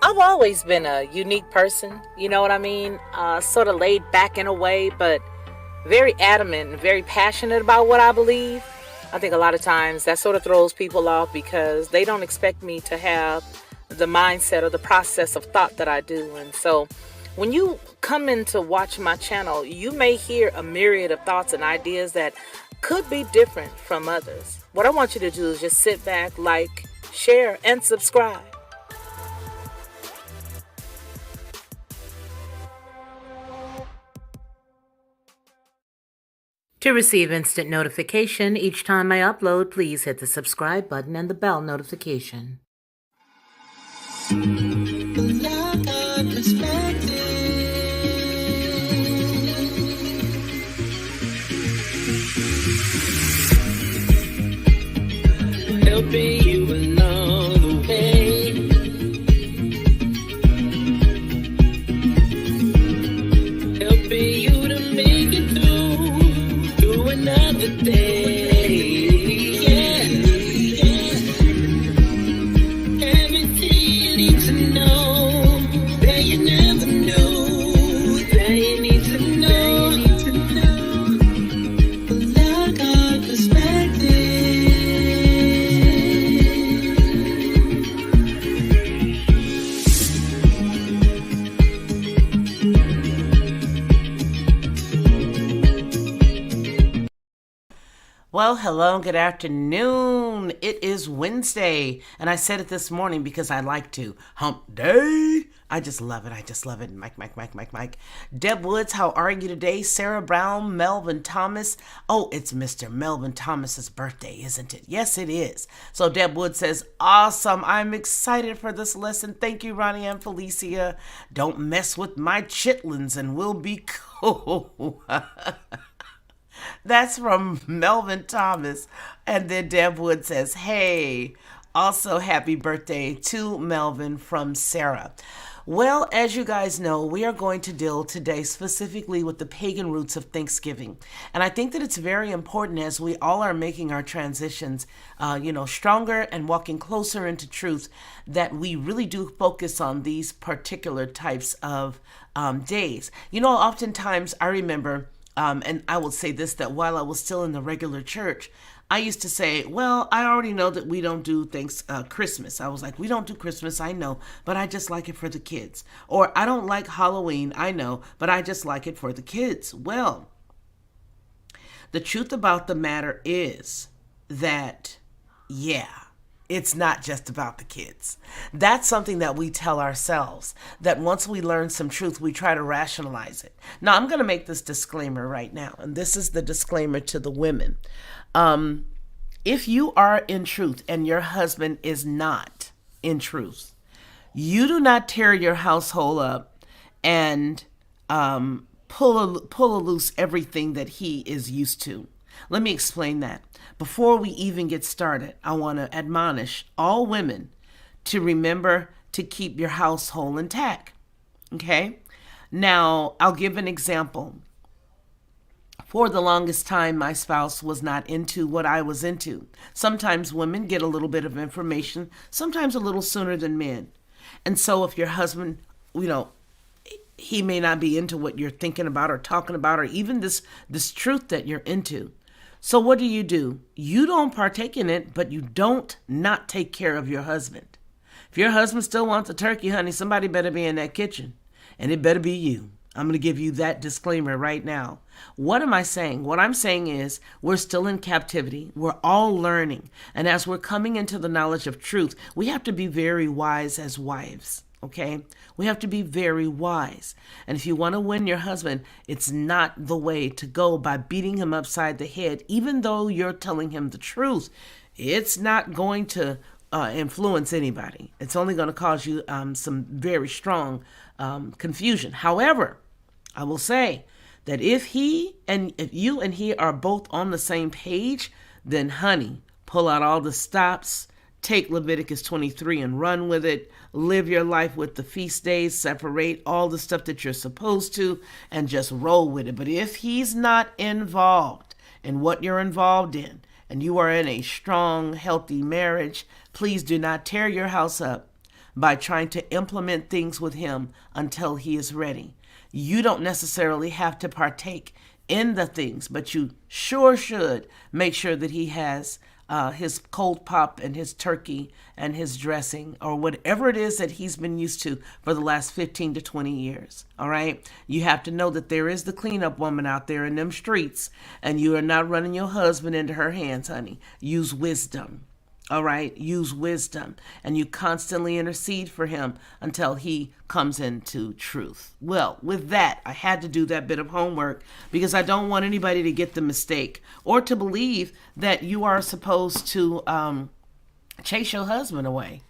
I've always been a unique person, you know what I mean? Sort of laid back in a way, but very adamant and very passionate about what I believe. I think a lot of times that sort of throws people off because they don't expect me to have the mindset or the process of thought that I do. And so when you come in to watch my channel, you may hear a myriad of thoughts and ideas that could be different from others. What I want you to do is just sit back, like, share, and subscribe. To receive instant notification each time I upload, please hit the subscribe button and the bell notification. Helping you along the way, helping you to make it through another day. Yeah, everything you need to know that you never knew, that you need to know. Lockhart perspective. Well, hello, good afternoon. It is Wednesday, and I said it this morning because I like to. Hump day. I just love it. I just love it. Mike. Deb Woods, how are you today? Sarah Brown, Melvin Thomas. Oh, it's Mr. Melvin Thomas's birthday, isn't it? Yes, it is. So Deb Woods says, awesome. I'm excited for this lesson. Thank you, Ronnie and Felicia. Don't mess with my chitlins and we'll be cool. That's from Melvin Thomas. And then Deb Wood says, hey, also happy birthday to Melvin from Sarah. Well, as you guys know, we are going to deal today specifically with the pagan roots of Thanksgiving. And I think that it's very important as we all are making our transitions, stronger and walking closer into truth, that we really do focus on these particular types of days. Oftentimes I remember and I will say this, that while I was still in the regular church, I used to say, well, I already know that we don't do Christmas. I was like, we don't do Christmas, I know, but I just like it for the kids. Or I don't like Halloween, I know, but I just like it for the kids. Well, the truth about the matter is that, it's not just about the kids. That's something that we tell ourselves, that once we learn some truth, we try to rationalize it. Now, I'm going to make this disclaimer right now, and this is the disclaimer to the women. If you are in truth and your husband is not in truth, you do not tear your household up and pull loose everything that he is used to. Let me explain that. Before we even get started, I want to admonish all women to remember to keep your household intact. Okay? Now, I'll give an example. For the longest time, my spouse was not into what I was into. Sometimes women get a little bit of information, sometimes a little sooner than men. And so if your husband, he may not be into what you're thinking about or talking about, or even this truth that you're into. So what do? You don't partake in it, but you don't not take care of your husband. If your husband still wants a turkey, honey, somebody better be in that kitchen, and it better be you. I'm going to give you that disclaimer right now. What am I saying? What I'm saying is we're still in captivity. We're all learning. And as we're coming into the knowledge of truth, we have to be very wise as wives. Okay? We have to be very wise. And if you want to win your husband, it's not the way to go by beating him upside the head, even though you're telling him the truth. It's not going to influence anybody. It's only going to cause you some very strong confusion. However, I will say that if you and he are both on the same page, then honey, pull out all the stops. Take Leviticus 23 and run with it. Live your life with the feast days. Separate all the stuff that you're supposed to and just roll with it. But if he's not involved in what you're involved in, and you are in a strong, healthy marriage, please do not tear your house up. by trying to implement things with him until he is ready. You don't necessarily have to partake in the things, but you sure should make sure that he has his cold pop and his turkey and his dressing or whatever it is that he's been used to for the last 15 to 20 years. All right. You have to know that there is the cleanup woman out there in them streets, and you are not running your husband into her hands, honey. Use wisdom. All right. Use wisdom, and you constantly intercede for him until he comes into truth. Well, with that, I had to do that bit of homework because I don't want anybody to get the mistake or to believe that you are supposed to chase your husband away.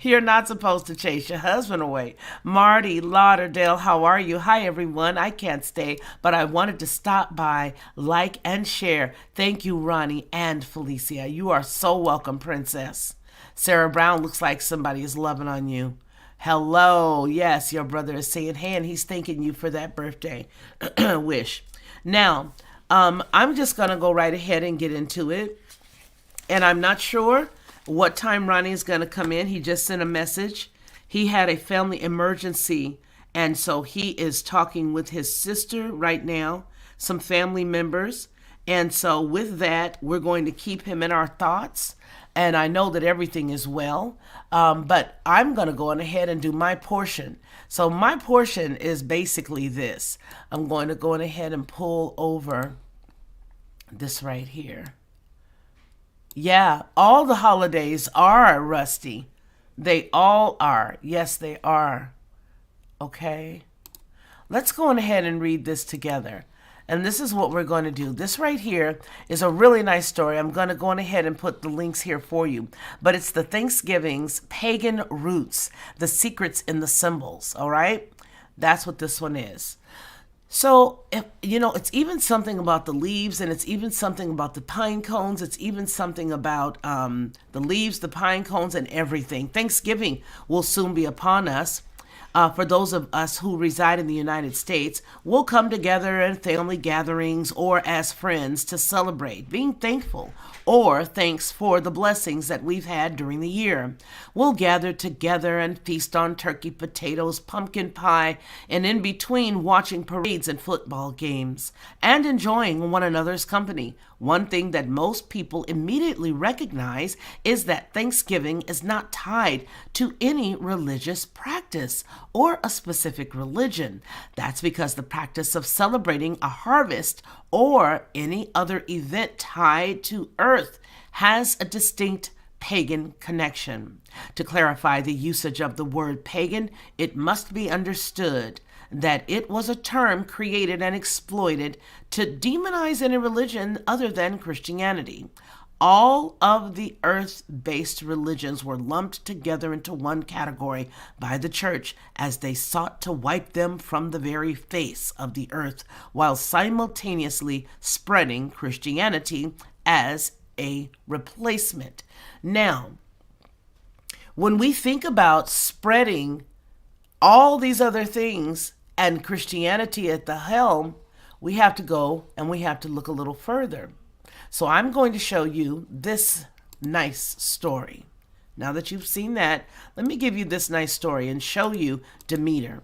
You're not supposed to chase your husband away. Marty Lauderdale, how are you? Hi, everyone. I can't stay, but I wanted to stop by, like, and share. Thank you, Ronnie and Felicia. You are so welcome, Princess. Sarah Brown, looks like somebody is loving on you. Hello. Yes, your brother is saying hey, and he's thanking you for that birthday wish. Now, I'm just going to go right ahead and get into it. And I'm not sure what time Ronnie is going to come in. He just sent a message. He had a family emergency, and so he is talking with his sister right now, some family members. And so with that, we're going to keep him in our thoughts. And I know that everything is well, but I'm going to go on ahead and do my portion. So my portion is basically this. I'm going to go on ahead and pull over this right here. Yeah, all the holidays are, Rusty. They all are. Yes, they are. Okay. Let's go on ahead and read this together. And this is what we're going to do. This right here is a really nice story. I'm going to go on ahead and put the links here for you. But it's the Thanksgiving's Pagan Roots, the secrets in the symbols. All right? That's what this one is. So, it's even something about the leaves, and it's even something about the pine cones. It's even something about the leaves, the pine cones, and everything. Thanksgiving will soon be upon us. For those of us who reside in the United States, we'll come together in family gatherings or as friends to celebrate, being thankful or thanks for the blessings that we've had during the year. We'll gather together and feast on turkey, potatoes, pumpkin pie, and in between watching parades and football games and enjoying one another's company. One thing that most people immediately recognize is that Thanksgiving is not tied to any religious practice or a specific religion. That's because the practice of celebrating a harvest or any other event tied to earth has a distinct pagan connection. To clarify the usage of the word pagan, it must be understood that it was a term created and exploited to demonize any religion other than Christianity. All of the earth-based religions were lumped together into one category by the church as they sought to wipe them from the very face of the earth while simultaneously spreading Christianity as a replacement. Now, when we think about spreading all these other things and Christianity at the helm, we have to go and we have to look a little further. So I'm going to show you this nice story. Now that you've seen that, let me give you this nice story and show you Demeter.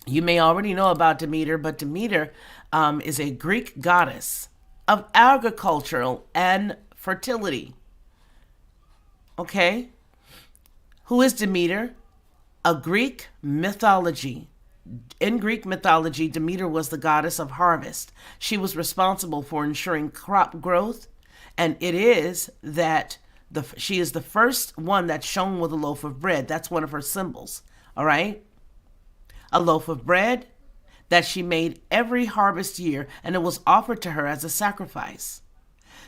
You may already know about Demeter, but Demeter is a Greek goddess of agricultural and fertility. Okay? Who is Demeter? A Greek mythology. In Greek mythology, Demeter was the goddess of harvest. She was responsible for ensuring crop growth, and it is that she is the first one that's shown with a loaf of bread. That's one of her symbols, all right? A loaf of bread that she made every harvest year, and it was offered to her as a sacrifice.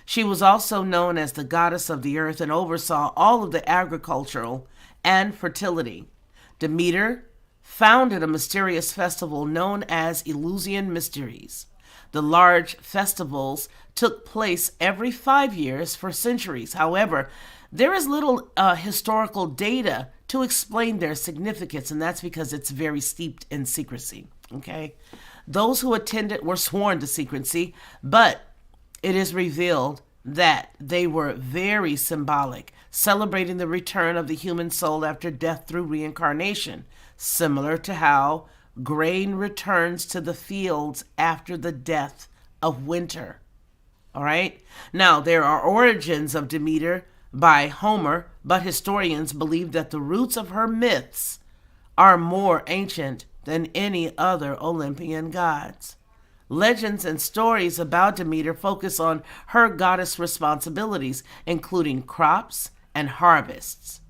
She was also known as the goddess of the earth and oversaw all of the agricultural and fertility. Demeter founded a mysterious festival known as Ellusian Mysteries. The large festivals took place every 5 years for centuries. However, there is little historical data to explain their significance, and that's because it's very steeped in secrecy. Okay? Those who attended were sworn to secrecy, but it is revealed that they were very symbolic, celebrating the return of the human soul after death through reincarnation, similar to how grain returns to the fields after the death of winter. All right? Now, there are origins of Demeter by Homer, but historians believe that the roots of her myths are more ancient than any other Olympian gods. Legends and stories about Demeter focus on her goddess responsibilities, including crops and harvests.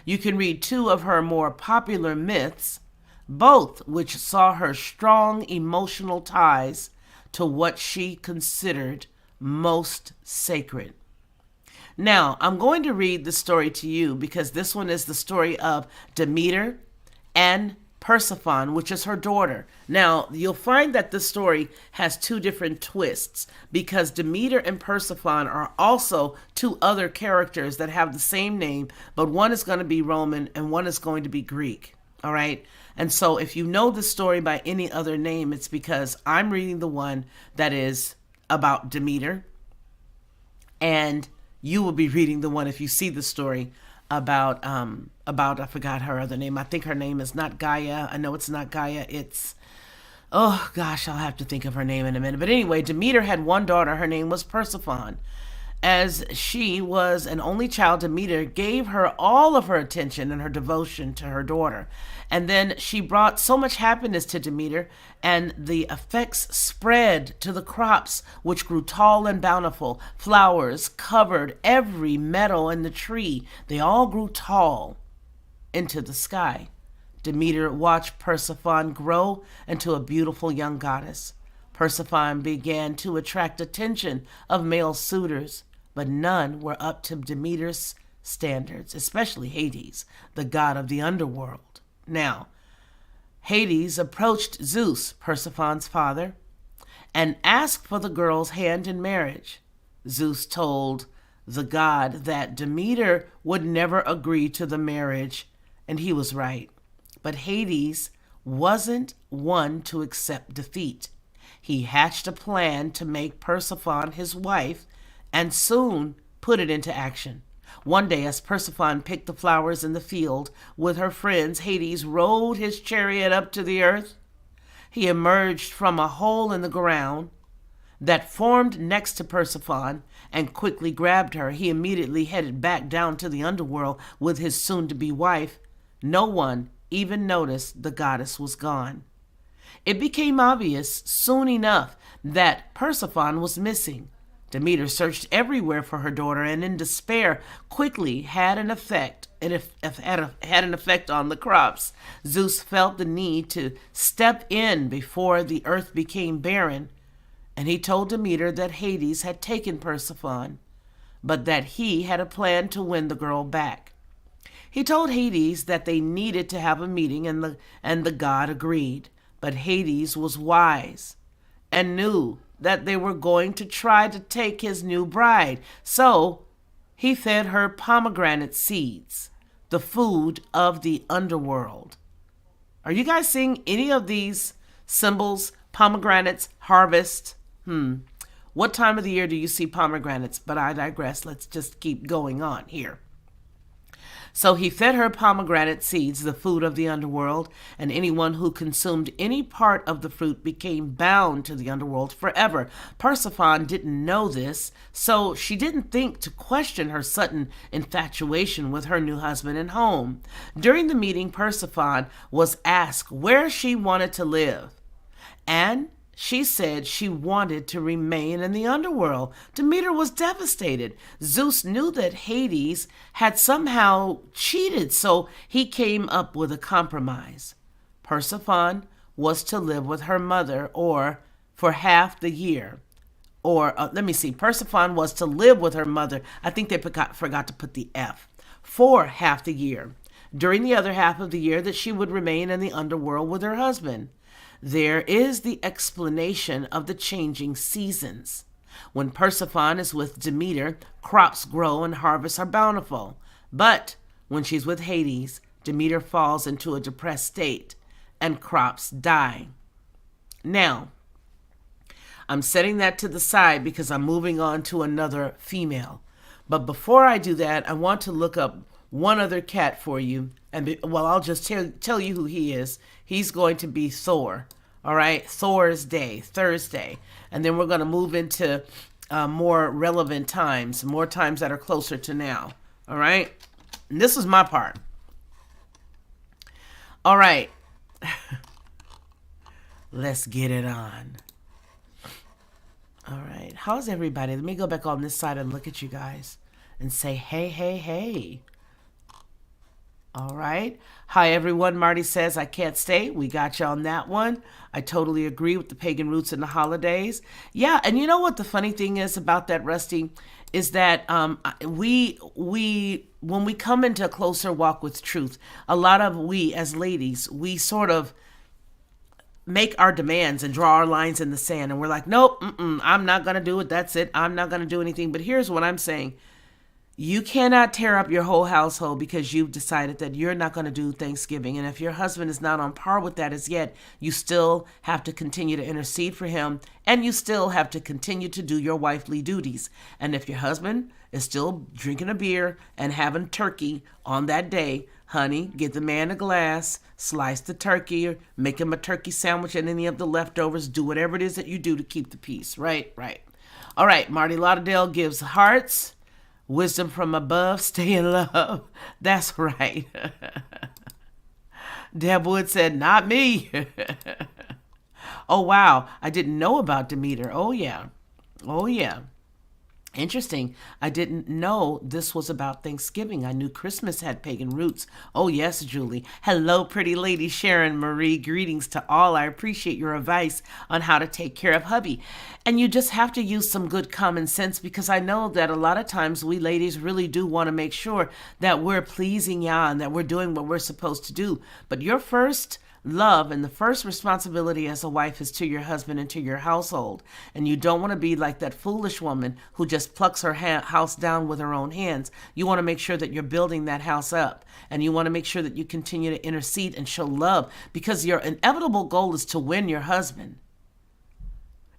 You can read two of her more popular myths, both which saw her strong emotional ties to what she considered most sacred. Now, I'm going to read the story to you because this one is the story of Demeter and Persephone, which is her daughter. Now, you'll find that the story has two different twists because Demeter and Persephone are also two other characters that have the same name, but one is going to be Roman and one is going to be Greek. All right? And so if you know the story by any other name, it's because I'm reading the one that is about Demeter, and you will be reading the one if you see the story about I forgot her other name. I think her name is not Gaia. I know it's not Gaia. It's, oh gosh, I'll have to think of her name in a minute. But anyway, Demeter had one daughter. Her name was Persephone. As she was an only child, Demeter gave her all of her attention and her devotion to her daughter. And then she brought so much happiness to Demeter, and the effects spread to the crops, which grew tall and bountiful. Flowers covered every meadow in the tree. They all grew tall into the sky. Demeter watched Persephone grow into a beautiful young goddess. Persephone began to attract attention of male suitors, but none were up to Demeter's standards, especially Hades, the god of the underworld. Now, Hades approached Zeus, Persephone's father, and asked for the girl's hand in marriage. Zeus told the god that Demeter would never agree to the marriage, and he was right. But Hades wasn't one to accept defeat. He hatched a plan to make Persephone his wife and soon put it into action. One day, as Persephone picked the flowers in the field with her friends, Hades rode his chariot up to the earth. He emerged from a hole in the ground that formed next to Persephone and quickly grabbed her. He immediately headed back down to the underworld with his soon-to-be wife. No one even noticed the goddess was gone. It became obvious soon enough that Persephone was missing. Demeter searched everywhere for her daughter, and in despair quickly had an effect on the crops. Zeus felt the need to step in before the earth became barren, and he told Demeter that Hades had taken Persephone, but that he had a plan to win the girl back. He told Hades that they needed to have a meeting, and the god agreed. But Hades was wise and knew that they were going to try to take his new bride. So he fed her pomegranate seeds, the food of the underworld. Are you guys seeing any of these symbols? Pomegranates, harvest. What time of the year do you see pomegranates? But I digress. Let's just keep going on here. So he fed her pomegranate seeds, the food of the underworld, and anyone who consumed any part of the fruit became bound to the underworld forever. Persephone didn't know this, so she didn't think to question her sudden infatuation with her new husband and home. During the meeting, Persephone was asked where she wanted to live, and she said she wanted to remain in the underworld. Demeter was devastated. Zeus knew that Hades had somehow cheated, so he came up with a compromise. Persephone was to live with her mother for half the year. Persephone was to live with her mother. I think they forgot to put the F. For half the year. During the other half of the year that she would remain in the underworld with her husband. There is the explanation of the changing seasons. When Persephone is with Demeter, crops grow and harvests are bountiful. But when she's with Hades, Demeter falls into a depressed state and crops die. Now, I'm setting that to the side because I'm moving on to another female. But before I do that, I want to look up one other cat for you. I'll just tell you who he is. He's going to be Thor. All right, Thor's Day, Thursday. And then we're going to move into more relevant times, more times that are closer to now. All right, and this is my part. All right, let's get it on. All right, how's everybody? Let me go back on this side and look at you guys and say, hey, hey, hey. All right. Hi, everyone. Marty says, I can't stay. We got you on that one. I totally agree with the pagan roots and the holidays. Yeah, and you know what the funny thing is about that, Rusty, is that we when we come into a closer walk with truth, a lot of we as ladies, we sort of make our demands and draw our lines in the sand. And we're like, nope, I'm not going to do it. That's it. I'm not going to do anything. But here's what I'm saying. You cannot tear up your whole household because you've decided that you're not going to do Thanksgiving. And if your husband is not on par with that as yet, you still have to continue to intercede for him, and you still have to continue to do your wifely duties. And if your husband is still drinking a beer and having turkey on that day, honey, get the man a glass, slice the turkey, or make him a turkey sandwich and any of the leftovers. Do whatever it is that you do to keep the peace. Right. All right, Marty Lauderdale gives hearts. Wisdom from above, stay in love. That's right. Deb Wood said, not me. Oh, wow. I didn't know about Demeter. Oh, yeah. Interesting. I didn't know this was about Thanksgiving. I knew Christmas had pagan roots. Oh, yes, Julie. Hello, pretty lady Sharon Marie. Greetings to all. I appreciate your advice on how to take care of hubby. And you just have to use some good common sense, because I know that a lot of times we ladies really do want to make sure that we're pleasing Yah and that we're doing what we're supposed to do. But your first love and the first responsibility as a wife is to your husband and to your household. And you don't want to be like that foolish woman who just plucks her house down with her own hands. You want to make sure that you're building that house up, and you want to make sure that you continue to intercede and show love, because your inevitable goal is to win your husband.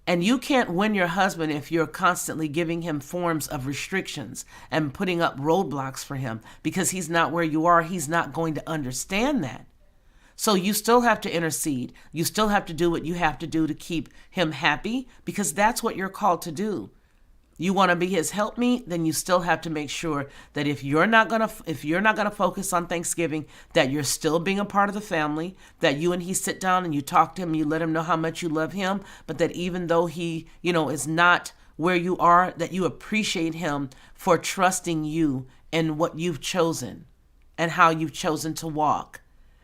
And you can't win your husband if you're constantly giving him forms of restrictions and putting up roadblocks for him, because he's not where you are. He's not going to understand that. So you still have to intercede. You still have to do what you have to do to keep him happy, because that's what you're called to do. You want to be his helpmeet, then you still have to make sure that if you're not gonna focus on Thanksgiving, that you're still being a part of the family, that you and he sit down and you talk to him, you let him know how much you love him, but that even though he, is not where you are, that you appreciate him for trusting you and what you've chosen and how you've chosen to walk.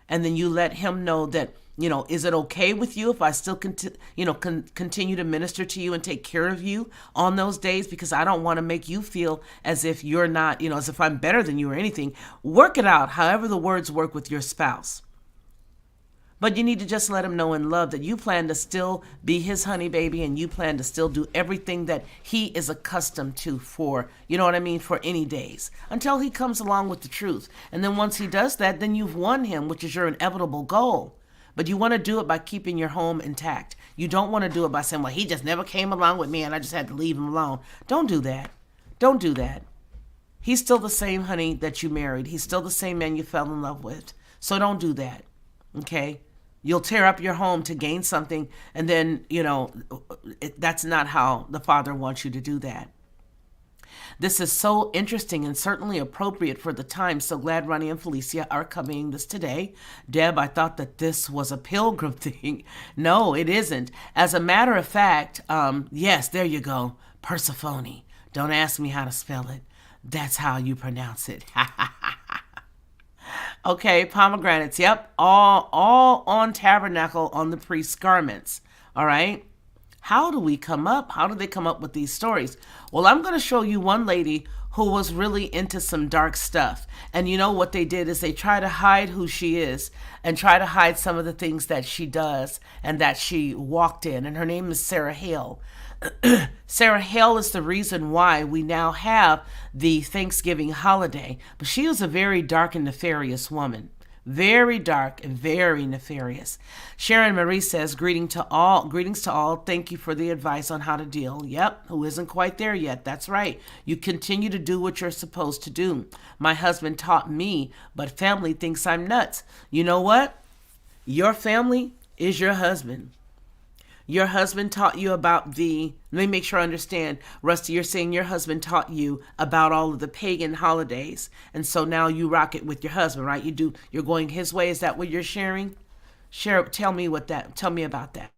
And then you let him know that, is it okay with you if I still continue to minister to you and take care of you on those days? Because I don't want to make you feel as if you're not, as if I'm better than you or anything. Work it out, however the words work with your spouse. But you need to just let him know in love that you plan to still be his honey baby, and you plan to still do everything that he is accustomed to for any days, until he comes along with the truth. And then once he does that, then you've won him, which is your inevitable goal. But you want to do it by keeping your home intact. You don't want to do it by saying, well, he just never came along with me and I just had to leave him alone. Don't do that. Don't do that. He's still the same honey that you married. He's still the same man you fell in love with. So don't do that. Okay? You'll tear up your home to gain something, and then, that's not how the Father wants you to do that. This is so interesting and certainly appropriate for the time. So glad Ronnie and Felicia are covering this today. Deb, I thought that this was a pilgrim thing. No, it isn't. As a matter of fact, yes, there you go. Persephone. Don't ask me how to spell it. That's how you pronounce it. Okay, pomegranates. Yep, all on tabernacle on the priest's garments. All right. How do they come up with these stories? Well, I'm going to show you one lady who was really into some dark stuff. And what they did is they try to hide who she is and try to hide some of the things that she does and that she walked in. And her name is Sarah Hale. Sarah Hale is the reason why we now have the Thanksgiving holiday. But she was a very dark and nefarious woman. Very dark and very nefarious. Sharon Marie says, greetings to all. Thank you for the advice on how to deal. Yep, who isn't quite there yet. That's right. You continue to do what you're supposed to do. My husband taught me, but family thinks I'm nuts. You know what? Your family is your husband. Your husband taught you about let me make sure I understand. Rusty, you're saying your husband taught you about all of the pagan holidays. And so now you rock it with your husband, right? You're going his way. Is that what you're sharing? Tell me about that.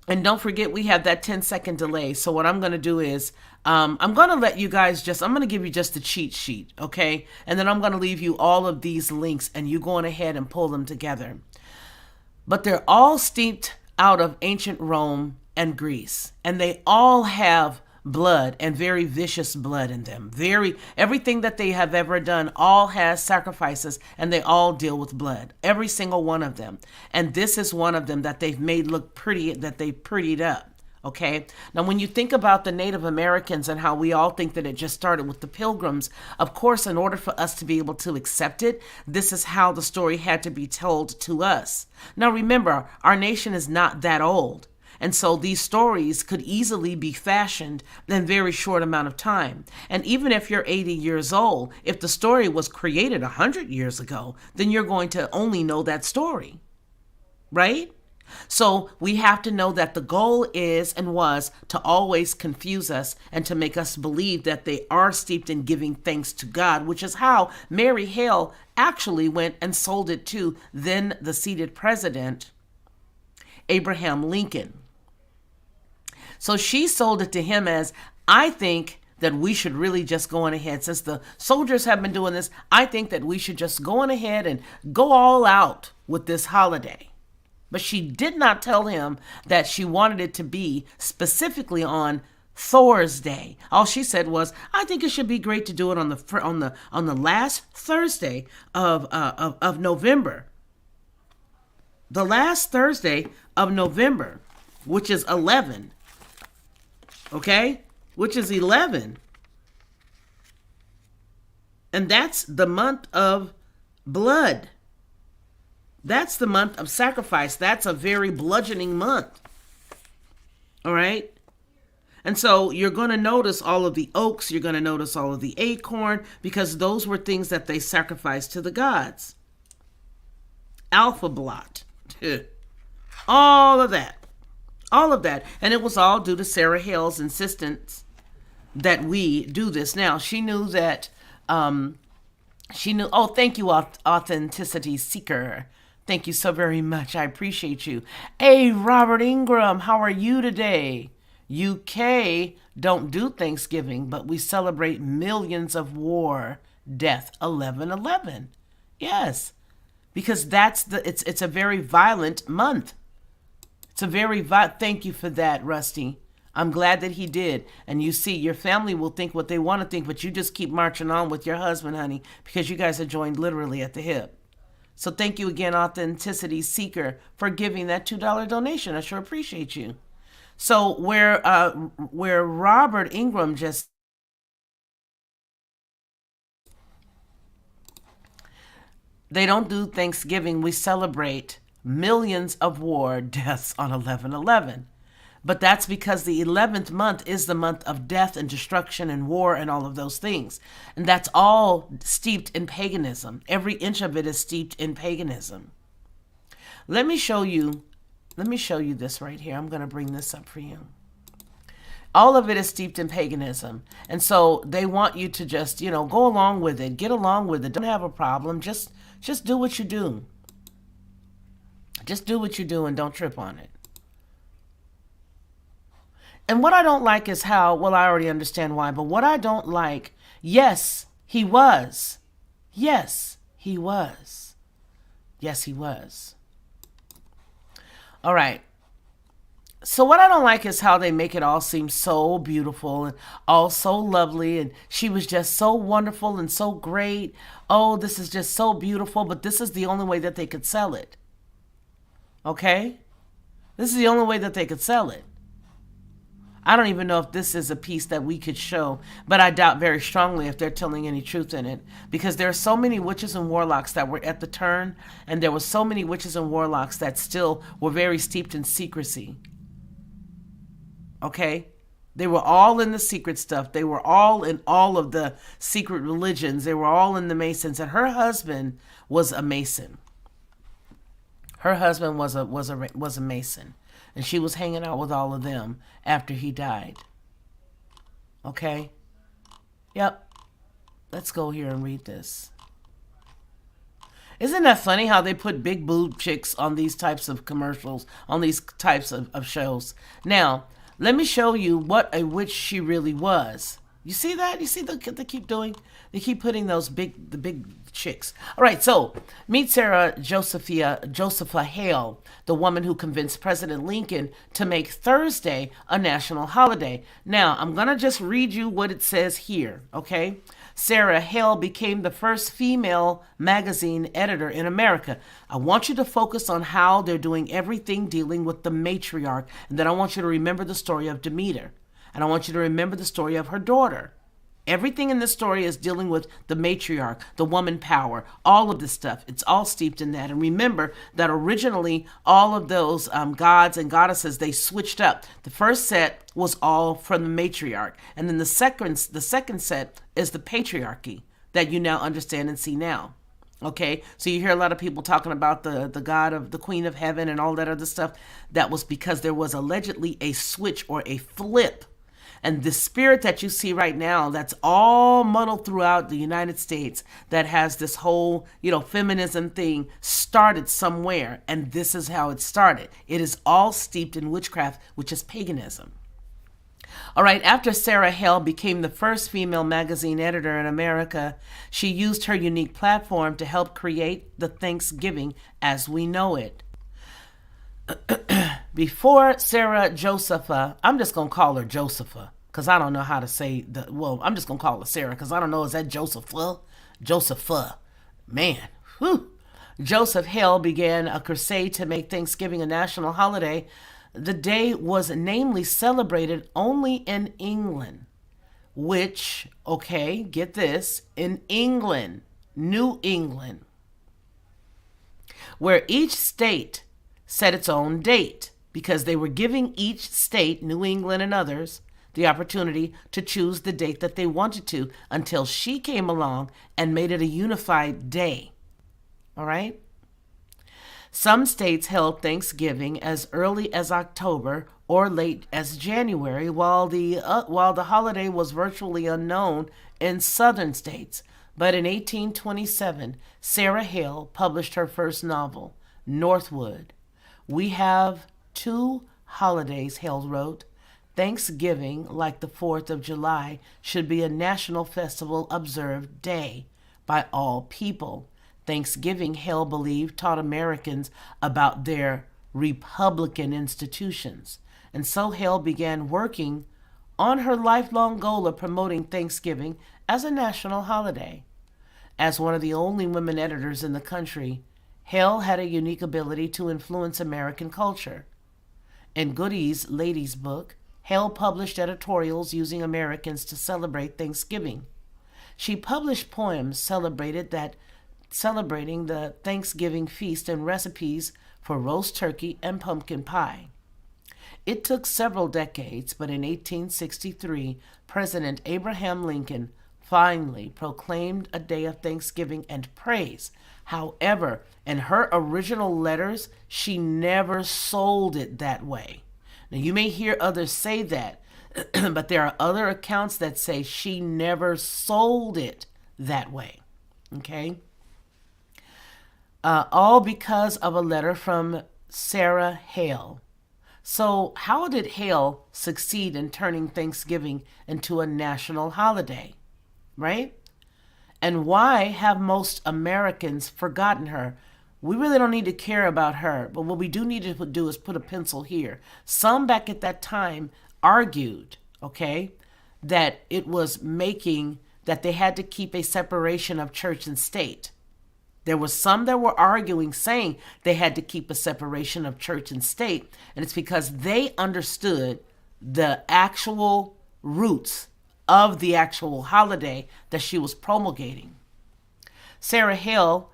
And don't forget, we have that 10-second delay. So what I'm going to do is, I'm going to let you guys I'm going to give you just the cheat sheet, okay? And then I'm going to leave you all of these links and you going ahead and pull them together. But they're all steeped out of ancient Rome and Greece, and they all have blood and very vicious blood in them. Everything that they have ever done all has sacrifices, and they all deal with blood. Every single one of them. And this is one of them that they've made look pretty, that they prettied up. Okay. Now, when you think about the Native Americans and how we all think that it just started with the Pilgrims, of course, in order for us to be able to accept it, this is how the story had to be told to us. Now, remember, our nation is not that old. And so these stories could easily be fashioned in a very short amount of time. And even if you're 80 years old, if the story was created 100 years ago, then you're going to only know that story, right? So we have to know that the goal is and was to always confuse us and to make us believe that they are steeped in giving thanks to God, which is how Mary Hale actually went and sold it to then the seated president, Abraham Lincoln. So she sold it to him as, I think that we should really just go on ahead. Since the soldiers have been doing this, I think that we should just go on ahead and go all out with this holiday. But she did not tell him that she wanted it to be specifically on Thor's Day. All she said was, "I think it should be great to do it on the last Thursday of November. The last Thursday of November, which is 11. Okay, which is 11, and that's the month of blood." That's the month of sacrifice. That's a very bludgeoning month. All right. And so you're going to notice all of the oaks. You're going to notice all of the acorn, because those were things that they sacrificed to the gods. Alpha blot. All of that. All of that. And it was all due to Sarah Hale's insistence that we do this. Now, she knew that, oh, thank you, Authenticity Seeker. Thank you so very much. I appreciate you. Hey, Robert Ingram, how are you today? UK don't do Thanksgiving, but we celebrate millions of war death. 11/11. Yes, because it's a very violent month. It's a very thank you for that, Rusty. I'm glad that he did. And you see, your family will think what they want to think, but you just keep marching on with your husband, honey, because you guys are joined literally at the hip. So thank you again, Authenticity Seeker, for giving that $2 donation. I sure appreciate you. So where Robert Ingram just, they don't do Thanksgiving. We celebrate millions of war deaths on 11/11. But that's because the 11th month is the month of death and destruction and war and all of those things. And that's all steeped in paganism. Every inch of it is steeped in paganism. Let me show you this right here. I'm going to bring this up for you. All of it is steeped in paganism. And so they want you to just, go along with it. Get along with it. Don't have a problem. Just do what you do. Just do what you do and don't trip on it. And what I don't like is how, well, I already understand why, but what I don't like, yes, he was. Yes, he was. Yes, he was. All right. So what I don't like is how they make it all seem so beautiful and all so lovely. And she was just so wonderful and so great. Oh, this is just so beautiful. But this is the only way that they could sell it. Okay? This is the only way that they could sell it. I don't even know if this is a piece that we could show, but I doubt very strongly if they're telling any truth in it, because there are so many witches and warlocks that were at the turn, and there were so many witches and warlocks that still were very steeped in secrecy. Okay? They were all in the secret stuff. They were all in all of the secret religions. They were all in the Masons, and her husband was a Mason. Her husband was a Mason, and she was hanging out with all of them after he died. Okay? Yep. Let's go here and read this. Isn't that funny how they put big boob chicks on these types of commercials, on these types of shows? Now, let me show you what a witch she really was. You see that? You see what they keep doing? They keep putting the big chicks. All right, so meet Sarah Josepha Hale, the woman who convinced President Lincoln to make Thursday a national holiday. Now, I'm going to just read you what it says here, okay? Sarah Hale became the first female magazine editor in America. I want you to focus on how they're doing everything dealing with the matriarch, and then I want you to remember the story of Demeter. And I want you to remember the story of her daughter. Everything in this story is dealing with the matriarch, the woman power, all of this stuff. It's all steeped in that. And remember that originally all of those gods and goddesses, they switched up. The first set was all from the matriarch. And then the second set is the patriarchy that you now understand and see now. Okay, so you hear a lot of people talking about the god of the queen of heaven and all that other stuff. That was because there was allegedly a switch or a flip. And the spirit that you see right now, that's all muddled throughout the United States, that has this whole, feminism thing, started somewhere. And this is how it started. It is all steeped in witchcraft, which is paganism. All right, after Sarah Hale became the first female magazine editor in America, she used her unique platform to help create the Thanksgiving as we know it. Before Sarah Josepha, I'm just going to call her Josepha because I don't know how to say I'm just going to call her Sarah because I don't know, is that Josepha? Josepha. Man, whew. Joseph Hale began a crusade to make Thanksgiving a national holiday. The day was namely celebrated only in England, which, okay, get this, in England, New England, where each state set its own date because they were giving each state, New England and others, the opportunity to choose the date that they wanted to until she came along and made it a unified day. All right? Some states held Thanksgiving as early as October or late as January, while the holiday was virtually unknown in southern states. But in 1827, Sarah Hale published her first novel, Northwood. We have two holidays, Hale wrote. Thanksgiving, like the 4th of July, should be a national festival observed day by all people. Thanksgiving, Hale believed, taught Americans about their republican institutions. And so Hale began working on her lifelong goal of promoting Thanksgiving as a national holiday. As one of the only women editors in the country, Hale had a unique ability to influence American culture. In Goody's Ladies' Book, Hale published editorials using Americans to celebrate Thanksgiving. She published poems celebrating the Thanksgiving feast and recipes for roast turkey and pumpkin pie. It took several decades, but in 1863, President Abraham Lincoln finally proclaimed a day of thanksgiving and praise. However, in her original letters, she never sold it that way. Now, you may hear others say that, but there are other accounts that say she never sold it that way. Okay? All because of a letter from Sarah Hale. So how did Hale succeed in turning Thanksgiving into a national holiday, right? And why have most Americans forgotten her? We really don't need to care about her, but what we do need to do is put a pencil here. Some back at that time argued, okay, that it was that they had to keep a separation of church and state. There was some that were arguing, saying they had to keep a separation of church and state, and it's because they understood the actual roots of the actual holiday that she was promulgating. Sarah Hale,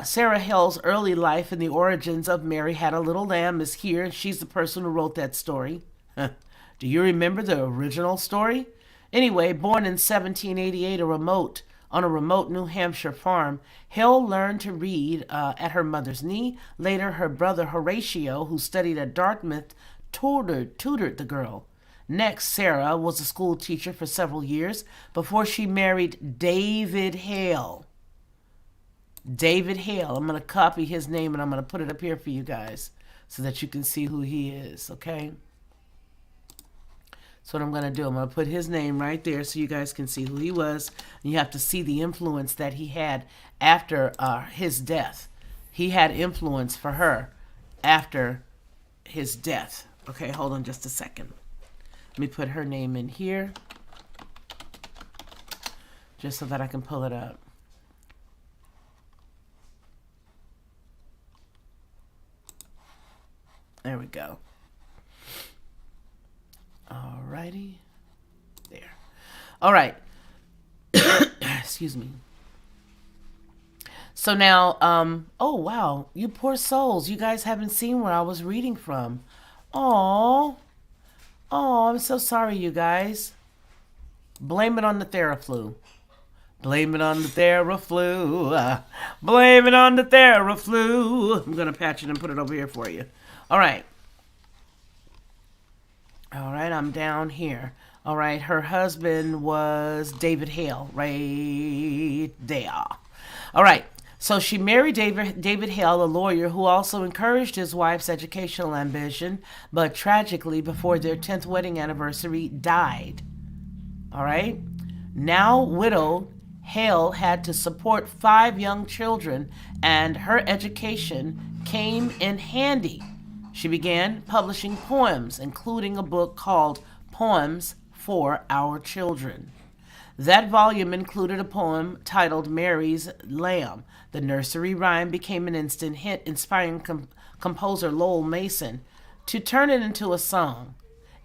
Sarah Hale's early life and the origins of Mary Had a Little Lamb is here. She's the person who wrote that story. Do you remember the original story? Anyway, born in 1788, on a remote New Hampshire farm, Hale learned to read at her mother's knee. Later, her brother Horatio, who studied at Dartmouth, tutored the girl. Next, Sarah was a school teacher for several years before she married David Hale. David Hale. I'm going to copy his name and I'm going to put it up here for you guys so that you can see who he is, okay? So what I'm going to do, I'm going to put his name right there so you guys can see who he was. And you have to see the influence that he had after his death. He had influence for her after his death. Okay, hold on just a second. Let me put her name in here just so that I can pull it up. There we go. Alrighty. There. All right. Excuse me. So now, oh wow, you poor souls. You guys haven't seen where I was reading from. Oh, I'm so sorry, you guys. Blame it on the Theraflu. Blame it on the Theraflu. Blame it on the Theraflu. I'm going to patch it and put it over here for you. All right. All right, I'm down here. All right, her husband was David Hale, right there. All right, so she married David Hale, a lawyer who also encouraged his wife's educational ambition, but tragically, before their 10th wedding anniversary, died. All right, now widowed, Hale had to support 5 young children, and her education came in handy. She began publishing poems, including a book called Poems for Our Children. That volume included a poem titled Mary's Lamb. The nursery rhyme became an instant hit, inspiring composer Lowell Mason to turn it into a song.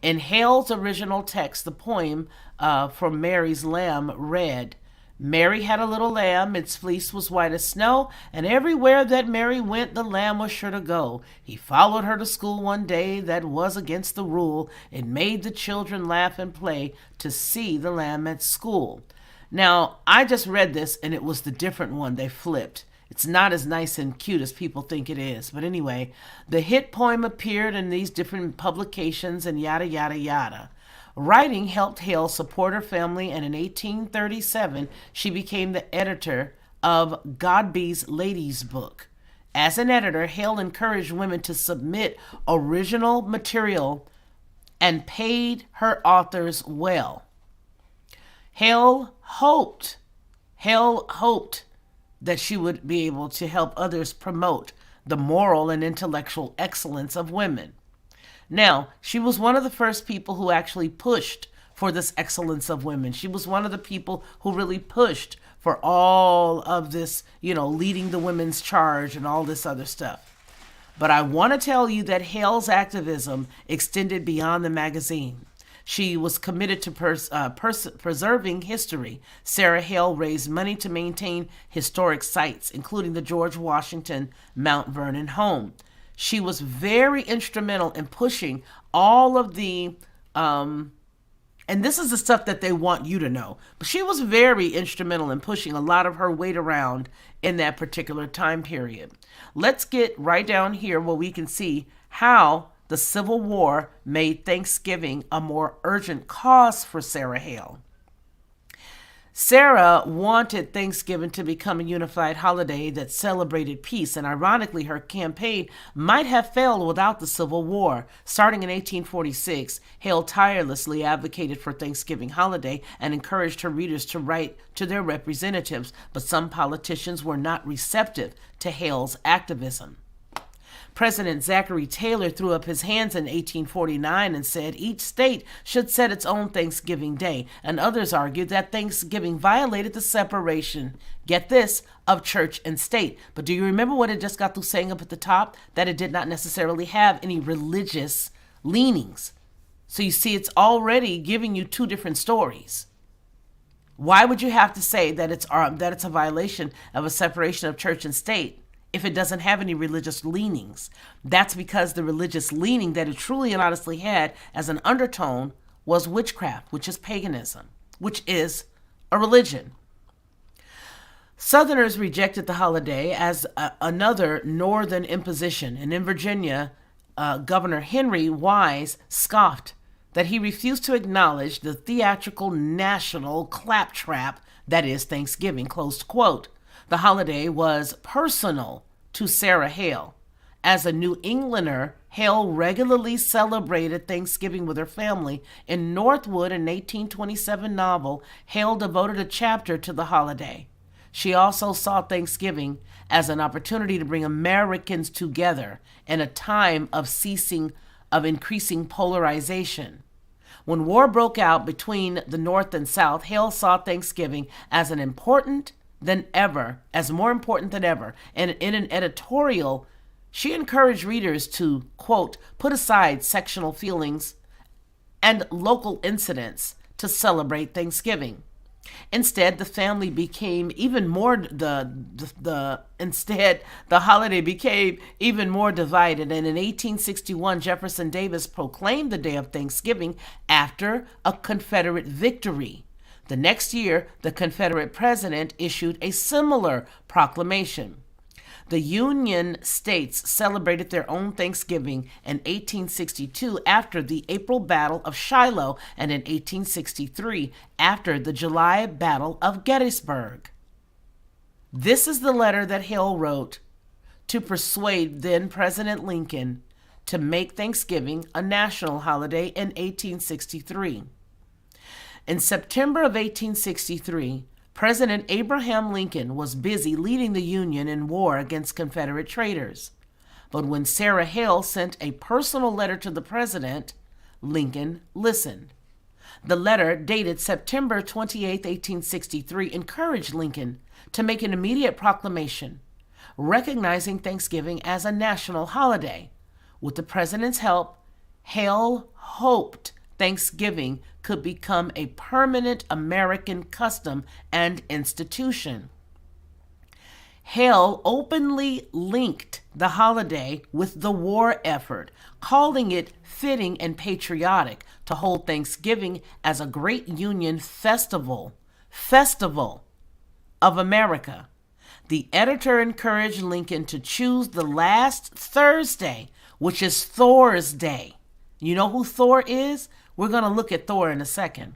In Hale's original text, the poem for Mary's Lamb read, Mary had a little lamb, its fleece was white as snow, and everywhere that Mary went, the lamb was sure to go. He followed her to school one day, that was against the rule. It made the children laugh and play to see the lamb at school. Now, I just read this, and it was the different one they flipped. It's not as nice and cute as people think it is. But anyway, the hit poem appeared in these different publications and yada, yada, yada. Writing helped Hale support her family, and in 1837, she became the editor of Godby's Ladies' Book. As an editor, Hale encouraged women to submit original material and paid her authors well. Hale hoped that she would be able to help others promote the moral and intellectual excellence of women. Now, she was one of the first people who actually pushed for this excellence of women. She was one of the people who really pushed for all of this, leading the women's charge and all this other stuff. But I want to tell you that Hale's activism extended beyond the magazine. She was committed to preserving history. Sarah Hale raised money to maintain historic sites, including the George Washington Mount Vernon home. She was very instrumental in pushing all of the, and this is the stuff that they want you to know, but she was very instrumental in pushing a lot of her weight around in that particular time period. Let's get right down here where we can see how the Civil War made Thanksgiving a more urgent cause for Sarah Hale. Sarah wanted Thanksgiving to become a unified holiday that celebrated peace, and ironically, her campaign might have failed without the Civil War. Starting in 1846, Hale tirelessly advocated for Thanksgiving holiday and encouraged her readers to write to their representatives, but some politicians were not receptive to Hale's activism. President Zachary Taylor threw up his hands in 1849 and said each state should set its own Thanksgiving Day, and others argued that Thanksgiving violated the separation, get this, of church and state. But do you remember what it just got through saying up at the top? That it did not necessarily have any religious leanings. So you see, it's already giving you two different stories. Why would you have to say that it's a violation of a separation of church and state if it doesn't have any religious leanings? That's because the religious leaning that it truly and honestly had as an undertone was witchcraft, which is paganism, which is a religion. Southerners rejected the holiday as another northern imposition, and in Virginia, Governor Henry Wise scoffed that he refused to acknowledge the theatrical national claptrap that is Thanksgiving, close quote. The holiday was personal to Sarah Hale. As a New Englander, Hale regularly celebrated Thanksgiving with her family. In Northwood, an 1827 novel, Hale devoted a chapter to the holiday. She also saw Thanksgiving as an opportunity to bring Americans together in a time of increasing polarization. When war broke out between the North and South, Hale saw Thanksgiving as more important than ever. And in an editorial, she encouraged readers to, quote, put aside sectional feelings and local incidents to celebrate Thanksgiving. Instead, the holiday became even more divided. And in 1861, Jefferson Davis proclaimed the day of Thanksgiving after a Confederate victory. The next year, the Confederate president issued a similar proclamation. The Union states celebrated their own Thanksgiving in 1862 after the April Battle of Shiloh and in 1863 after the July Battle of Gettysburg. This is the letter that Hale wrote to persuade then President Lincoln to make Thanksgiving a national holiday in 1863. In September of 1863, President Abraham Lincoln was busy leading the Union in war against Confederate traitors. But when Sarah Hale sent a personal letter to the president, Lincoln listened. The letter, dated September 28, 1863, encouraged Lincoln to make an immediate proclamation recognizing Thanksgiving as a national holiday. With the president's help, Hale hoped Thanksgiving could become a permanent American custom and institution. Hale openly linked the holiday with the war effort, calling it fitting and patriotic to hold Thanksgiving as a great Union festival of America. The editor encouraged Lincoln to choose the last Thursday, which is Thor's Day. You know who Thor is? We're going to look at Thor in a second.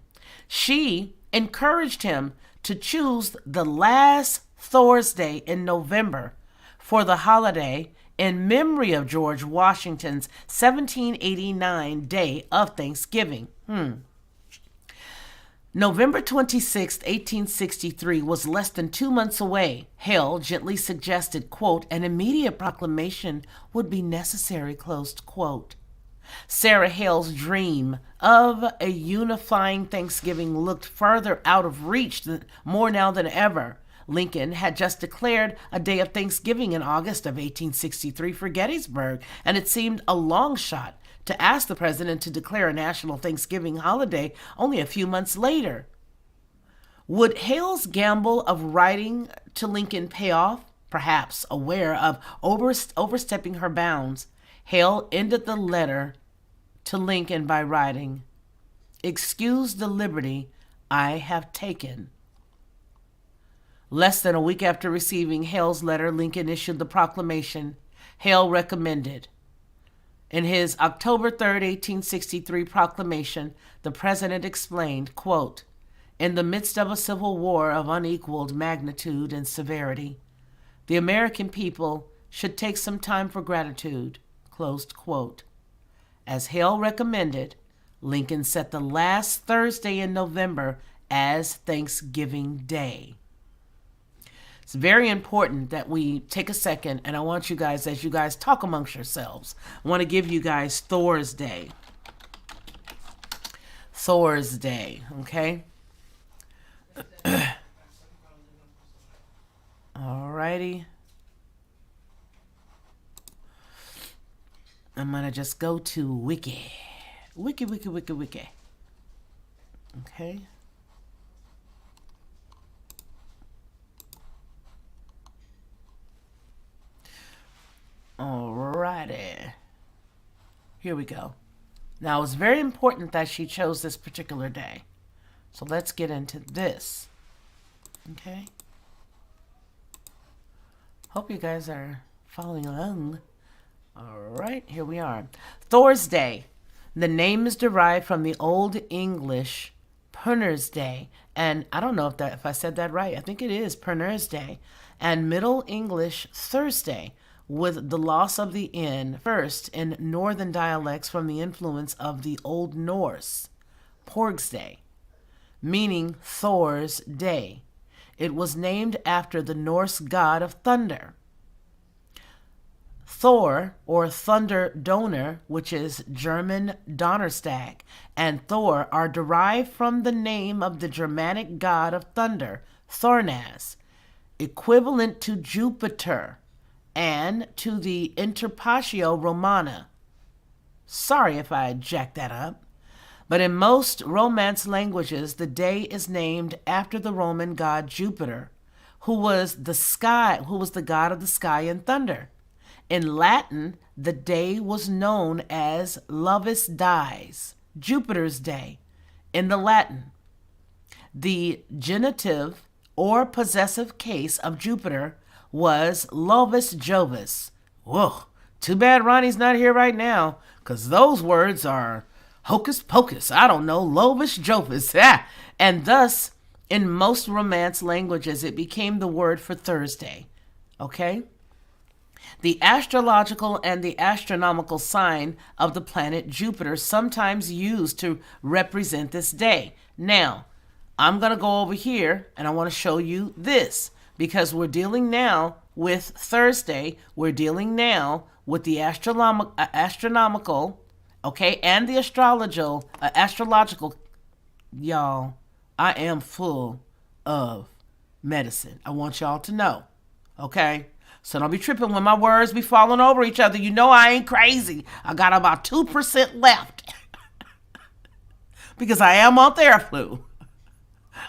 She encouraged him to choose the last Thursday in November for the holiday in memory of George Washington's 1789 Day of Thanksgiving. November 26, 1863 was less than 2 months away. Hale gently suggested, quote, an immediate proclamation would be necessary, close quote. Sarah Hale's dream of a unifying Thanksgiving looked further out of reach more now than ever. Lincoln had just declared a day of Thanksgiving in August of 1863 for Gettysburg, and it seemed a long shot to ask the president to declare a national Thanksgiving holiday only a few months later. Would Hale's gamble of writing to Lincoln pay off? Perhaps aware of overstepping her bounds, Hale ended the letter to Lincoln by writing, "Excuse the liberty I have taken." Less than a week after receiving Hale's letter, Lincoln issued the proclamation Hale recommended. In his October 3, 1863 proclamation, the president explained, quote, in the midst of a civil war of unequaled magnitude and severity, the American people should take some time for gratitude, closed quote. As Hale recommended, Lincoln set the last Thursday in November as Thanksgiving Day. It's very important that we take a second, and I want you guys, as you guys talk amongst yourselves, I want to give you guys Thor's Day. Thor's Day, okay? Alrighty. I'm going to just go to Wiki. Wiki, wiki, wiki, wiki. Okay. Alrighty. Here we go. Now, it's very important that she chose this particular day. So let's get into this. Okay. Hope you guys are following along. Alright, here we are. Thor's Day. The name is derived from the Old English Perner's Day. And I don't know if I said that right. I think it is Perner's Day. And Middle English Thursday, with the loss of the N first in northern dialects from the influence of the Old Norse, Porg's Day, meaning Thor's Day. It was named after the Norse god of thunder. Thor, or Thunder Donner, which is German Donnerstag, and Thor are derived from the name of the Germanic god of thunder, Thornaz, equivalent to Jupiter, and to the Interpatio Romana. Sorry if I jacked that up. But in most Romance languages, the day is named after the Roman god Jupiter, who was the god of the sky and thunder. In Latin, the day was known as Lovus Dies, Jupiter's Day, in the Latin. The genitive or possessive case of Jupiter was Lovus Jovis. Whoa, too bad Ronnie's not here right now, because those words are hocus pocus. I don't know, Lovus Jovis. And thus, in most Romance languages, it became the word for Thursday. Okay? The astrological and the astronomical sign of the planet Jupiter sometimes used to represent this day. Now, I'm going to go over here and I want to show you this, because we're dealing now with Thursday. We're dealing now with the astronomical, okay, and the astrological. Y'all, I am full of medicine. I want y'all to know, okay? So don't be tripping when my words be falling over each other. You know I ain't crazy. I got about 2% left because I am on Theraflu.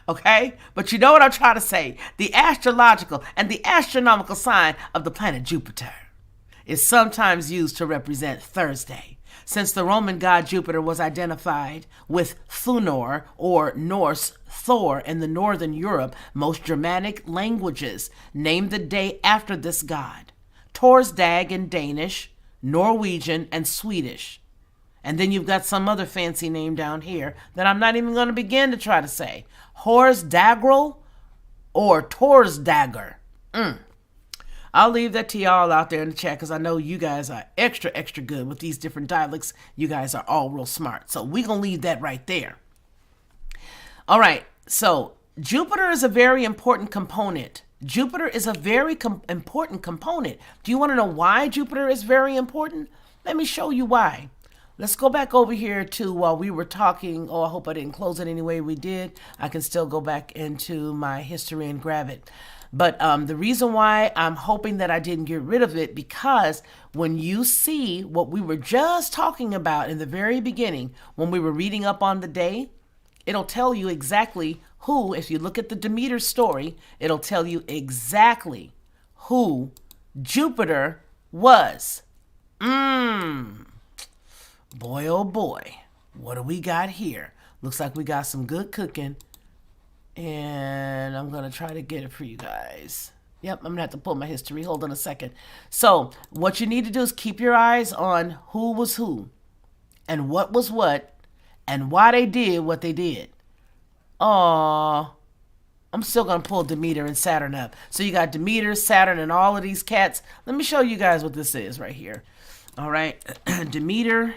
Okay? But you know what I'm trying to say. The astrological and the astronomical sign of the planet Jupiter is sometimes used to represent Thursday, since the Roman god Jupiter was identified with Thunor, or Norse Thor, in the northern Europe. Most Germanic languages named the day after this god. Torsdag in Danish, Norwegian, and Swedish. And then you've got some other fancy name down here that I'm not even going to begin to try to say. Horsdagrel or Torsdagger. I'll leave that to y'all out there in the chat, because I know you guys are extra good with these different dialects. You guys are all real smart. So we're going to leave that right there. All right. So Jupiter is a very important component. Jupiter is a very important component. Do you want to know why Jupiter is very important? Let me show you why. Let's go back over here to while we were talking. Oh, I hope I didn't close it any way we did. I can still go back into my history and grab it. But the reason why I'm hoping that I didn't get rid of it, because when you see what we were just talking about in the very beginning, when we were reading up on the day, it'll tell you exactly who, if you look at the Demeter story, it'll tell you exactly who Jupiter was. Boy, oh boy, what do we got here? Looks like we got some good cooking. And I'm going to try to get it for you guys. Yep, I'm going to have to pull my history. Hold on a second. So what you need to do is keep your eyes on who was who and what was what and why they did what they did. I'm still going to pull Demeter and Saturn up. So you got Demeter, Saturn, and all of these cats. Let me show you guys what this is right here. All right. Demeter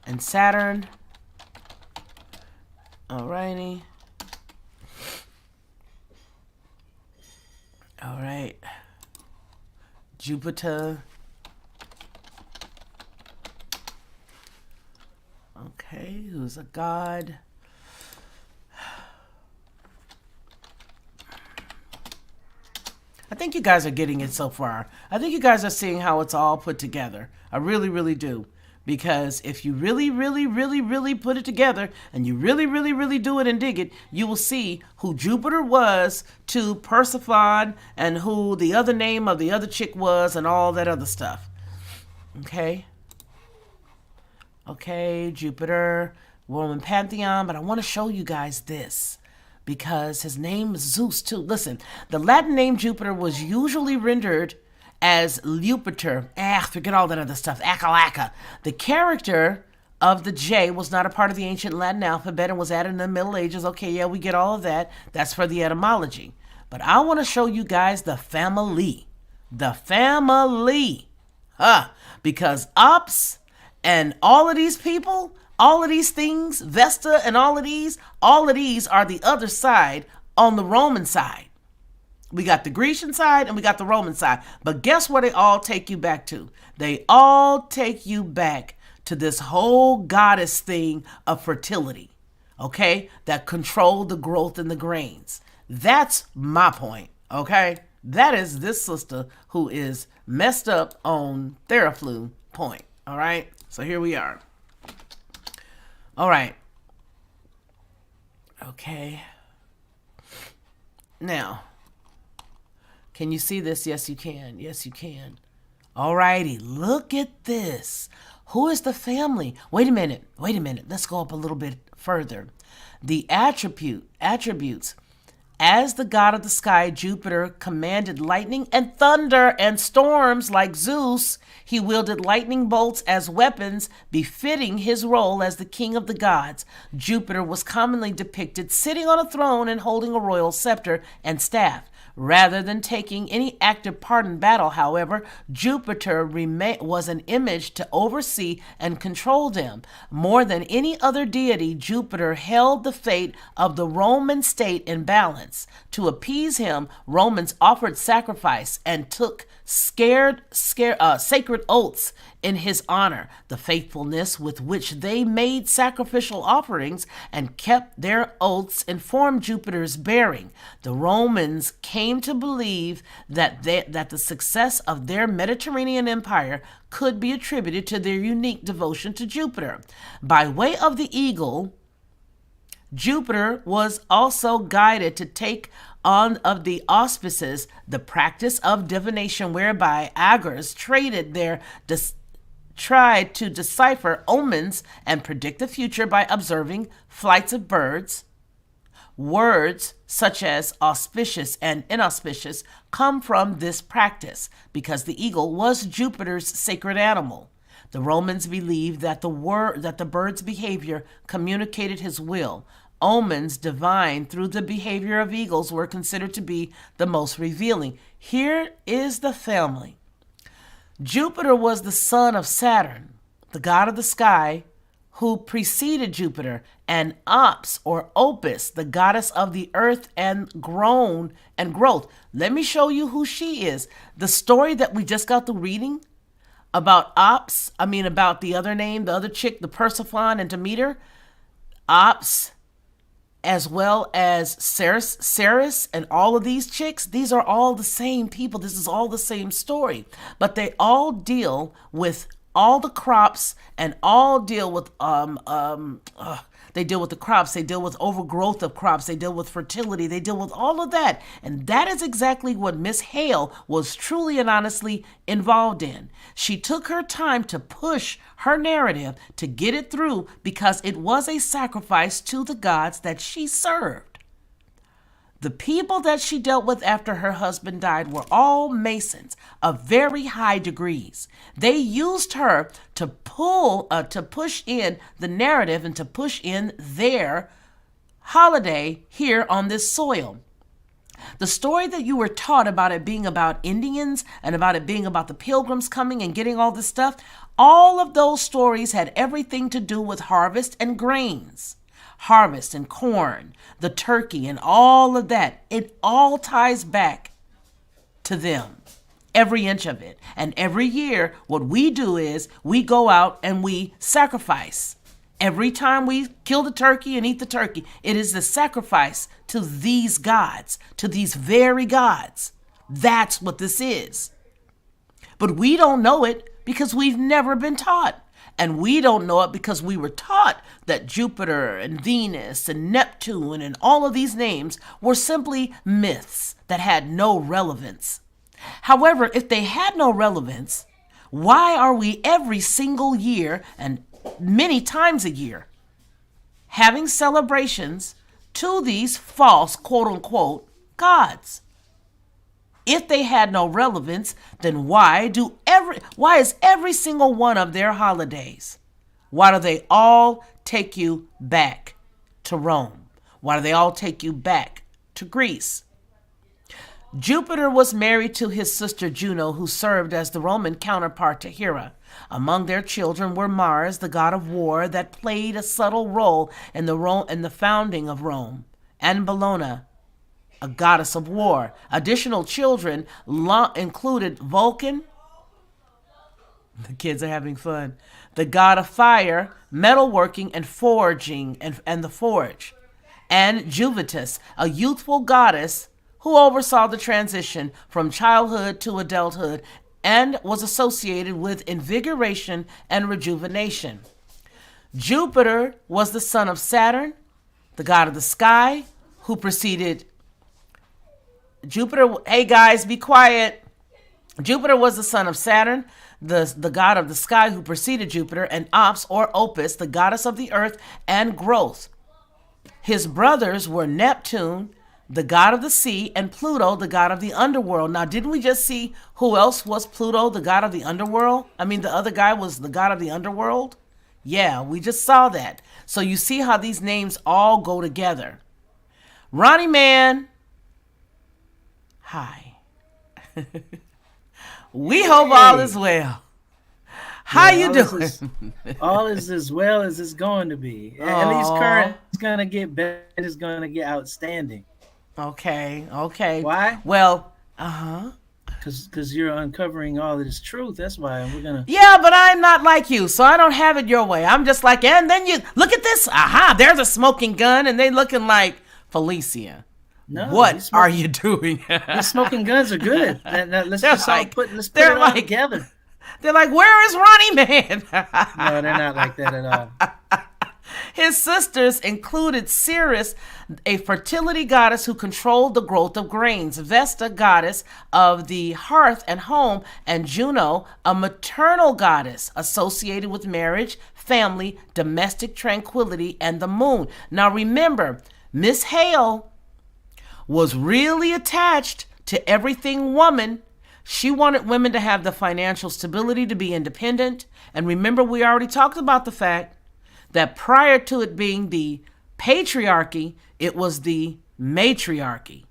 and Saturn. Alrighty. All right. Jupiter. Okay, who's a god? I think you guys are getting it so far. I think you guys are seeing how it's all put together. I really, really do. Because if you really, really, really, really put it together and you really, really, really do it and dig it, you will see who Jupiter was to Persephone and who the other name of the other chick was and all that other stuff. Okay? Okay, Jupiter, Roman Pantheon, but I want to show you guys this because his name is Zeus too. Listen, the Latin name Jupiter was usually rendered as Lupitor. Forget all that other stuff. Akalaka. The character of the J was not a part of the ancient Latin alphabet and was added in the Middle Ages. Okay, yeah, we get all of that. That's for the etymology. But I want to show you guys the family. The family. Because Ops and all of these people, all of these things, Vesta and all of these are the other side on the Roman side. We got the Grecian side and we got the Roman side. But guess where they all take you back to? They all take you back to this whole goddess thing of fertility, okay? That controlled the growth in the grains. That's my point, okay? That is this sister who is messed up on Theraflu point, all right? So here we are. All right. Okay. Now, can you see this? Yes, you can. Yes, you can. All righty. Look at this. Who is the family? Wait a minute. Let's go up a little bit further. The attributes. As the god of the sky, Jupiter commanded lightning and thunder and storms like Zeus. He wielded lightning bolts as weapons, befitting his role as the king of the gods. Jupiter was commonly depicted sitting on a throne and holding a royal scepter and staff. Rather than taking any active part in battle, however, Jupiter was an image to oversee and control them. More than any other deity, Jupiter held the fate of the Roman state in balance. To appease him, Romans offered sacrifice and took sacred oaths in his honor. The faithfulness with which they made sacrificial offerings and kept their oaths informed Jupiter's bearing. The Romans came to believe that the success of their Mediterranean empire could be attributed to their unique devotion to Jupiter. By way of the eagle, Jupiter was also guided to take on of the auspices the practice of divination, whereby Agars tried to decipher omens and predict the future by observing flights of birds. Words such as auspicious and inauspicious come from this practice because the eagle was Jupiter's sacred animal. The Romans believed that the bird's behavior communicated his will. Omens divined through the behavior of eagles were considered to be the most revealing. Here is the family. Jupiter was the son of Saturn, the god of the sky, who preceded Jupiter, and Ops or Opis, the goddess of the earth and growth. Let me show you who she is. The story that we just got through reading about about the other name, the other chick, the Persephone and Demeter, Ops, as well as Ceres and all of these chicks, these are all the same people. This is all the same story. But they all deal with all the crops and all deal with they deal with the crops, they deal with overgrowth of crops, they deal with fertility, they deal with all of that. And that is exactly what Miss Hale was truly and honestly involved in. She took her time to push her narrative to get it through because it was a sacrifice to the gods that she served. The people that she dealt with after her husband died were all Masons of very high degrees. They used her to push in the narrative and to push in their holiday here on this soil. The story that you were taught about it being about Indians and about it being about the pilgrims coming and getting all this stuff, all of those stories had everything to do with harvest and grains. Harvest and corn, the turkey and all of that. It all ties back to them, every inch of it. And every year, what we do is we go out and we sacrifice. Every time we kill the turkey and eat the turkey, it is the sacrifice to these gods, to these very gods. That's what this is. But we don't know it because we've never been taught. And we don't know it because we were taught that Jupiter and Venus and Neptune and all of these names were simply myths that had no relevance. However, if they had no relevance, why are we every single year and many times a year having celebrations to these false quote unquote gods? If they had no relevance, then why is every single one of their holidays? Why do they all take you back to Rome? Why do they all take you back to Greece? Jupiter was married to his sister Juno, who served as the Roman counterpart to Hera. Among their children were Mars, the god of war, that played a subtle role in the founding of Rome, and Bellona, a goddess of war. Additional children included Vulcan, the kids are having fun, the god of fire, metalworking and forging, and the forge, and Juventus, a youthful goddess who oversaw the transition from childhood to adulthood and was associated with invigoration and rejuvenation. Jupiter was the son of Saturn, the god of the sky, who preceded Jupiter. Hey guys, be quiet. Jupiter was the son of Saturn, the god of the sky, who preceded Jupiter, and Ops or Opus, the goddess of the earth and growth. His brothers were Neptune, the god of the sea, and Pluto, the god of the underworld. Now, didn't we just see who else was Pluto, the god of the underworld? I mean, the other guy was the god of the underworld? Yeah, we just saw that. So you see how these names all go together. Ronnie Mann, hi. We hope all is well. How you doing? All is as well as it's going to be. At least current is going to get better. It's going to get outstanding. Okay. Why? Well, Because you're uncovering all of this truth. That's why we're going to... Yeah, but I'm not like you, so I don't have it your way. I'm just like, and then you, look at this. There's a smoking gun, and they looking like, Felicia, No, what are you doing? These smoking guns are good. Let's They're just like- put it they're all like- together. They're like, where is Ronnie Mann? No, they're not like that at all. His sisters included Ceres, a fertility goddess who controlled the growth of grains, Vesta, goddess of the hearth and home, and Juno, a maternal goddess associated with marriage, family, domestic tranquility, and the moon. Now remember, Miss Hale was really attached to everything woman. She wanted women to have the financial stability to be independent. And remember, we already talked about the fact that prior to it being the patriarchy, it was the matriarchy.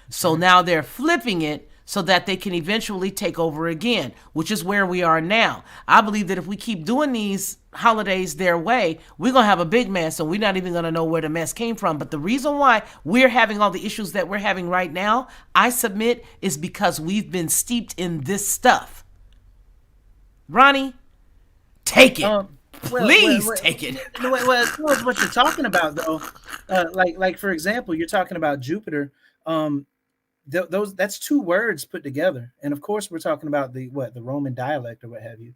So now they're flipping it so that they can eventually take over again, which is where we are now. I believe that if we keep doing these holidays their way, we're going to have a big mess, and we're not even going to know where the mess came from. But the reason why we're having all the issues that we're having right now, I submit, is because we've been steeped in this stuff. Ronnie, take it. Please take it. Well, as far as what you're talking about, though, like for example, you're talking about Jupiter. That's two words put together, and of course, we're talking about the Roman dialect or what have you.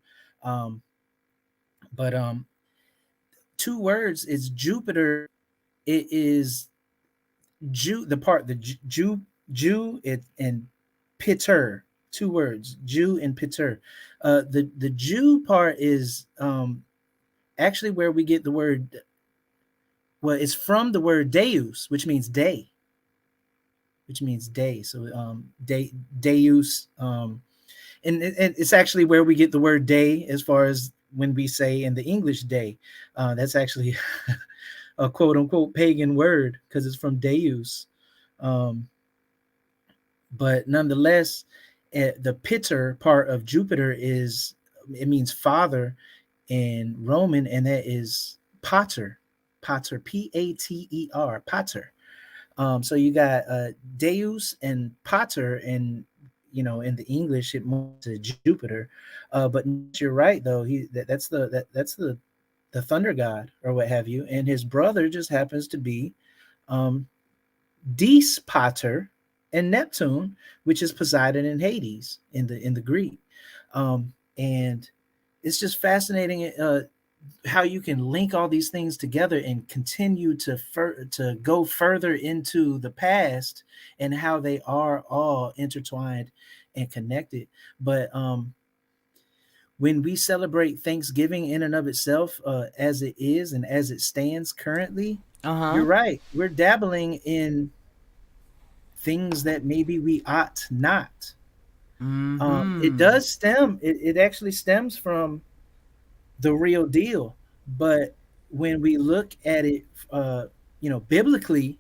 But two words is Jupiter. It is Jew. Jew. It and Peter. Two words, Jew and Peter. The Jew part is actually where we get the word. Well, it's from the word Deus, which means day. So Deus, and it's actually where we get the word day, as far as when we say in the English day. That's actually a quote unquote pagan word because it's from Deus. But nonetheless, the Peter part of Jupiter it means father in Roman, and that is pater, Pater, Pater. So you got Deus and Pater, and in the English it moves to Jupiter. But you're right, though. That's the thunder god or what have you, and his brother just happens to be Dis Pater and Neptune, which is Poseidon and Hades in the Greek. And it's just fascinating how you can link all these things together and continue to go further into the past, and how they are all intertwined and connected. But when we celebrate Thanksgiving in and of itself, as it is and as it stands currently, Uh-huh. you're right. We're dabbling in things that maybe we ought not. It Mm-hmm. does stem. It actually stems from the real deal. But when we look at it, biblically,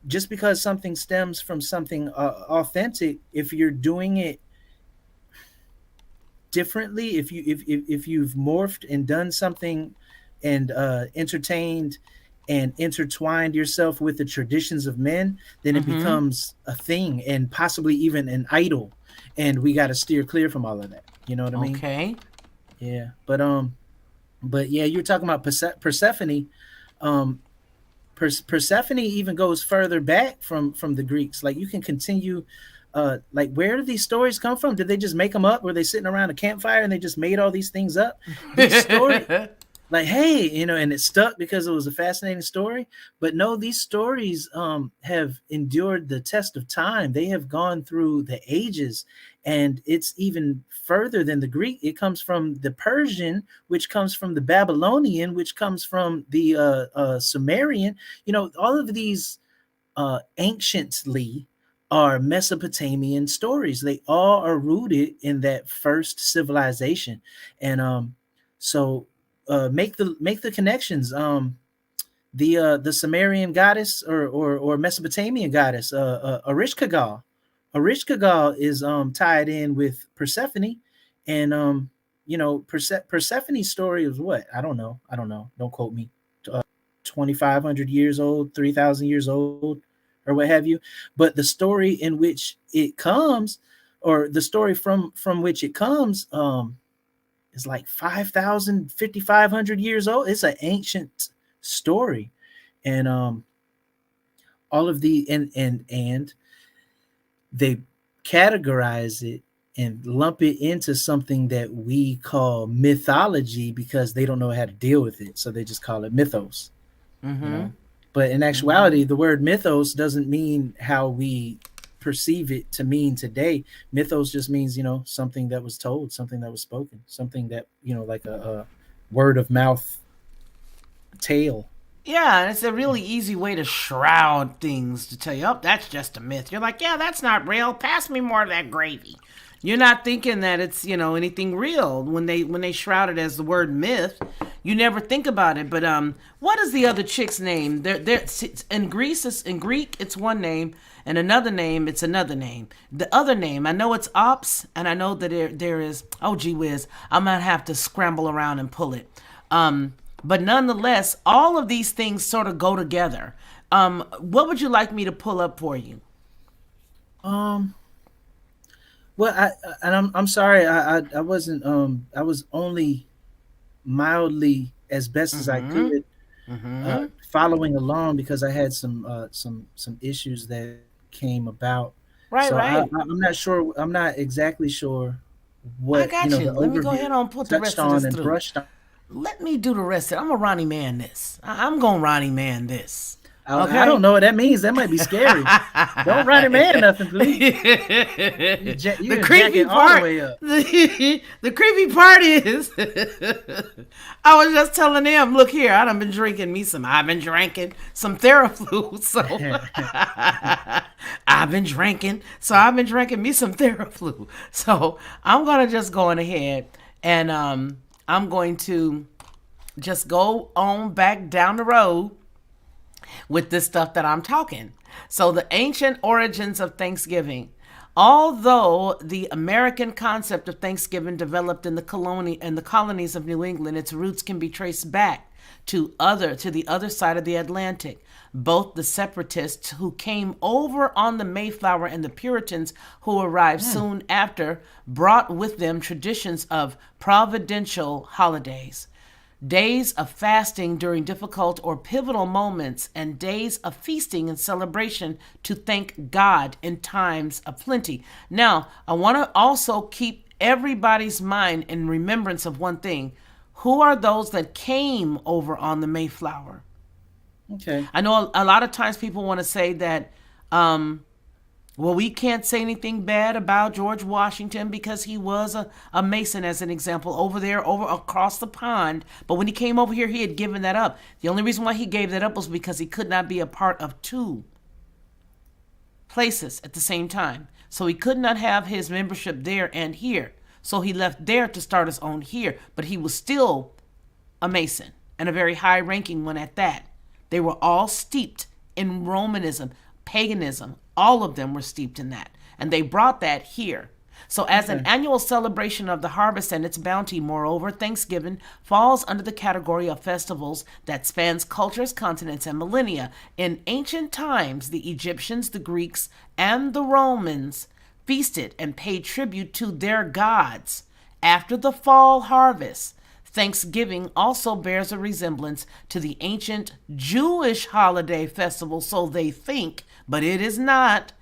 just because something stems from something authentic, if you're doing it differently, if you've morphed and done something and entertained and intertwined yourself with the traditions of men, then it Mm-hmm. becomes a thing and possibly even an idol. And we got to steer clear from all of that. You know what I mean? Okay. Yeah. But yeah, you're talking about Persephone. Um, Persephone even goes further back from the Greeks. Like, you can continue. Like, where did these stories come from? Did they just make them up? Were they sitting around a campfire and they just made all these things up? These stories, like, hey, and it stuck because it was a fascinating story. But no, these stories have endured the test of time. They have gone through the ages, and it's even further than the Greek. It comes from the Persian, which comes from the Babylonian, which comes from the Sumerian. All of these anciently are Mesopotamian stories. They all are rooted in that first civilization. And so make the connections. The Sumerian goddess, or Mesopotamian goddess, Erishkigal. Erishkigal is tied in with Persephone, and Persephone's story is what? I don't know. Don't quote me. 2,500 years old, 3,000 years old, or what have you. But the story in which it comes, or the story from which it comes, is like 5,000, 5,500 years old. It's an ancient story. And all of the and they categorize it and lump it into something that we call mythology, because they don't know how to deal with it, so they just call it mythos. you Mm-hmm. know but in Mm-hmm. actuality, the word mythos doesn't mean how we perceive it to mean today. Mythos just means, something that was told, something that was spoken, something that, like a word of mouth tale. Yeah, and it's a really easy way to shroud things, to tell you, oh, that's just a myth. You're like, yeah, that's not real. Pass me more of that gravy. You're not thinking that it's, anything real when they shroud it as the word myth. You never think about it. But what is the other chick's name? There in Greek it's one name, and another name it's another name. The other name, I know it's Ops, and I know that there is, oh gee whiz, I might have to scramble around and pull it. But nonetheless, all of these things sort of go together. What would you like me to pull up for you? um well, I'm sorry, I wasn't, I was only mildly, as best as I Mm-hmm. could, Mm-hmm. following along, because I had some issues that came about. Right, So right. I'm not sure. I'm not exactly sure I what, got you. the Let me go overview ahead and put the touched rest of on this and through. brushed on. Let me do the rest of it. I'm a Ronnie Man this. I'm going to Ronnie Man this. I don't Okay? know what that means. That might be scary. Don't run him man nothing, please. The You're creepy jacking all the part, way up. the creepy part is, I was just telling them, look here, I've been drinking some Theraflu, so I've been drinking me some Theraflu, so I'm gonna just go on ahead and I'm going to just go on back down the road with this stuff that I'm talking. So, the ancient origins of Thanksgiving. Although the American concept of Thanksgiving developed in the colonies of New England, its roots can be traced back to the other side of the Atlantic. Both the separatists who came over on the Mayflower and the Puritans who arrived soon after brought with them traditions of providential holidays, days of fasting during difficult or pivotal moments, and days of feasting and celebration to thank God in times of plenty. Now, I want to also keep everybody's mind in remembrance of one thing. Who are those that came over on the Mayflower? Okay. I know a lot of times people want to say that, well, we can't say anything bad about George Washington because he was a Mason, as an example, over there, over across the pond. But when he came over here, he had given that up. The only reason why he gave that up was because he could not be a part of two places at the same time. So he could not have his membership there and here. So he left there to start his own here. But he was still a Mason, and a very high ranking one at that. They were all steeped in Romanism, paganism. All of them were steeped in that. And they brought that here. So as an annual celebration of the harvest and its bounty, moreover, Thanksgiving falls under the category of festivals that spans cultures, continents, and millennia. In ancient times, the Egyptians, the Greeks, and the Romans feasted and paid tribute to their gods. After the fall harvest, Thanksgiving also bears a resemblance to the ancient Jewish holiday festival, so they think, but it is not.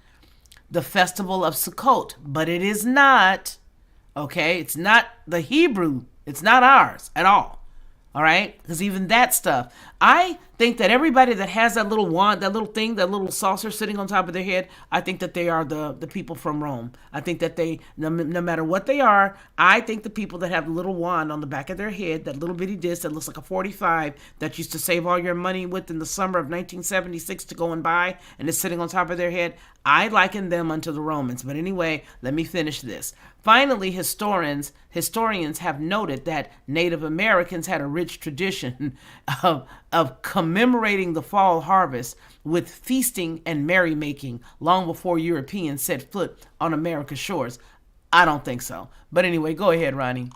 The festival of Sukkot, but it is not. Okay, it's not the Hebrew. It's not ours at all. All right, because even that stuff, I think that everybody that has that little wand, that little thing, that little saucer sitting on top of their head, I think that they are the people from Rome. I think that they, no matter what they are, I think the people that have the little wand on the back of their head, that little bitty disc that looks like a 45 that used to save all your money with in the summer of 1976 to go and buy, and is sitting on top of their head, I liken them unto the Romans. But anyway, let me finish this. Finally, historians have noted that Native Americans had a rich tradition of commemorating the fall harvest with feasting and merrymaking long before Europeans set foot on America's shores. I don't think so. But anyway, go ahead, Ronnie.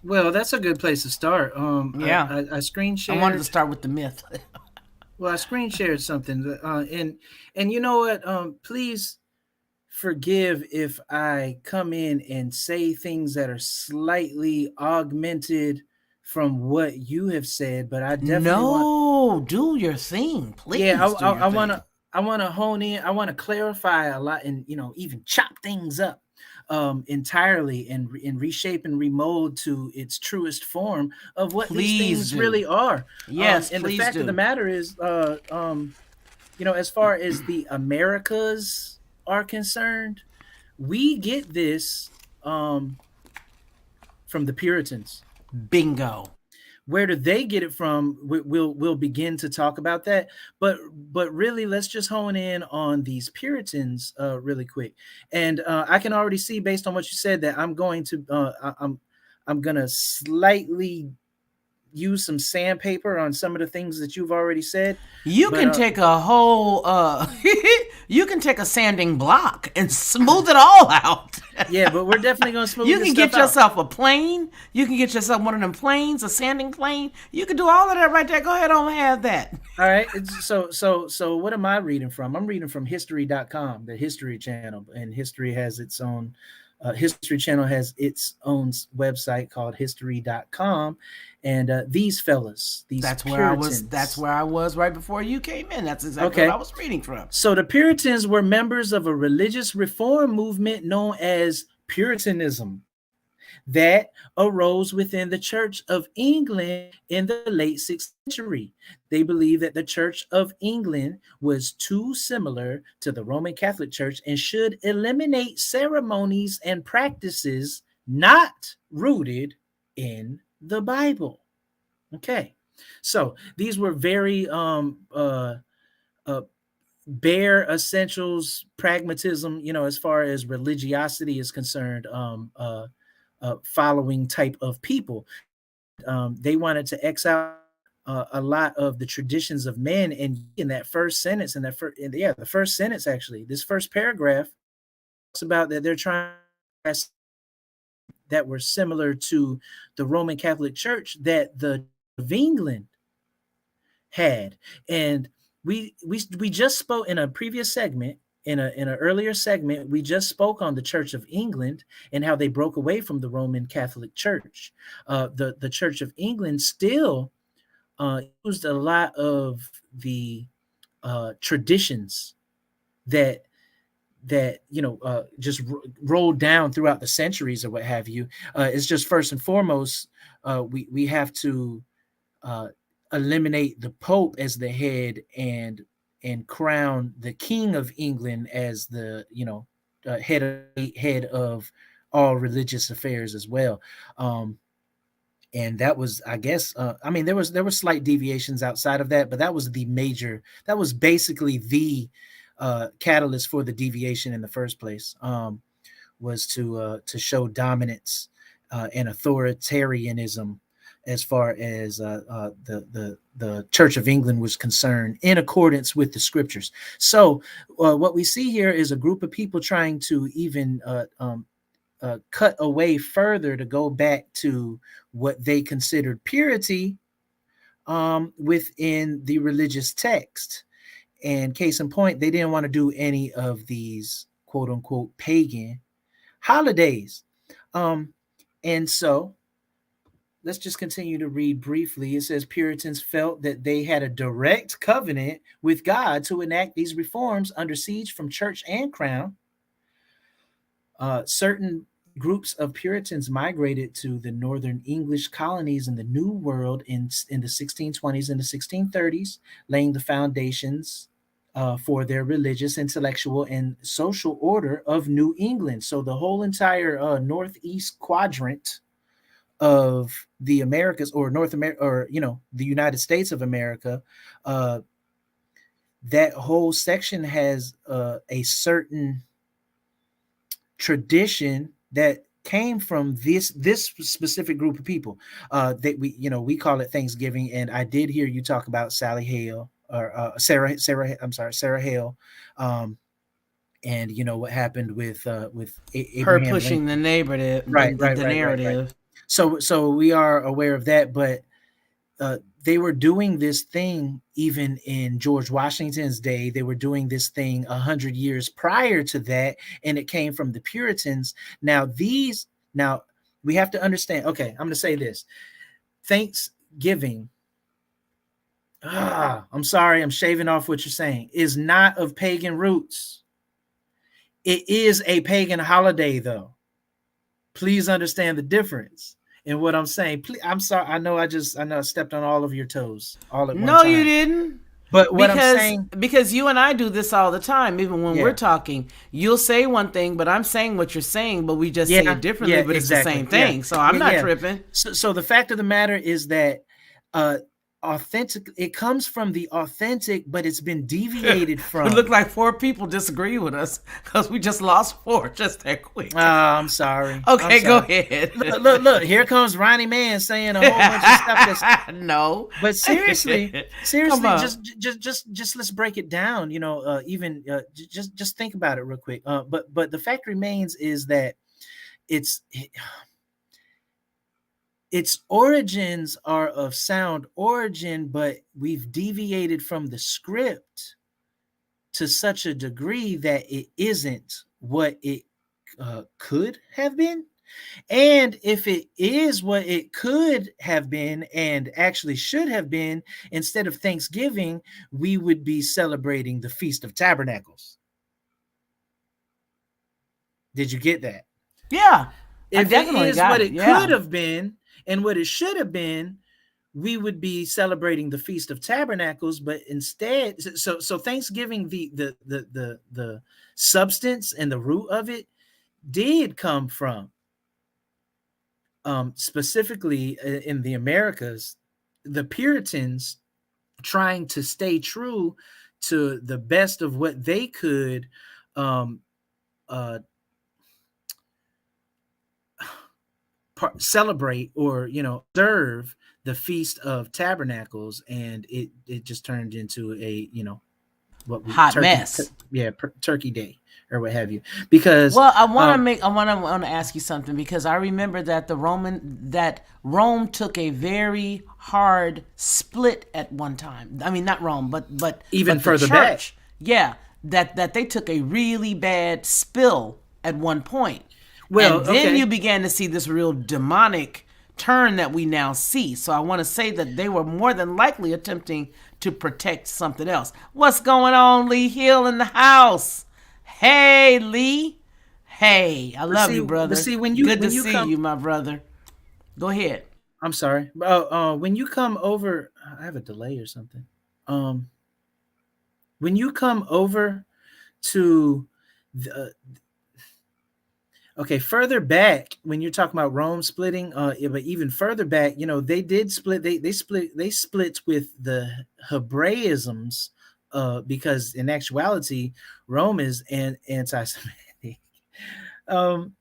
Well, that's a good place to start. Yeah. I screen shared. I wanted to start with the myth. Well, I screen shared something, and you know what? Please forgive if I come in and say things that are slightly augmented from what you have said, but I definitely want. Do your thing, please. Yeah, do your I thing. want to. I want to hone in. I want to clarify a lot, and even chop things up entirely, and reshape and remold to its truest form of what these things really are. Yes, and please the fact do. of the matter is, as far as the Americas are concerned, we get this from the Puritans. Bingo. Where do they get it from? We'll begin to talk about that, but really, let's just hone in on these Puritans really quick. And I can already see, based on what you said, that I'm going to slightly use some sandpaper on some of the things that you've already said. You can take a whole you can take a sanding block and smooth it all out. Yeah, but we're definitely going to smooth You this can stuff get yourself a plane. You can get yourself one of them planes, a sanding plane. You can do all of that right there. Go ahead on and have that. All right. So what am I reading from? I'm reading from history.com, the History Channel, and History has its own History Channel has its own website called history.com. And these fellas, that's Puritans. That's where I was right before you came in. That's exactly what I was reading from. So the Puritans were members of a religious reform movement known as Puritanism that arose within the Church of England in the late 6th century. They believed that the Church of England was too similar to the Roman Catholic Church and should eliminate ceremonies and practices not rooted in the Bible. Okay, so these were very bare essentials, pragmatism, as far as religiosity is concerned, following type of people. They wanted to exile a lot of the traditions of men, and in that first sentence, the first sentence, actually, this first paragraph talks about that they're trying that were similar to the Roman Catholic Church that the of England had. And we just spoke in a previous segment, in an earlier segment, we just spoke on the Church of England and how they broke away from the Roman Catholic Church. The Church of England still used a lot of the traditions that that just rolled down throughout the centuries or what have you. It's just first and foremost, we have to eliminate the Pope as the head and crown the King of England as the head of all religious affairs as well. And that was, I guess, there were slight deviations outside of that, but that was basically the catalyst for the deviation in the first place, was to show dominance and authoritarianism as far as the Church of England was concerned, in accordance with the scriptures. So what we see here is a group of people trying to even cut away further to go back to what they considered purity within the religious text. And case in point, they didn't want to do any of these quote unquote pagan holidays. And so let's just continue to read briefly. It says Puritans felt that they had a direct covenant with God to enact these reforms under siege from church and crown. Certain groups of Puritans migrated to the northern English colonies in the New World in the 1620s and the 1630s, laying the foundations for their religious, intellectual, and social order of New England. So the whole entire northeast quadrant of the Americas, or North America, or the United States of America, that whole section has a certain tradition that came from this specific group of people. That we call it Thanksgiving, and I did hear you talk about Sally Hale, or Sarah Hale, and what happened with Abraham her pushing Lincoln. the narrative. Right. So we are aware of that, but they were doing this thing even in George Washington's day. They were doing this thing 100 years prior to that, and it came from the Puritans. Now we have to understand. Okay, I'm going to say this: Thanksgiving. I'm sorry, I'm shaving off what you're saying. Is not of pagan roots. It is a pagan holiday, though. Please understand the difference in what I'm saying. Please, I'm sorry. I know I stepped on all of your toes all at one time. No, you didn't. But what I'm saying, because you and I do this all the time, even when we're talking, you'll say one thing, but I'm saying what you're saying, but we just say it differently, but exactly. It's the same thing. So I'm not tripping. So the fact of the matter is that authentic, it comes from the authentic, but it's been deviated from. It looked like 4 people disagree with us because we just lost 4 just that quick. I'm sorry. Okay, go ahead. Look, here comes Ronnie Mann saying a whole bunch of stuff. No, but seriously, just let's break it down. Just think about it real quick. But the fact remains is that its origins are of sound origin, but we've deviated from the script to such a degree that it isn't what it could have been. And if it is what it could have been and actually should have been, instead of Thanksgiving, we would be celebrating the Feast of Tabernacles. Did you get that? Yeah. If it is what it could have been and what it should have been, we would be celebrating the Feast of Tabernacles. But instead, so Thanksgiving, the substance and the root of it did come from specifically in the Americas, the Puritans trying to stay true to the best of what they could celebrate or observe the Feast of Tabernacles, and it just turned into a mess. Turkey Day or what have you. Because I want to ask you something, because I remember that Rome took a very hard split at one time. I mean, not Rome, but even further back. back. Yeah, that they took a really bad spill at one point. Well, and then you began to see this real demonic turn that we now see. So I want to say that they were more than likely attempting to protect something else. What's going on, Lee Hill in the house? Hey, Lee. Hey, I love you, but brother. see Good to when you see come, you, my brother. Go ahead. I'm sorry. When you come over, I have a delay or something. Um, when you come over to the okay, further back when you're talking about Rome splitting, yeah, but even further back, they did split. They split with the Hebraisms, because in actuality, Rome is anti-Semitic. Um,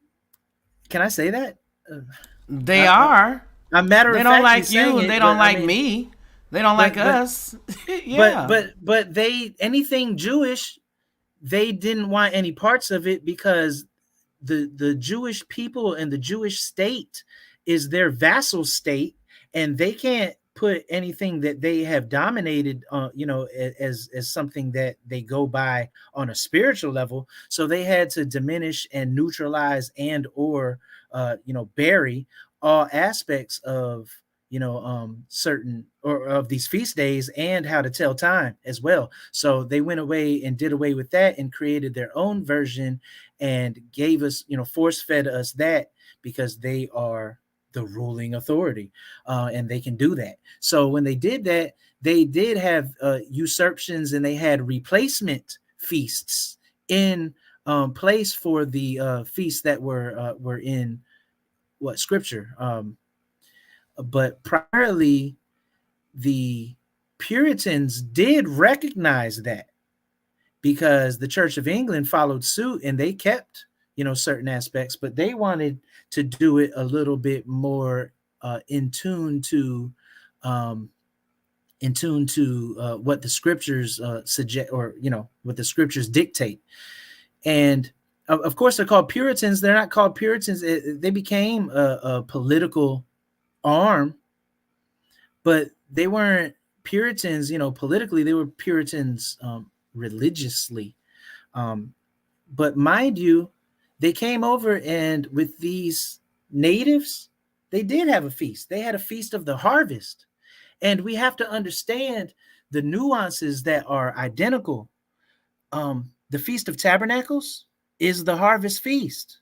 can I say that? Uh, They I, I, are. I'm matter They of don't factly like you saying and they it, don't but I like mean, me. They don't like but but us. Yeah. but they anything Jewish, they didn't want any parts of it because the Jewish people and the Jewish state is their vassal state, and they can't put anything that they have dominated, as something that they go by on a spiritual level. So they had to diminish and neutralize and or bury all aspects of certain or of these feast days and how to tell time as well. So they went away and did away with that and created their own version and gave us, force fed us that because they are the ruling authority, and they can do that. So when they did that, they did have usurpations and they had replacement feasts in place for the feasts that were in what scripture. But primarily, the Puritans did recognize that because the Church of England followed suit and they kept, certain aspects, but they wanted to do it a little bit more in tune to um, what the scriptures suggest, or what the scriptures dictate. And of course, they're called Puritans. They're not called Puritans. They became a political arm, but they weren't Puritans, politically. They were Puritans religiously. Um, but mind you, they came over and with these natives, they did have a feast. They had a feast of the harvest. And we have to understand the nuances that are identical. The Feast of Tabernacles is the harvest feast.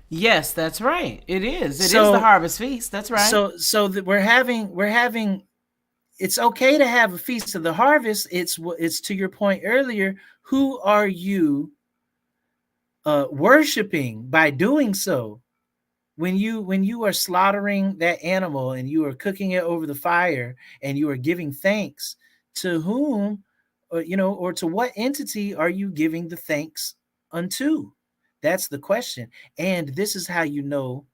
Yes, that's right. It is. It is the So harvest feast. That's right. so that we're having it's okay to have a feast of the harvest. It's to your point earlier, who are you worshiping by doing so? When you are slaughtering that animal and you are cooking it over the fire and you are giving thanks, to whom, or to what entity are you giving the thanks unto? That's the question. And this is how you know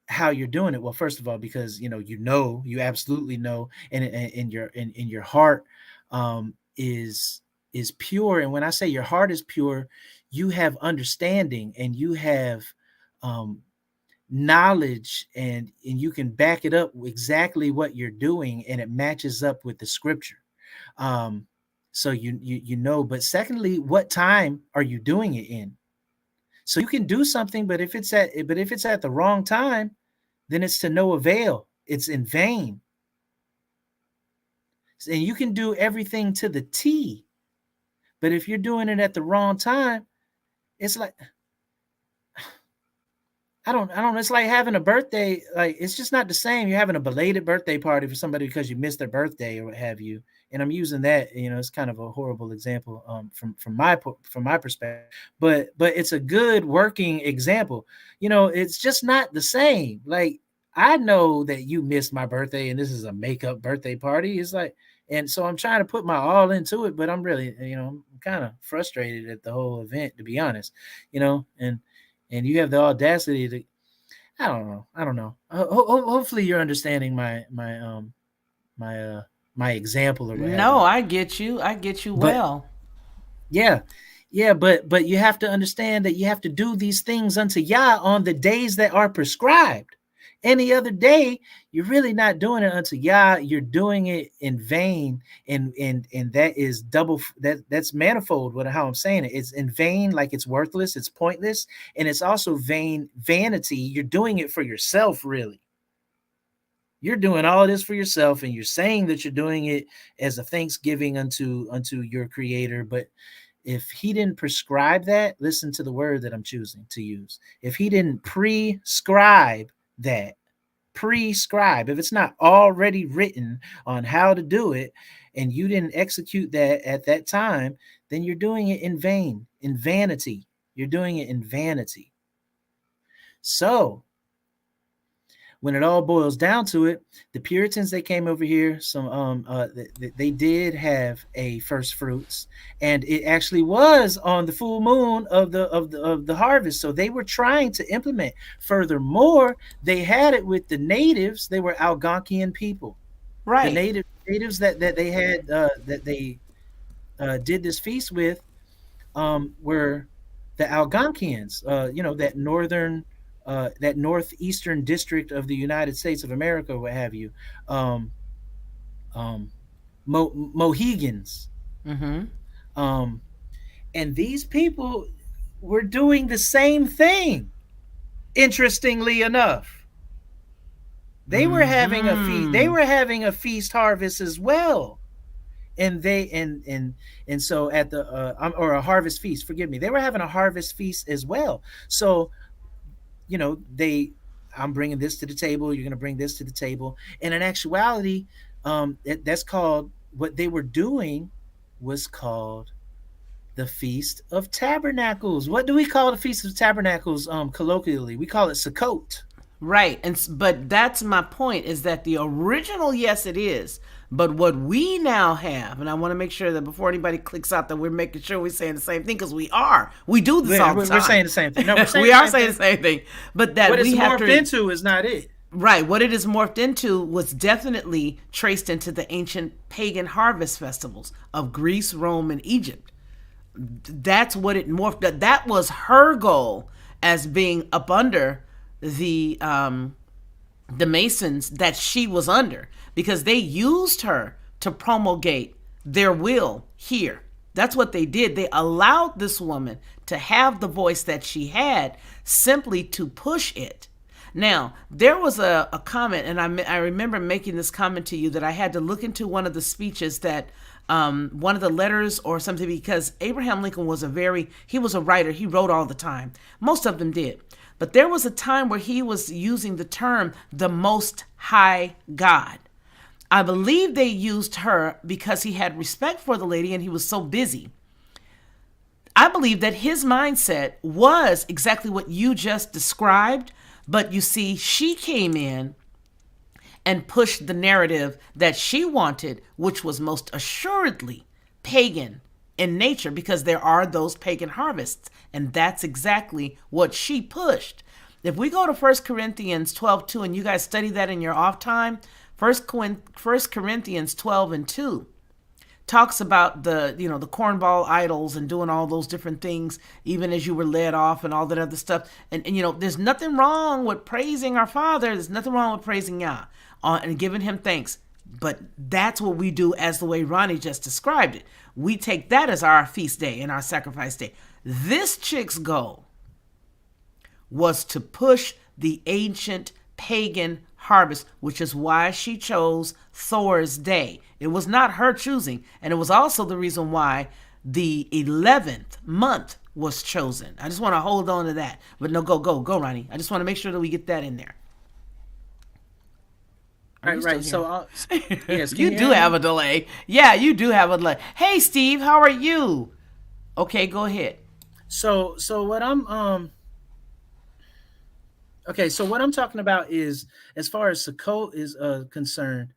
how you're doing it. Well, first of all, because you absolutely know, and in your heart is pure. And when I say your heart is pure, you have understanding and you have um knowledge, and you can back it up exactly what you're doing and it matches up with the scripture. um so but secondly, what time are you doing it in? So you can do something, but if it's at the wrong time, then it's to no avail. It's in vain. And you can do everything to the T, but if you're doing it at the wrong time, it's like I don't. It's like having a birthday. Like, it's just not the same. You're having a belated birthday party for somebody because you missed their birthday or what have you. And I'm using that. It's kind of a horrible example from my perspective, but it's a good working example. It's just not the same. Like, I know that you missed my birthday, and this is a makeup birthday party. It's like, and so I'm trying to put my all into it, but I'm really, I'm kind of frustrated at the whole event, to be honest. And you have the audacity to, I don't know. Hopefully you're understanding my my example or what have No, you. I get you. I get you But well. yeah, yeah, but you have to understand that you have to do these things unto Yah on the days that are prescribed. Any other day, you're really not doing it unto Yah. You're doing it in vain, and that is that's manifold. What how I'm saying it, it's in vain, like it's worthless, it's pointless, and it's also vanity. You're doing it for yourself, really. You're doing all this for yourself, and you're saying that you're doing it as a thanksgiving unto your Creator, but if he didn't prescribe that, listen to the word that I'm choosing to use. If he didn't prescribe that, prescribe, if it's not already written on how to do it, and you didn't execute that at that time, then you're doing it in vain, in vanity. You're doing it in vanity. So when it all boils down to it, the Puritans, they came over here. They did have a first fruits, and it actually was on the full moon of the harvest. So they were trying to implement. Furthermore, they had it with the natives. They were Algonquian people. The Right. natives that they had that they did this feast with were the Algonquians, that northeastern district of the United States of America, what have you, um, um, Mohegans, Mm-hmm. um, and these people were doing the same thing. Interestingly enough, they were having a feast. They Mm-hmm. were having a feast harvest as well, and they and so at the or a harvest feast. Forgive me. They were having a harvest feast as well. So they I'm bringing this to the table, you're going to bring this to the table, and in actuality that's called, what they were doing was called the Feast of Tabernacles. What do we call the Feast of Tabernacles colloquially? We call it Sukkot. Right. But that's my point, is that the original, yes, it is. But what we now have, and I want to make sure that before anybody clicks out, that we're making sure we're saying the same thing, because we are. We do this all the time. We're saying the same thing. No, we're saying we the are same saying thing. the same thing. But that What it's we have morphed to. into is not it. Right. What it is morphed into was definitely traced into the ancient pagan harvest festivals of Greece, Rome, and Egypt. That's what it morphed. That was her goal, as being up under the Masons that she was under, because they used her to promulgate their will here. That's what they did. They allowed this woman to have the voice that she had, simply to push it. Now, there was a comment, and I remember making this comment to you, that I had to look into one of the speeches that one of the letters or something, because Abraham Lincoln he was a writer. He wrote all the time. Most of them did. But there was a time where he was using the term the Most High God. I believe they used her because he had respect for the lady and he was so busy. I believe that his mindset was exactly what you just described, but you see, she came in and pushed the narrative that she wanted, which was most assuredly pagan in nature, because there are those pagan harvests, and that's exactly what she pushed. If we go to 1 Corinthians 12:2, and you guys study that in your off time, 1 Corinthians 12:2 talks about the cornball idols and doing all those different things, even as you were led off and all that other stuff. And there's nothing wrong with praising our Father. There's nothing wrong with praising Yah and giving him thanks. But that's what we do, as the way Ronnie just described it. We take that as our feast day and our sacrifice day. This chick's goal was to push the ancient pagan harvest, which is why she chose Thor's day. It was not her choosing, and it was also the reason why the 11th month was chosen. I just want to hold on to that. But no, go, Ronnie. I just want to make sure that we get that in there. Right. So, yes, you do have a delay. Yeah, you do have a delay. Hey, Steve, how are you? Okay, go ahead. So what I'm okay. So what I'm talking about is, as far as Sukkot is concerned,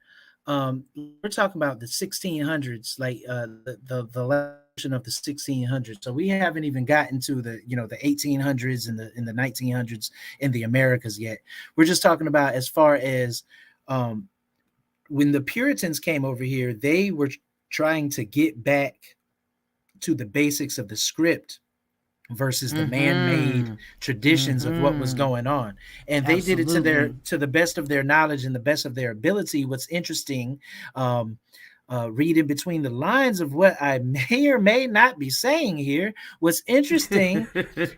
we're talking about the 1600s, like the last version of the 1600s. So we haven't even gotten to the 1800s and the 1900s in the Americas yet. We're just talking about as far as when the Puritans came over here, they were trying to get back to the basics of the script versus the man-made traditions of what was going on, and they did it to the best of their knowledge and the best of their ability. What's interesting, reading between the lines of what I may or may not be saying here, what's interesting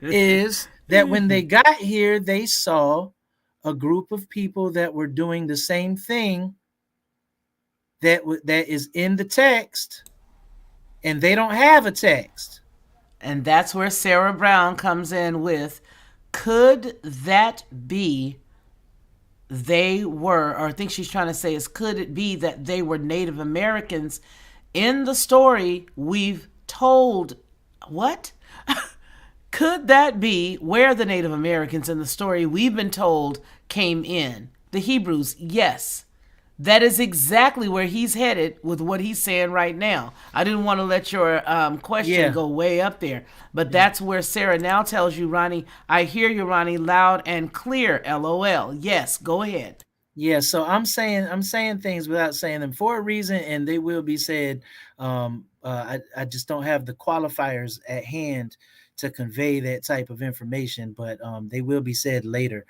is that when they got here, they saw a group of people that were doing the same thing that is in the text, and they don't have a text. And that's where Sarah Brown comes in with, could that be they were, or I think she's trying to say is, could it be that they were Native Americans in the story we've told? What? Could that be where the Native Americans in the story we've been told came in? The Hebrews, yes. That is exactly where he's headed with what he's saying right now. I didn't want to let your question Yeah. go way up there, but Yeah. that's where Sarah now tells you, Ronnie, I hear you, Ronnie, loud and clear, LOL. Yes, go ahead. Yeah, so I'm saying things without saying them for a reason, and they will be said. I just don't have the qualifiers at hand to convey that type of information, but they will be said later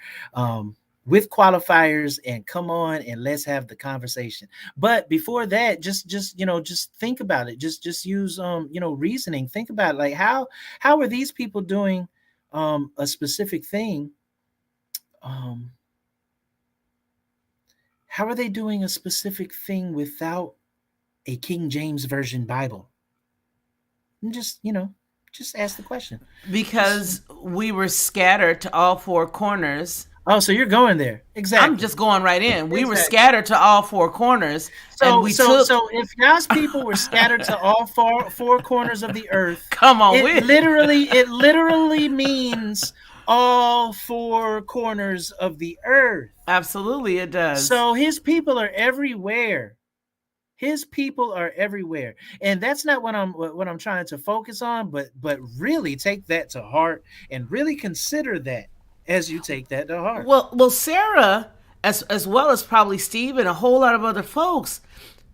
with qualifiers. And come on, and let's have the conversation. But before that, just think about it. Just use reasoning. Think about it. Like how are these people doing a specific thing? Um, How are they doing a specific thing without a King James Version Bible? And just ask the question. Because we were scattered to all four corners. Oh, so you're going there. Exactly. I'm just going right in. We were Exactly. scattered to all four corners, So, and we so, took. so if God's people were scattered to all four corners of the earth, Come on, it literally means all four corners of the earth. Absolutely, it does. So his people are everywhere. His people are everywhere, and that's not what I'm trying to focus on. But really take that to heart, and really consider that as you take that to heart. Well, Sarah, as well as probably Steve and a whole lot of other folks,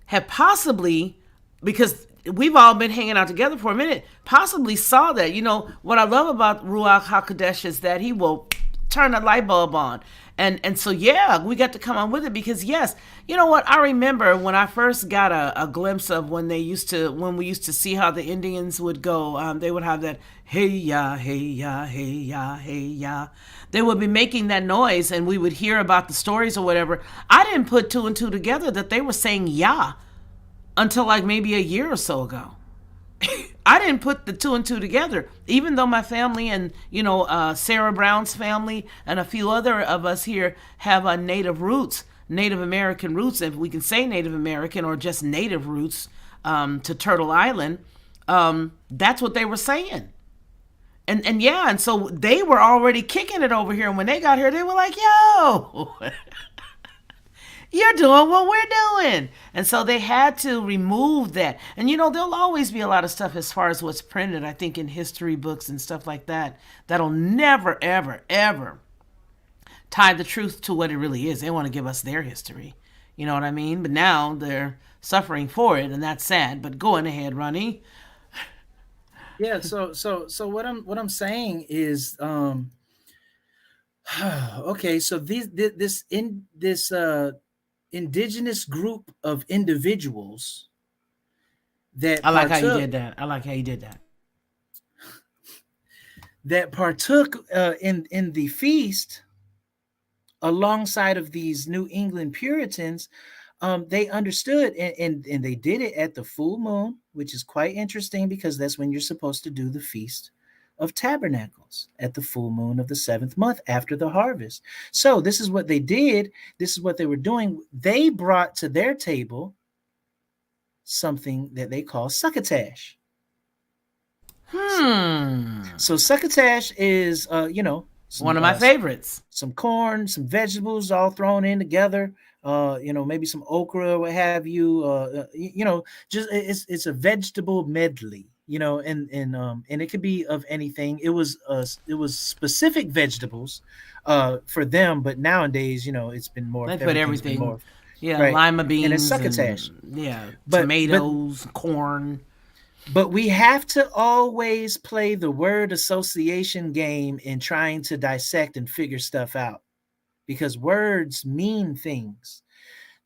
have possibly, because we've all been hanging out together for a minute, possibly saw that. You know what I love about Ruach Hakodesh is that he will turn the light bulb on. And so, yeah, we got to come on with it because, yes, you know what? I remember when I first got a glimpse of when we used to see how the Indians would go, they would have that, hey, ya, hey, ya, hey, ya, hey, ya. They would be making that noise and we would hear about the stories or whatever. I didn't put two and two together that they were saying ya until like maybe a year or so ago. I didn't put the two and two together, even though my family and, Sarah Brown's family and a few other of us here have Native roots, Native American roots, if we can say Native American or just Native roots to Turtle Island. That's what they were saying. And so they were already kicking it over here. And when they got here, they were like, yo, you're doing what we're doing. And so they had to remove that. And there'll always be a lot of stuff as far as what's printed, I think, in history books and stuff like that, that'll never, ever, ever tie the truth to what it really is. They want to give us their history. You know what I mean? But now they're suffering for it, and that's sad. But go on ahead, Ronnie. Yeah. So what I'm saying is, okay. So this indigenous group of individuals that I like how you did that. that partook in the feast alongside of these New England Puritans. They understood, and they did it at the full moon, which is quite interesting because that's when you're supposed to do the Feast of Tabernacles, at the full moon of the 7th month after the harvest. So this is what they did. This is what they were doing. They brought to their table something that they call succotash. So succotash is, one of my favorites. Some corn, some vegetables all thrown in together. Maybe some okra, what have you. Just it's a vegetable medley. And it could be of anything. It was specific vegetables for them, but nowadays, it's been more. They put everything. More, yeah, right? lima beans, and it's succotash. Tomatoes, corn. But we have to always play the word association game in trying to dissect and figure stuff out, because words mean things.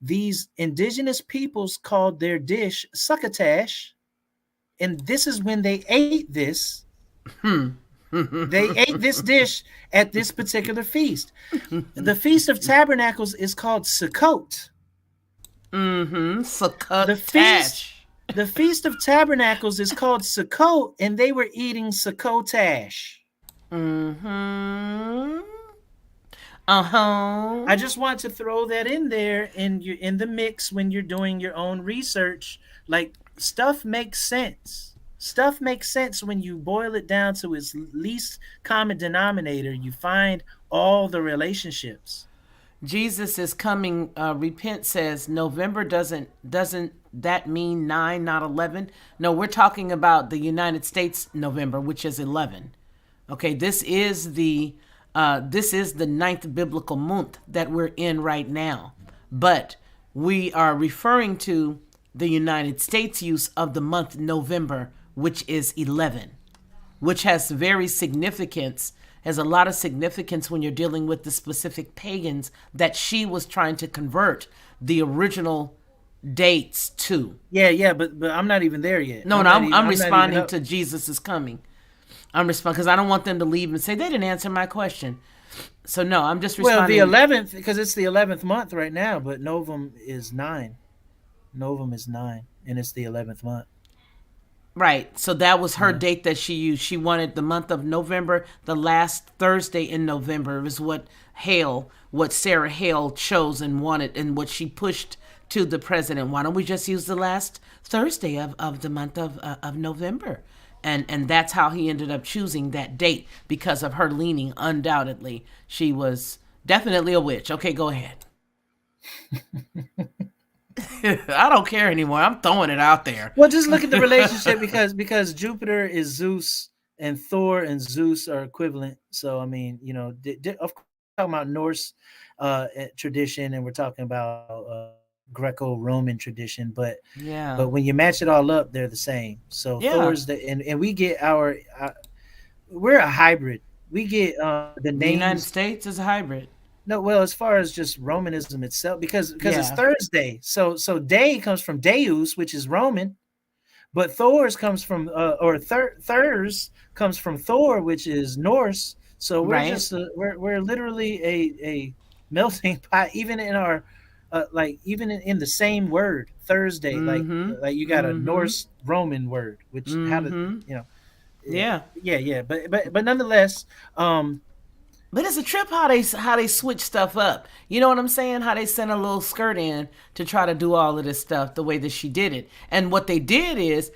These indigenous peoples called their dish succotash, and this is when they ate this. They ate this dish at this particular feast. The Feast of Tabernacles is called Sukkot. Sukkot. The Feast of Tabernacles is called Sukkot, and they were eating Sukkotash. Mm-hmm. Uh-huh. I just want to throw that in there in the mix when you're doing your own research. Like, stuff makes sense. Stuff makes sense when you boil it down to its least common denominator. You find all the relationships. Jesus is coming. Repent says November doesn't that mean 9, not 11? No, we're talking about the United States November, which is 11. Okay, this is the ninth biblical month that we're in right now, but we are referring to the United States use of the month November, which is 11, which has a lot of significance when you're dealing with the specific pagans that she was trying to convert the original dates to. Yeah, but I'm not even there yet. No, no, I'm I'm not even responding up. to Jesus is coming. I'm responding because I don't want them to leave and say they didn't answer my question. So no, I'm just Well, the responding. 11th, because it's the 11th month right now, but Novum is 9. Novum is 9, and it's the 11th month. Right. So that was her Yeah. date that she used. She wanted the month of November, the last Thursday in November is what Sarah Hale chose and wanted and what she pushed to the president. Why don't we just use the last Thursday of the month of November? And that's how he ended up choosing that date because of her leaning. Undoubtedly, she was definitely a witch. Okay, go ahead. I don't care anymore. I'm throwing it out there. Well, just look at the relationship because Jupiter is Zeus and Thor and Zeus are equivalent. So I mean, of course, we're talking about Norse tradition, and we're talking about Greco-Roman tradition, Yeah. but when you match it all up, they're the same. So Yeah. Thor's and we get we're a hybrid. We get the The United names. States is a hybrid. No, well, as far as just Romanism itself, because it's Yeah. Thursday, so day comes from Deus, which is Roman, but Thor's comes from Thurs comes from Thor, which is Norse. So we're Right. just we're literally a melting pot, even in our like even in the same word Thursday, Mm-hmm. like you got a Mm-hmm. Norse Roman word, which how to Mm-hmm. you know Yeah. yeah, but nonetheless, But it's a trip how they switch stuff up. You know what I'm saying? How they sent a little skirt in to try to do all of this stuff the way that she did it. And what they did is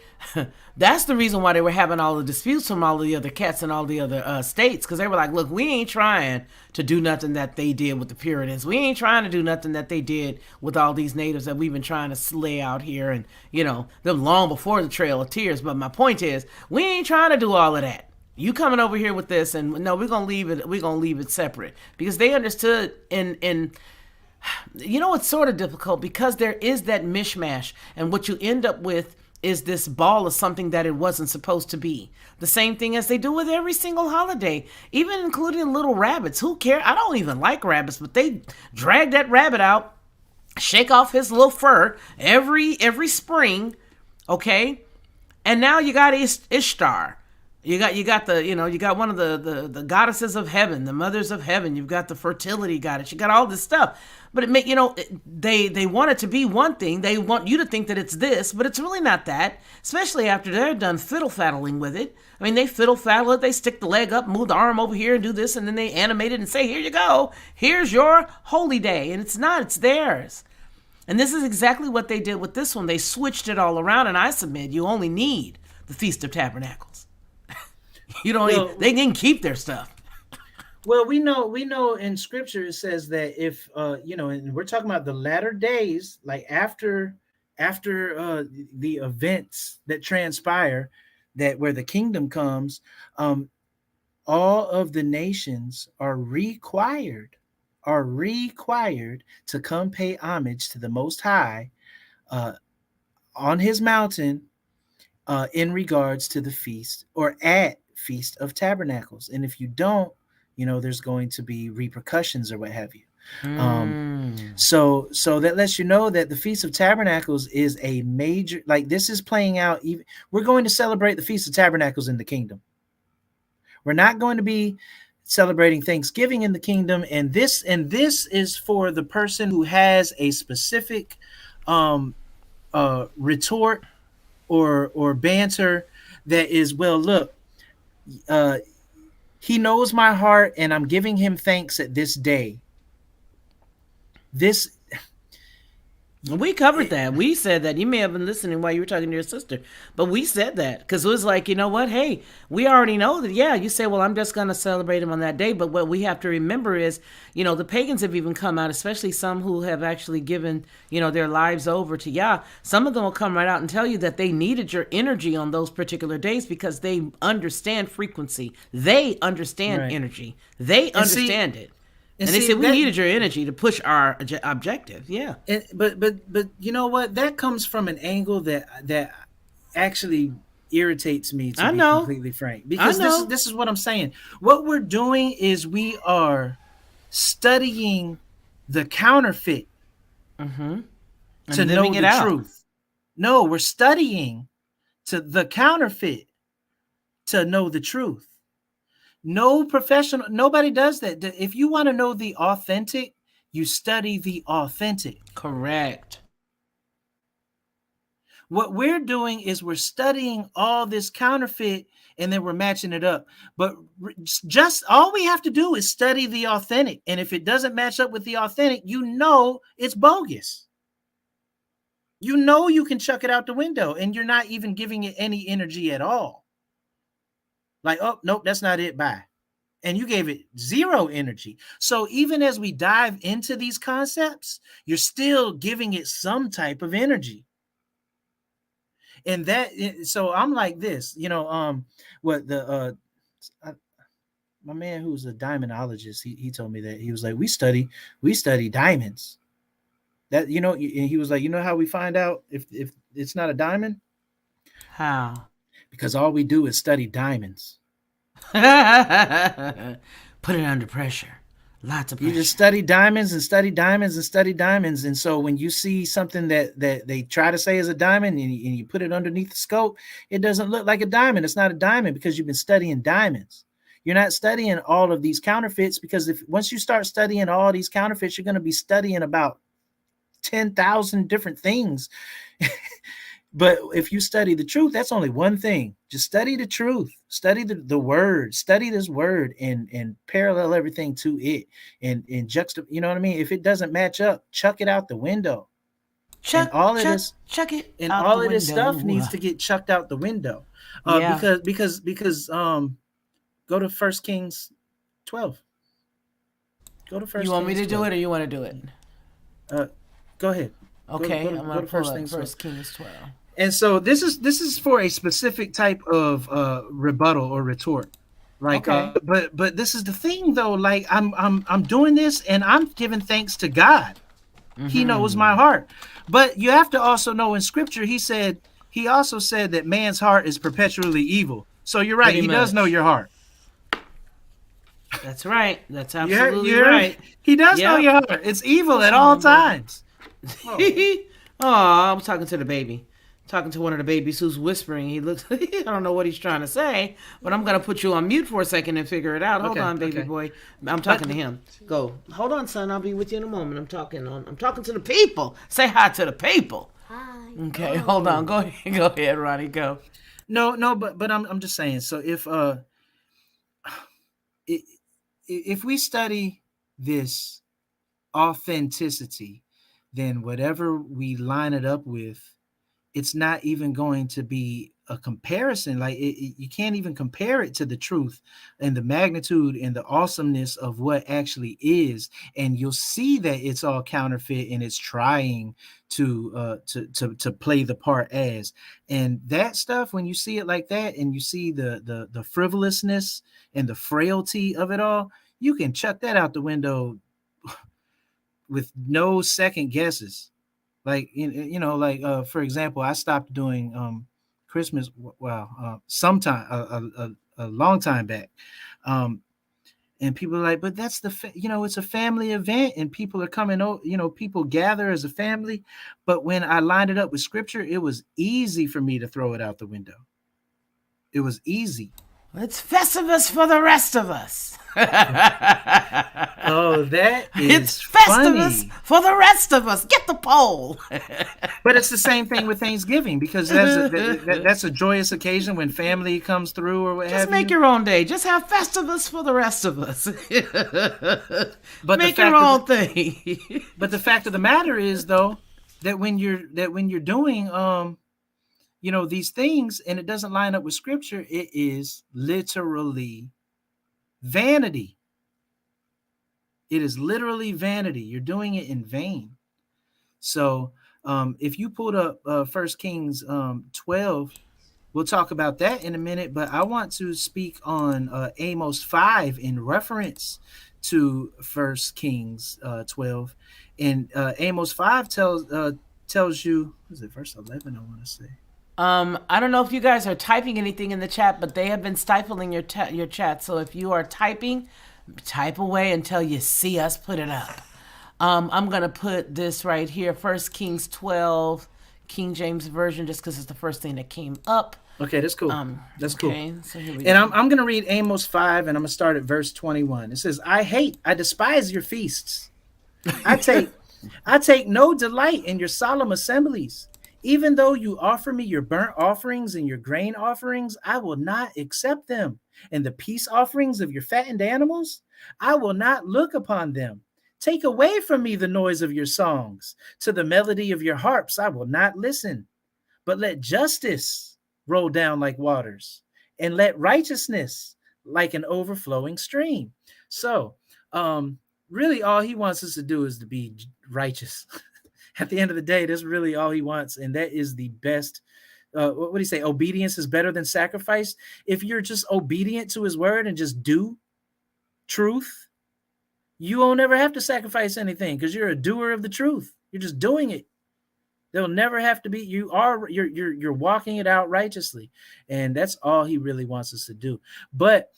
that's the reason why they were having all the disputes from all the other cats and all the other states because they were like, look, we ain't trying to do nothing that they did with the Puritans. We ain't trying to do nothing that they did with all these natives that we've been trying to slay out here and them long before the Trail of Tears. But my point is, we ain't trying to do all of that. You coming over here with this, and no, we're gonna leave it separate because they understood. In it's sort of difficult because there is that mishmash, and what you end up with is this ball of something that it wasn't supposed to be. The same thing as they do with every single holiday, even including little rabbits. Who care? I don't even like rabbits, but they drag that rabbit out, shake off his little fur every spring, okay? And now you got Ishtar. You got you got one of the goddesses of heaven, the mothers of heaven. You've got the fertility goddess. You got all this stuff, but they want it to be one thing. They want you to think that it's this, but it's really not that. Especially after they're done fiddle faddling with it. I mean, they fiddle faddle it. They stick the leg up, move the arm over here, and do this, and then they animate it and say, "Here you go. Here's your holy day," and it's not. It's theirs. And this is exactly what they did with this one. They switched it all around, and I submit you only need the Feast of Tabernacles. You don't. well, They can keep their stuff. Well, we know in scripture it says that if and we're talking about the latter days, like after the events that transpire, that where the kingdom comes, um, all of the nations are required to come pay homage to the Most High uh, on His mountain in regards to the feast or at Feast of Tabernacles. And if you don't, there's going to be repercussions or what have you. Um, Mm. so that lets you know that the Feast of Tabernacles is a major, like this is playing out. Even we're going to celebrate the Feast of Tabernacles in the kingdom. We're not going to be celebrating Thanksgiving in the kingdom, and this is for the person who has a specific retort or banter that is, well, look, uh he knows my heart and I'm giving him thanks at this day. This We covered that. We said that. You may have been listening while you were talking to your sister, but we said that because it was like, you know what? Hey, we already know that. Yeah, you say, well, I'm just going to celebrate him on that day. But what we have to remember is, the pagans have even come out, especially some who have actually given, their lives over to Yah. Some of them will come right out and tell you that they needed your energy on those particular days because they understand frequency. They understand Right. energy. They understand it. And they see, said we that- needed your energy to push our objective. Yeah. but you know what? That comes from an angle that actually irritates me, to I be know. completely frank. Because I know. this is what I'm saying. What we're doing is we are studying the counterfeit to know living it the out. truth. No, we're studying to the counterfeit to know the truth. No professional, nobody does that. If you want to know the authentic, you study the authentic. Correct. What we're doing is we're studying all this counterfeit and then we're matching it up. But just all we have to do is study the authentic. And if it doesn't match up with the authentic, it's bogus. You can chuck it out the window and you're not even giving it any energy at all. Like, oh, nope, that's not it. Bye. And you gave it zero energy. So even as we dive into these concepts, you're still giving it some type of energy. And so I'm like this, my man who's a diamondologist, he told me that he was like, we study diamonds. That, and he was like, how we find out if it's not a diamond? How? Because all we do is study diamonds. Put it under pressure. Lots of pressure. You just study diamonds and study diamonds and study diamonds. And so when you see something that they try to say is a diamond and you put it underneath the scope, it doesn't look like a diamond. It's not a diamond because you've been studying diamonds. You're not studying all of these counterfeits, because once you start studying all these counterfeits, you're going to be studying about 10,000 different things. But if you study the truth, that's only one thing. Just study the truth, study the word, study this word and parallel everything to it and you know what I mean? If it doesn't match up, chuck it out the window. Chuck it. And out all the of this window. stuff needs to get chucked out the window. Yeah. Because go to 1 Kings 12. Go to 1 You want me Kings to do 12. it or you want to do it? Go ahead. Okay, I'm going to pull up Kings 1 Kings 12. And so this is for a specific type of rebuttal or retort. Like, Okay. but this is the thing though. Like I'm doing this and I'm giving thanks to God. He knows my heart. But you have to also know in Scripture, he also said that man's heart is perpetually evil. So you're right. Pretty He does much. know your heart. That's right. That's You absolutely heard? right. He does know Yep. your heart. It's evil at all times. Oh, I'm talking to the baby. Talking to one of the babies who's whispering. He looks, I don't know what he's trying to say, but I'm going to put you on mute for a second and figure it out. Hold Okay, on, baby okay. boy. I'm talking to him. Go. Hold on, son. I'll be with you in a moment. I'm talking to the people. Say hi to the people. Hi. Okay, hold on. Go ahead. Go ahead, Ronnie. Go. No, but I'm just saying. So if we study this authenticity, then whatever we line it up with, it's not even going to be a comparison. Like you can't even compare it to the truth and the magnitude and the awesomeness of what actually is. And you'll see that it's all counterfeit and it's trying to play the part as. And that stuff, when you see it like that and you see the frivolousness and the frailty of it all, you can chuck that out the window with no second guesses. Like, for example, I stopped doing Christmas, sometime a long time back. And people are like, but that's it's a family event and people are coming over, people gather as a family. But when I lined it up with Scripture, it was easy for me to throw it out the window. It was easy. It's Festivus for the rest of us. Oh, that is It's rest of us, funny. for the rest of us. Get the pole. But it's the same thing with Thanksgiving because that's a joyous occasion when family comes through or what Just have make you. your own day. Just have Festivus for the rest of us. But the Make your fact of own the thing. but the fact of the matter is though that when you're doing these things and it doesn't line up with scripture, it is literally vanity. It is literally vanity. You're doing it in vain. So if you pulled up First Kings 12, we'll talk about that in a minute. But I want to speak on Amos 5 in reference to First Kings 12. And Amos 5 tells you, what is it, verse 11? I want to say. I don't know if you guys are typing anything in the chat, but they have been stifling your chat. So if you are typing, type away until you see us put it up. I'm gonna put this right here, First Kings 12, King James Version, just because it's the first thing that came up. Okay, that's cool. That's Okay, cool. so here we And go. I'm going to read Amos 5 and I'm going to start at verse 21. It says, I despise your feasts. I take I take no delight in your solemn assemblies. Even though you offer me your burnt offerings and your grain offerings, I will not accept them. And the peace offerings of your fattened animals, I will not look upon them. Take away from me the noise of your songs. To the melody of your harps, I will not listen. But let justice roll down like waters, and let righteousness like an overflowing stream. So, really, all he wants us to do is to be righteous. At the end of the day, that's really all he wants, and that is the best. What do you say? Obedience is better than sacrifice. If you're just obedient to his word and just do truth, you won't ever have to sacrifice anything because you're a doer of the truth. You're just doing it. They'll never have to be. You're walking it out righteously, and that's all he really wants us to do. But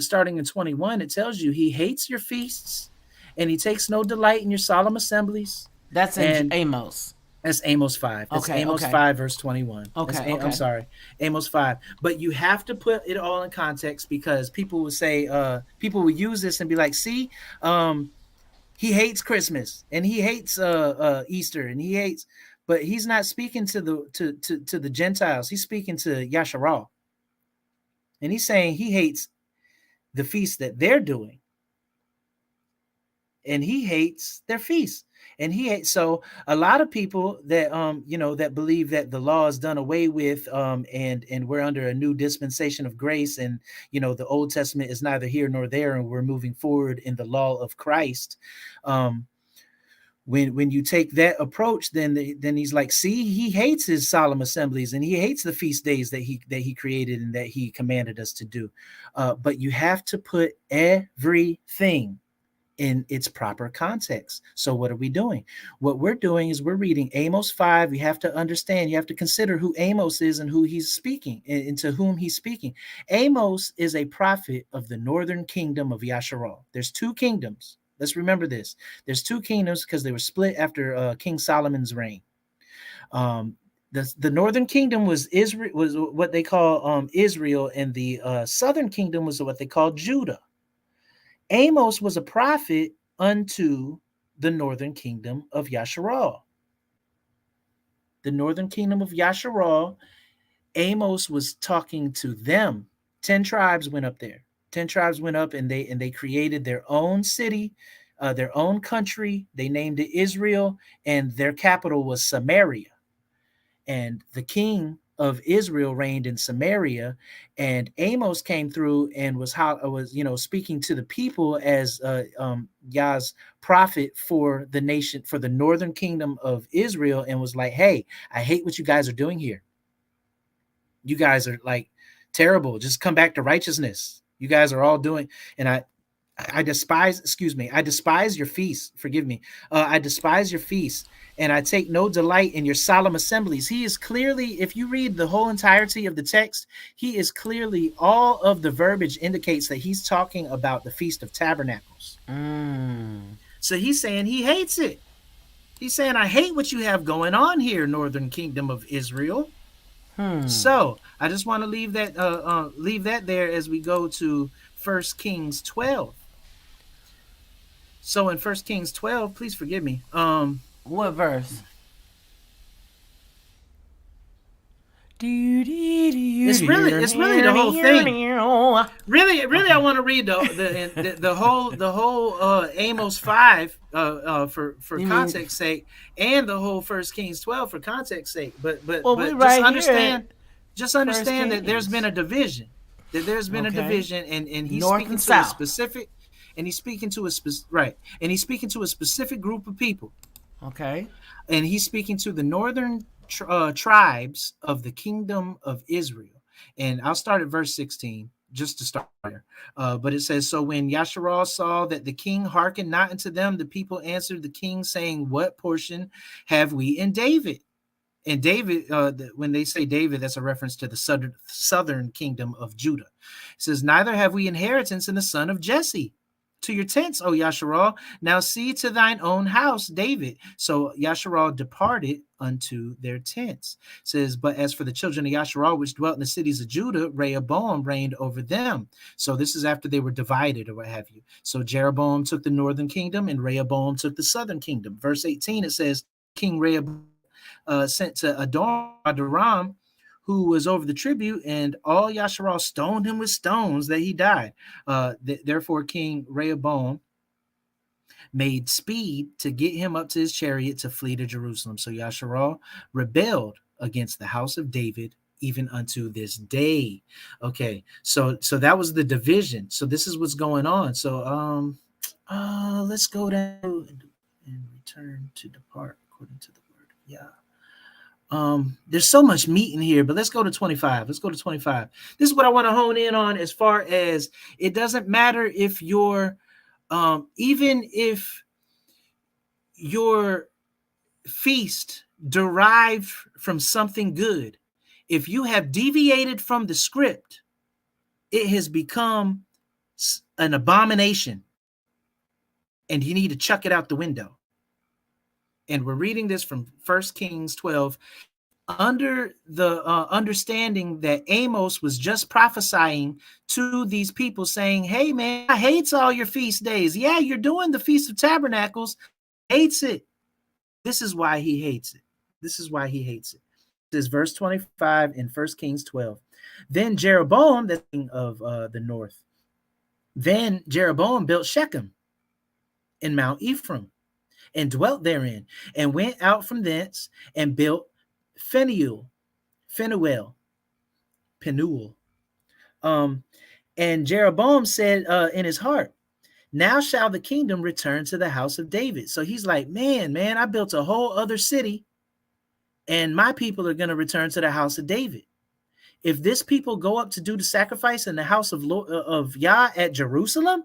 starting in 21, it tells you he hates your feasts, and he takes no delight in your solemn assemblies. That's in And Amos. that's Amos 5. That's Okay, Amos okay. 5, verse 21. I'm Okay. sorry, Amos 5. But you have to put it all in context because people will say, people will use this and be like, see, he hates Christmas and he hates Easter and he hates, but he's not speaking to the Gentiles. He's speaking to Yasharal. And he's saying he hates the feast that they're doing. And he hates their feast. And he hates, so a lot of people that that believe that the law is done away with, and we're under a new dispensation of grace, and the Old Testament is neither here nor there, and we're moving forward in the law of Christ. When you take that approach, then he's like, see, he hates his solemn assemblies and he hates the feast days that he created and that he commanded us to do. But you have to put everything in its proper context. So what are we doing? What we're doing is we're reading Amos 5. You have to understand, you have to consider who Amos is and who he's speaking and to whom he's speaking. Amos is a prophet of the northern kingdom of Yasharal. There's two kingdoms. Let's remember this. There's two kingdoms because they were split after King Solomon's reign. The northern kingdom was Israel, was what they call Israel, and the southern kingdom was what they called Judah. Amos was a prophet unto the northern kingdom of Yasharal. The northern kingdom of Yasharal, Amos was talking to them. 10 tribes went up there. 10 tribes went up and they created their own city, their own country. They named it Israel, and their capital was Samaria. And the king of Israel reigned in Samaria, and Amos came through and was speaking to the people as Yah's prophet for the nation, for the northern kingdom of Israel, and was like, hey, I hate what you guys are doing here. You guys are like terrible. Just come back to righteousness. You guys are all doing, and I despise your feasts. Forgive me. I despise your feasts, and I take no delight in your solemn assemblies. He is clearly, if you read the whole entirety of the text, he is clearly, all of the verbiage indicates that he's talking about the Feast of Tabernacles. So he's saying he hates it. He's saying, I hate what you have going on here, Northern Kingdom of Israel. So I just want to leave that there as we go to 1 Kings 12. So in 1 Kings 12, please forgive me. What verse? It's It's really the whole thing. Really, I want to read the whole Amos 5 for You mean, context sake, and the whole 1 Kings 12 for context sake. well, we But right here at just First understand that there's been Kings. a division. That there's been a Okay. division, and he's North speaking and to a south. specific, and he's speaking to a right, and he's speaking to a specific group of people, Okay. and he's speaking to the northern tribes of the kingdom of Israel. And I'll start at verse 16 just to start here. But it says, so when Yasharal saw that the king hearkened not unto them, the people answered the king, saying, what portion have we in David? And David, when they say David, that's a reference to the southern kingdom of Judah. It says, neither have we inheritance in the son of Jesse. To your tents, O Yasharal. Now see to thine own house, David. So Yasharal departed unto their tents. It says, but as for the children of Yasharal, which dwelt in the cities of Judah, Rehoboam reigned over them. So this is after they were divided or what have you. So Jeroboam took the northern kingdom and Rehoboam took the southern kingdom. Verse 18, it says, King Rehoboam sent to Adoram, who was over the tribute, and all Yasharal stoned him with stones that he died. Therefore, King Rehoboam made speed to get him up to his chariot to flee to Jerusalem. So Yasharal rebelled against the house of David even unto this day. Okay, so that was the division. So this is what's going on. So let's go down and return to depart according to the word. Yeah. There's so much meat in here, but let's go to 25. Let's go to 25. This is what I want to hone in on, as far as it doesn't matter if you're even if your feast derived from something good, if you have deviated from the script, it has become an abomination and you need to chuck it out the window. And we're reading this from 1 Kings 12 under the understanding that Amos was just prophesying to these people saying, hey, man, I hates all your feast days. Yeah, you're doing the Feast of Tabernacles. Hates it. This is why he hates it. This is why he hates it. This is verse 25 in 1 Kings 12. Then Jeroboam, the king of the north, then Jeroboam built Shechem in Mount Ephraim, and dwelt therein, and went out from thence and built Phanuel. And Jeroboam said in his heart, now shall the kingdom return to the house of David. So he's like, man, I built a whole other city, and my people are going to return to the house of David. If this people go up to do the sacrifice in the house of Yah at Jerusalem,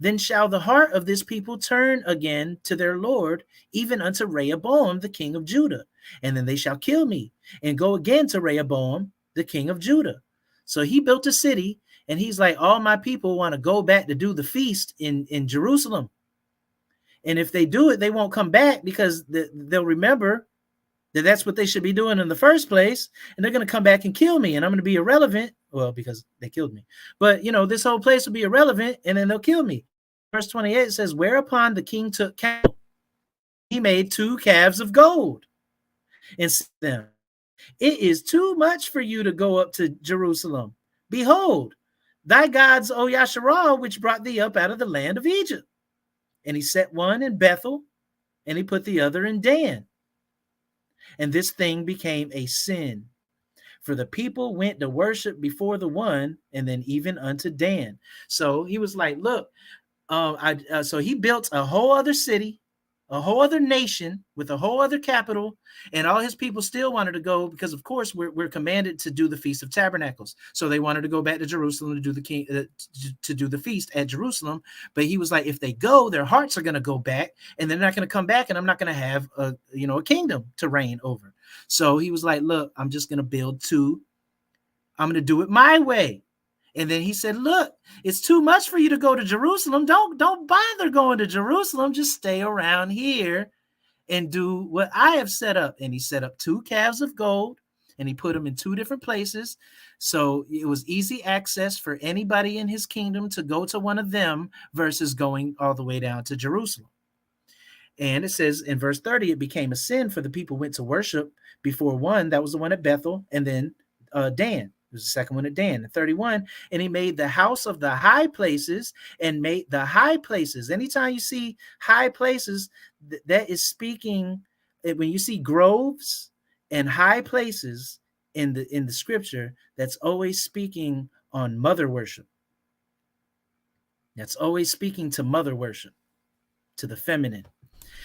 then shall the heart of this people turn again to their Lord, even unto Rehoboam, the king of Judah. And then they shall kill me and go again to Rehoboam, the king of Judah. So he built a city, and he's like, all my people want to go back to do the feast in Jerusalem. And if they do it, they won't come back, because they'll remember that that's what they should be doing in the first place. And they're going to come back and kill me, and I'm going to be irrelevant. Well, because they killed me. But, this whole place will be irrelevant, and then they'll kill me. Verse 28 says, whereupon the king took counsel, he made 2 calves of gold and said to them, it is too much for you to go up to Jerusalem. Behold, thy gods, O Yasharal, which brought thee up out of the land of Egypt. And he set one in Bethel, and he put the other in Dan. And this thing became a sin. For the people went to worship before the one, and then even unto Dan. So he was like, look, so he built a whole other city, a whole other nation with a whole other capital, and all his people still wanted to go, because of course we're commanded to do the Feast of Tabernacles. So they wanted to go back to Jerusalem to do the feast at Jerusalem. But he was like, if they go, their hearts are going to go back, and they're not going to come back, and I'm not going to have a kingdom to reign over. So he was like, look, I'm just going to build 2. I'm going to do it my way. And then he said, look, it's too much for you to go to Jerusalem. Don't bother going to Jerusalem. Just stay around here and do what I have set up. And he set up 2 calves of gold and he put them in two different places. So it was easy access for anybody in his kingdom to go to one of them versus going all the way down to Jerusalem. And it says in verse 30, it became a sin for the people went to worship before one. That was the one at Bethel. And then Dan. It was the second one at Dan. 31. And he made the house of the high places and made the high places. Anytime you see high places, that is speaking. When you see groves and high places in the scripture, that's always speaking on mother worship. That's always speaking to mother worship, to the feminine.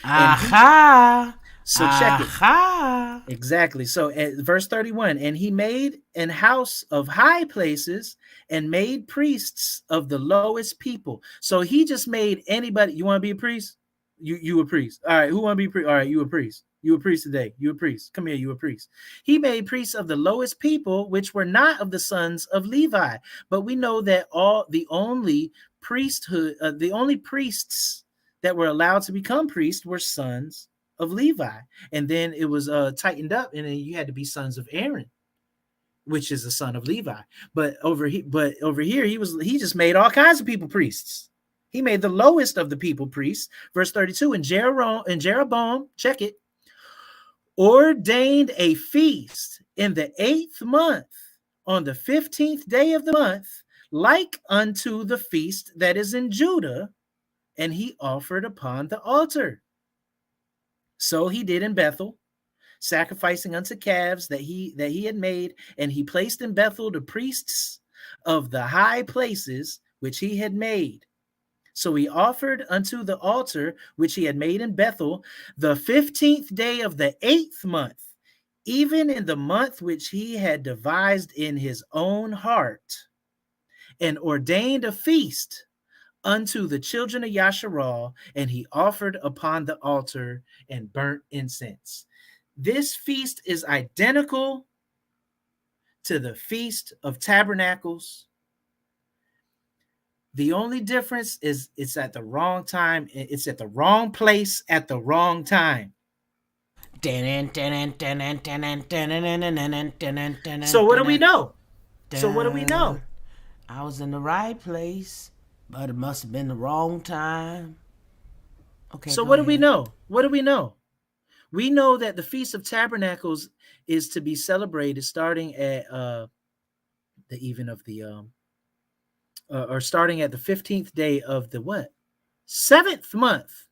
Aha. So check it. Aha. Exactly. So at verse 31, and he made an house of high places and made priests of the lowest people. So he just made anybody. You want to be a priest? You a priest. All right. Who want to be a priest? All right. You a priest. You a priest today. You a priest. Come here. You a priest. He made priests of the lowest people, which were not of the sons of Levi. But we know that the only priests that were allowed to become priests were sons of Levi. And then it was tightened up, and then you had to be sons of Aaron, which is the son of Levi. But over here, he just made all kinds of people priests. He made the lowest of the people priests. Verse 32, and Jeroboam, check it, ordained a feast in the 8th month on the 15th day of the month, like unto the feast that is in Judah, and he offered upon the altar. So he did in Bethel, sacrificing unto calves that he had made, and he placed in Bethel the priests of the high places which he had made. So he offered unto the altar which he had made in Bethel the 15th day of the 8th month, even in the month which he had devised in his own heart, and ordained a feast unto the children of Yasharal, and he offered upon the altar and burnt incense. This feast is identical to the Feast of Tabernacles. The only difference is it's at the wrong time. It's at the wrong place at the wrong time. So what do we know? I was in the right place, but it must have been the wrong time. Okay. So what do we know? What do we know? We know that the Feast of Tabernacles is to be celebrated starting at the even of the or starting at the 15th day of the what? 7th month.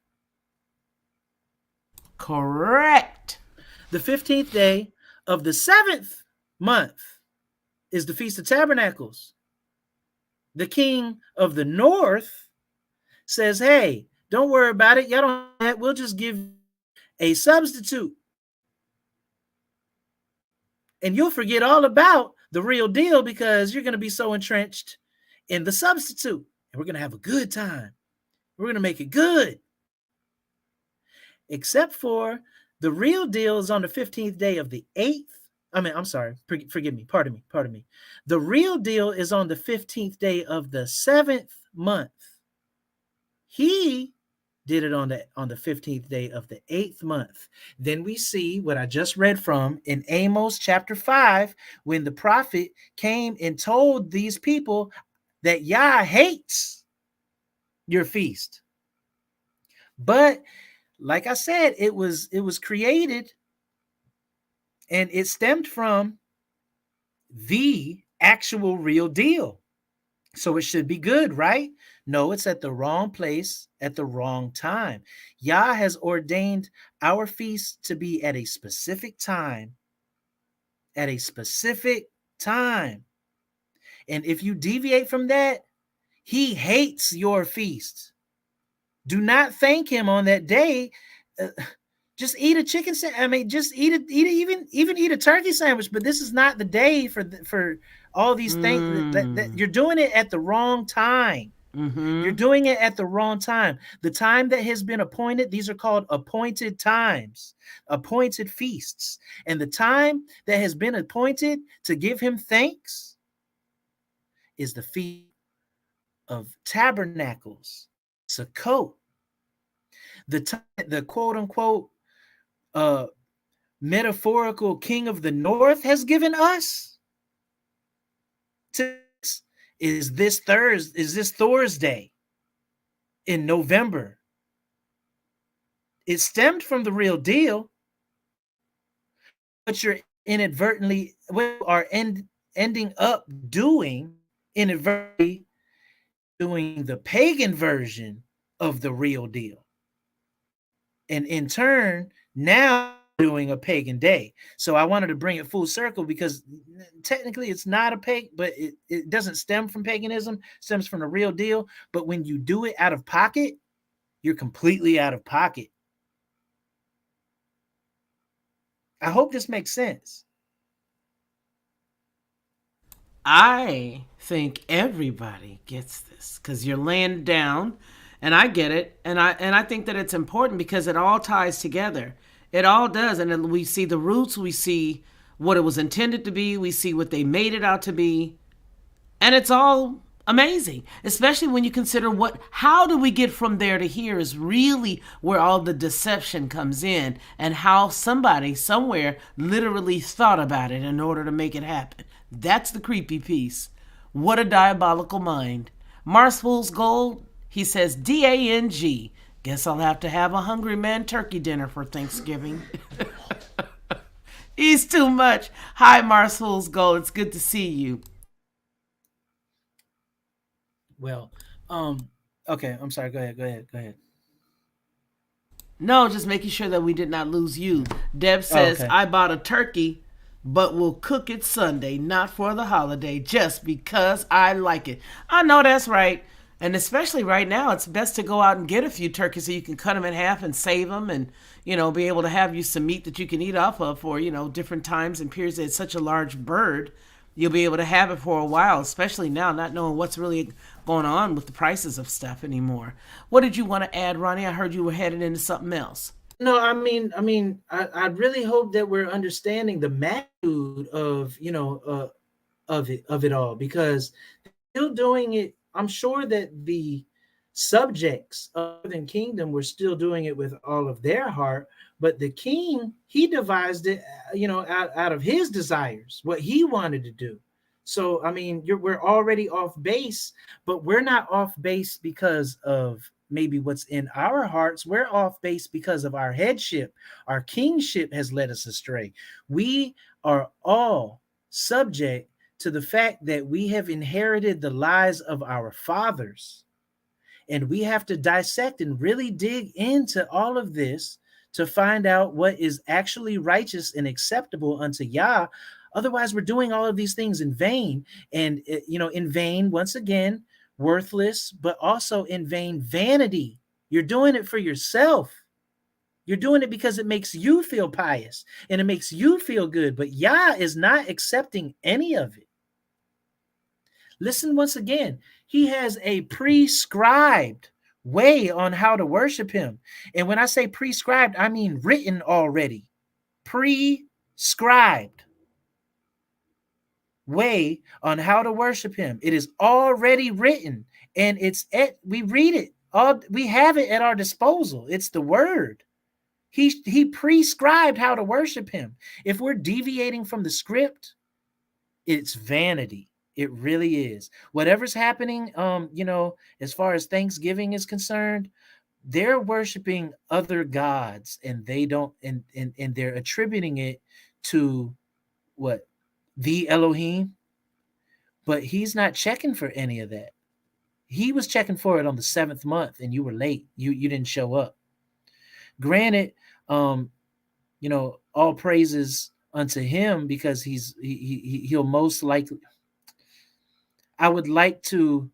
Correct. The 15th day of the 7th month is the Feast of Tabernacles. The king of the north says, hey, don't worry about it. Y'all don't have that. We'll just give a substitute. And you'll forget all about the real deal because you're going to be so entrenched in the substitute. And we're going to have a good time. We're going to make it good. Except for the real deal is on the 15th day of the 8th. I'm sorry. Forgive me. Pardon me. The real deal is on the 15th day of the 7th month. He did it on the 15th day of the 8th month. Then we see what I just read from in Amos chapter 5, when the prophet came and told these people that Yah hates your feast. But like I said, it was created and it stemmed from the actual real deal. So it should be good, right? No, it's at the wrong place at the wrong time. Yah has ordained our feast to be at a specific time. At a specific time. And if you deviate from that, he hates your feast. Do not thank him on that day. Just eat a chicken sandwich. I mean, just even eat a turkey sandwich. But this is not the day for all these things. That you're doing it at the wrong time. Mm-hmm. You're doing it at the wrong time. The time that has been appointed, these are called appointed times, appointed feasts. And the time that has been appointed to give him thanks is the Feast of Tabernacles, Sukkot. The quote unquote metaphorical king of the north has given us to is this Thursday in November. It stemmed from the real deal, but you're inadvertently ending up doing inadvertently doing the pagan version of the real deal. And in turn, now doing a pagan day. So I wanted to bring it full circle because technically it's not a pagan, but it doesn't stem from paganism, stems from the real deal. But when you do it out of pocket, you're completely out of pocket. I hope this makes sense. I think everybody gets this because you're laying down, and I get it, and I think that it's important because it all ties together. It all does, and then we see the roots, we see what it was intended to be, we see what they made it out to be, and it's all amazing, especially when you consider how do we get from there to here is really where all the deception comes in, and how somebody somewhere literally thought about it in order to make it happen. That's the creepy piece. What a diabolical mind. Mars Fool's Gold, he says DANG. Guess I'll have to have a Hungry Man turkey dinner for Thanksgiving. He's too much. Hi, Mars Fool's Gold. It's good to see you. Well, okay, I'm sorry. Go ahead. No, just making sure that we did not lose you. Deb Oh, says, okay. I bought a turkey, but will cook it Sunday, not for the holiday, just because I like it. I know that's right. And especially right now, it's best to go out and get a few turkeys so you can cut them in half and save them and, be able to have you some meat that you can eat off of for, different times and periods. It's such a large bird. You'll be able to have it for a while, especially now, not knowing what's really going on with the prices of stuff anymore. What did you want to add, Ronnie? I heard you were headed into something else. No, I really hope that we're understanding the magnitude of of it all because still doing it. I'm sure that the subjects of the kingdom were still doing it with all of their heart, but the king, he devised it, out of his desires, what he wanted to do. So, I mean, we're already off base, but we're not off base because of maybe what's in our hearts. We're off base because of our headship. Our kingship has led us astray. We are all subject to the fact that we have inherited the lies of our fathers. And we have to dissect and really dig into all of this to find out what is actually righteous and acceptable unto Yah. Otherwise, we're doing all of these things in vain. And, in vain, once again, worthless, but also in vain, vanity. You're doing it for yourself. You're doing it because it makes you feel pious and it makes you feel good. But Yah is not accepting any of it. Listen once again, he has a prescribed way on how to worship him. And when I say prescribed, I mean written already. Prescribed way on how to worship him. It is already written and we read it. We have it at our disposal. It's the word. He prescribed how to worship him. If we're deviating from the script, it's vanity. It really is. Whatever's happening, as far as Thanksgiving is concerned, they're worshiping other gods and they don't and they're attributing it to what? The Elohim, but he's not checking for any of that. He was checking for it on the 7th month and you were late. You didn't show up. Granted, all praises unto him because he'll most likely, I would like to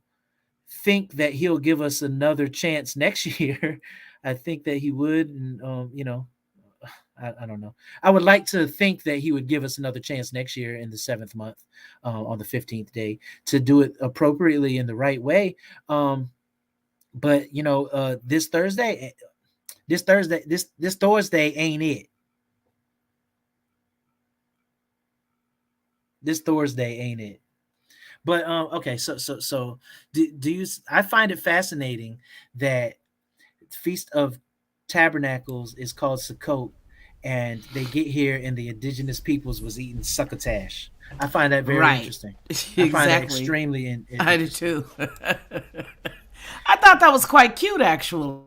think that he'll give us another chance next year. I think that he would, and I don't know. I would like to think that he would give us another chance next year in the 7th month, on the 15th day, to do it appropriately in the right way. But this Thursday, this Thursday ain't it. This Thursday ain't it. But okay, so do you? I find it fascinating that Feast of Tabernacles is called Sukkot, and they get here, and the indigenous peoples was eating succotash. I find that very Right. interesting. I find that Exactly. extremely I do interesting. too. I thought that was quite cute, actually.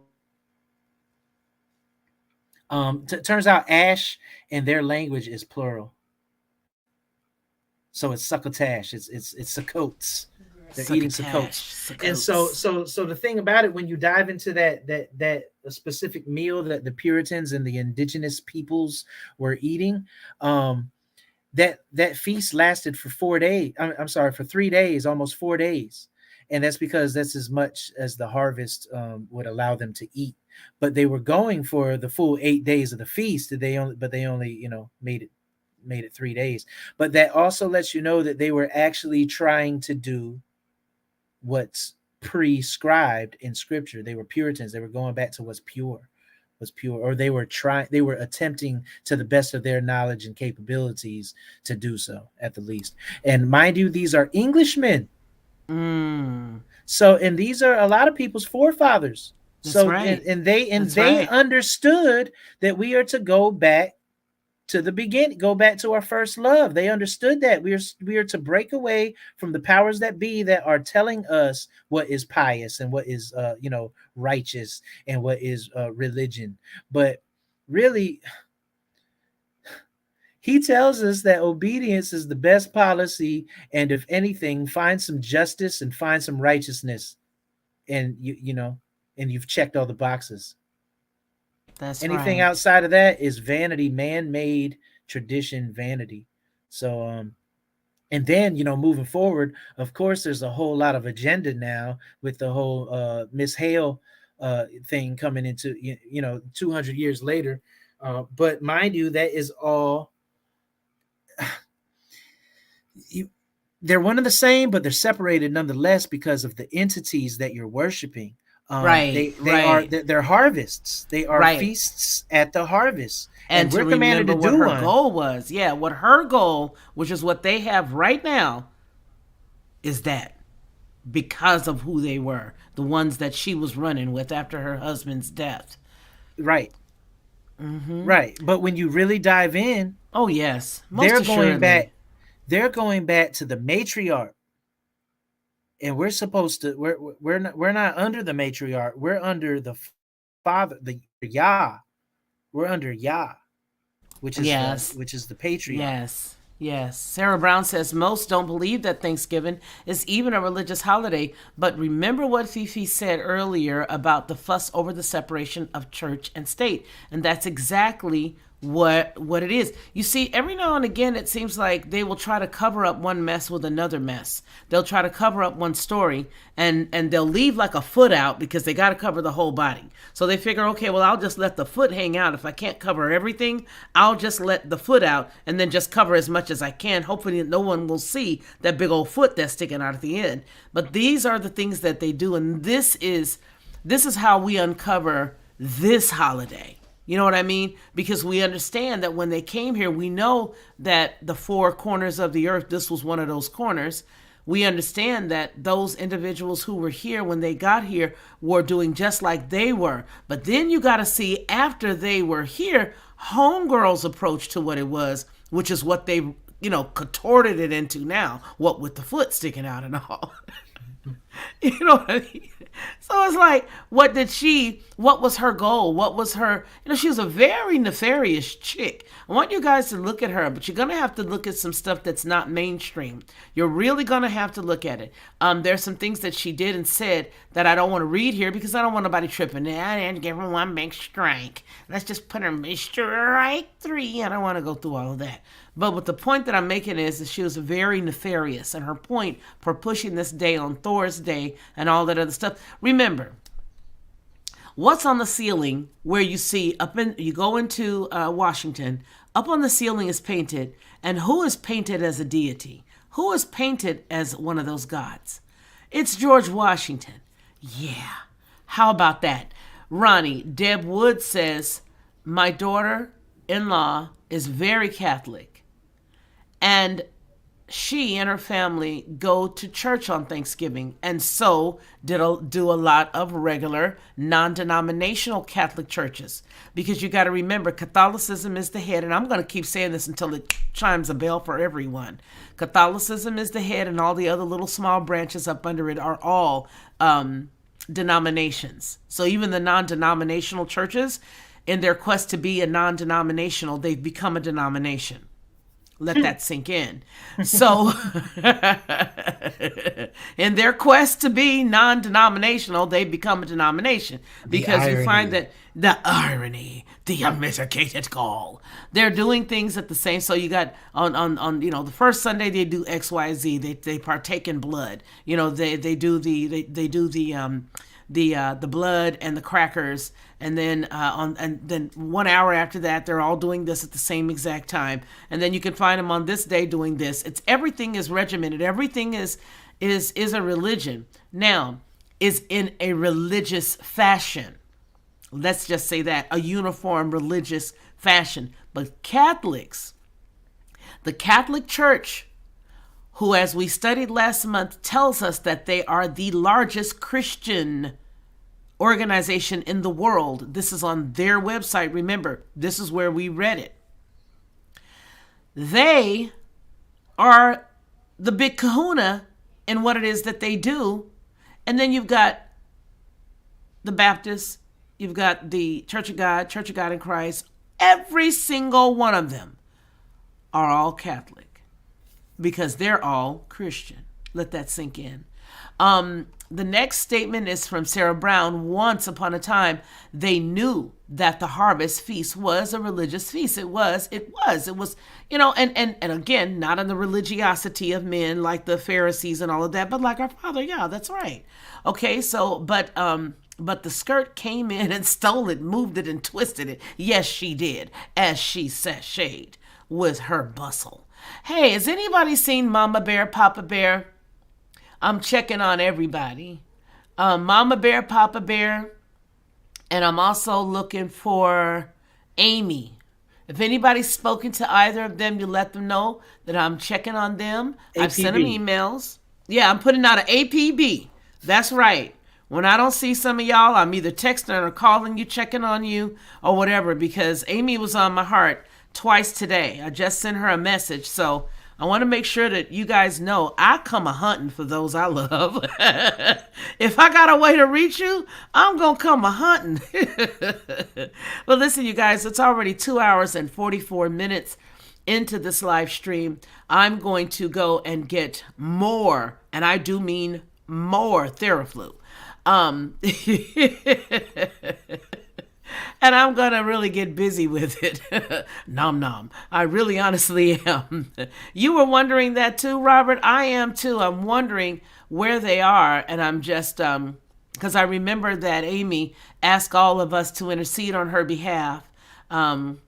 Turns out ash in their language is plural, so it's succotash. It's sakotes. They're eating sakotes. Succotash, And so succoats. so the thing about it, when you dive into that specific meal that the Puritans and the indigenous peoples were eating, um, that feast lasted for 4 days. I'm sorry, for 3 days, almost 4 days, and that's because that's as much as the harvest would allow them to eat. But they were going for the full 8 days of the feast. They only made it 3 days. But that also lets you know that they were actually trying to do what's prescribed in Scripture. They were Puritans. They were going back to what's pure, or they were attempting to the best of their knowledge and capabilities to do so, at the least. And mind you, these are Englishmen. Mm, So, and these are a lot of people's forefathers. that's So, right. and That's they right. understood that we are to go back to the beginning, go back to our first love. They understood that we are to break away from the powers that be that are telling us what is pious and what is righteous and what is religion. But really, he tells us that obedience is the best policy, and if anything, find some justice and find some righteousness, and and you've checked all the boxes. That's Anything right. outside of that is vanity, man-made tradition, vanity. So and then moving forward, of course there's a whole lot of agenda now with the whole Miss Hale thing coming into 200 years later. But mind you, that is all you, they're one and the same, but they're separated nonetheless because of the entities that you're worshiping. Right. They are Right. they're harvests. They are Right. feasts at the harvest, And and to we're commanded remember to what do her one. goal was. Yeah, what her goal, which is what they have right now, is that because of who they were, the ones that she was running with after her husband's death. Right, Mm-hmm. right. But when you really dive in, Oh, yes, most they're going assuredly. back. They're going back to the matriarch, and we're supposed to. We're not under the matriarch. We're under the father, the Yah. We're under Yah, which is the Yes. which is the patriarch. Yes, yes. Sarah Brown says most don't believe that Thanksgiving is even a religious holiday, but remember what Fifi said earlier about the fuss over the separation of church and state, and that's exactly what it is. You see, every now and again it seems like they will try to cover up one mess with another mess. They'll try to cover up one story and they'll leave like a foot out because they got to cover the whole body. So they figure, okay, well, I'll just let the foot hang out. If I can't cover everything, I'll just let the foot out and then just cover as much as I can. Hopefully no one will see that big old foot that's sticking out at the end. But these are the things that they do, and this is how we uncover this holiday. You know what I mean? Because we understand that when they came here, we know that the four corners of the earth, this was one of those corners. We understand that those individuals who were here when they got here were doing just like they were. But then you got to see after they were here, homegirls' approach to what it was, which is what they, contorted it into now, what with the foot sticking out and all. You know what I mean? So it's like, what was her goal? What was her, she was a very nefarious chick. I want you guys to look at her, but you're going to have to look at some stuff that's not mainstream. You're really going to have to look at it. There's some things that she did and said that I don't want to read here because I don't want nobody tripping. I didn't give her one big strike. Let's just put her strike 3. I don't want to go through all of that. But what the point that I'm making is that she was very nefarious, and her point for pushing this day on Thor's Day and all that other stuff. Remember, what's on the ceiling where you go into Washington, up on the ceiling is painted, and who is painted as a deity? Who is painted as one of those gods? It's George Washington. Yeah. How about that? Ronnie, Deb Wood says, my daughter-in-law is very Catholic. And she and her family go to church on Thanksgiving, and so do a lot of regular non-denominational Catholic churches. Because you got to remember, Catholicism is the head, and I'm going to keep saying this until it chimes a bell for everyone. Catholicism is the head, and all the other little small branches up under it are all denominations. So even the non-denominational churches, in their quest to be a non-denominational, they've become a denomination. Let that sink in. So, in their quest to be non-denominational, they become a denomination, because you find that the irony, the unmitigated gall. They're doing things at the same. So you got on the first Sunday they do XYZ. They partake in blood. They do the blood and the crackers, and then then 1 hour after that they're all doing this at the same exact time, and then you can find them on this day doing this. Everything is regimented. Everything is a religion. Now, is in a religious fashion. Let's just say that, a uniform religious fashion. But Catholics, the Catholic Church, who, as we studied last month, tells us that they are the largest Christian organization in the world. This is on their website. Remember, this is where we read it. They are the big kahuna in what it is that they do. And then you've got the Baptists, you've got the Church of God in Christ. Every single one of them are all Catholic, because they're all Christian. Let that sink in. The next statement is from Sarah Brown. Once upon a time, they knew that the harvest feast was a religious feast. It was, and again, not in the religiosity of men like the Pharisees and all of that, but like our Father. Yeah, that's right. Okay, so, but the skirt came in and stole it, moved it, and twisted it. Yes, she did, as she sashayed with her bustle. Hey, has anybody seen Mama Bear, Papa Bear? I'm checking on everybody. Mama Bear, Papa Bear, and I'm also looking for Amy. If anybody's spoken to either of them, you let them know that I'm checking on them. APB. I've sent them emails. Yeah, I'm putting out an APB. That's right. When I don't see some of y'all, I'm either texting or calling you, checking on you, or whatever, because Amy was on my heart twice today. I just sent her a message, so I want to make sure that you guys know I come a-hunting for those I love. If I got a way to reach you, I'm going to come a-hunting. But listen, you guys, it's already 2 hours and 44 minutes into this live stream. I'm going to go and get more, and I do mean more, Theraflu. And I'm going to really get busy with it. Nom nom. I really honestly am. You were wondering that too, Robert? I am too. I'm wondering where they are. And I'm just, because I remember that Amy asked all of us to intercede on her behalf. And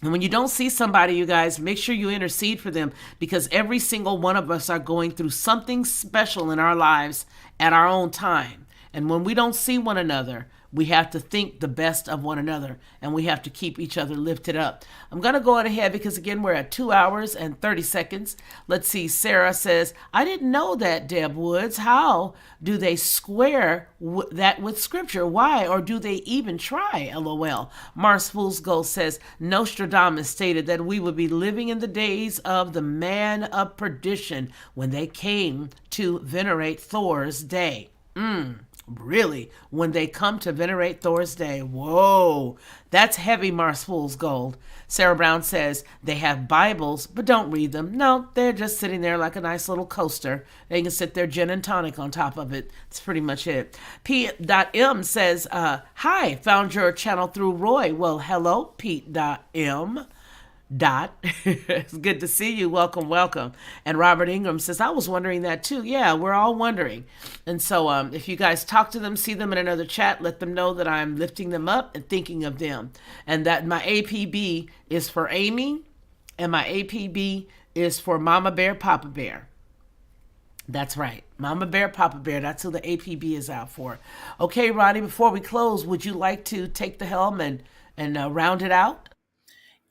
when you don't see somebody, you guys, make sure you intercede for them, because every single one of us are going through something special in our lives at our own time. And when we don't see one another, we have to think the best of one another, and we have to keep each other lifted up. I'm going to go on ahead because, again, we're at 2 hours and 30 seconds. Let's see. Sarah says, I didn't know that, Deb Woods. How do they square that with Scripture? Why? Or do they even try? LOL. Mars Fool's Gold says, Nostradamus stated that we would be living in the days of the man of perdition when they came to venerate Thor's day. Really? When they come to venerate Thor's day? Whoa, that's heavy, Mars Fool's Gold. Sarah Brown says they have Bibles, but don't read them. No, they're just sitting there like a nice little coaster. They can sit there gin and tonic on top of it. That's pretty much it. P.M. says, hi, found your channel through Roy. Well, hello, Pete.M. It's good to see you. Welcome, welcome. And Robert Ingram says, I was wondering that too. Yeah, we're all wondering. And so if you guys talk to them, see them in another chat, let them know that I'm lifting them up and thinking of them. And that my APB is for Amy, and my APB is for Mama Bear, Papa Bear. That's right. Mama Bear, Papa Bear. That's who the APB is out for. Okay, Ronnie, before we close, would you like to take the helm and round it out?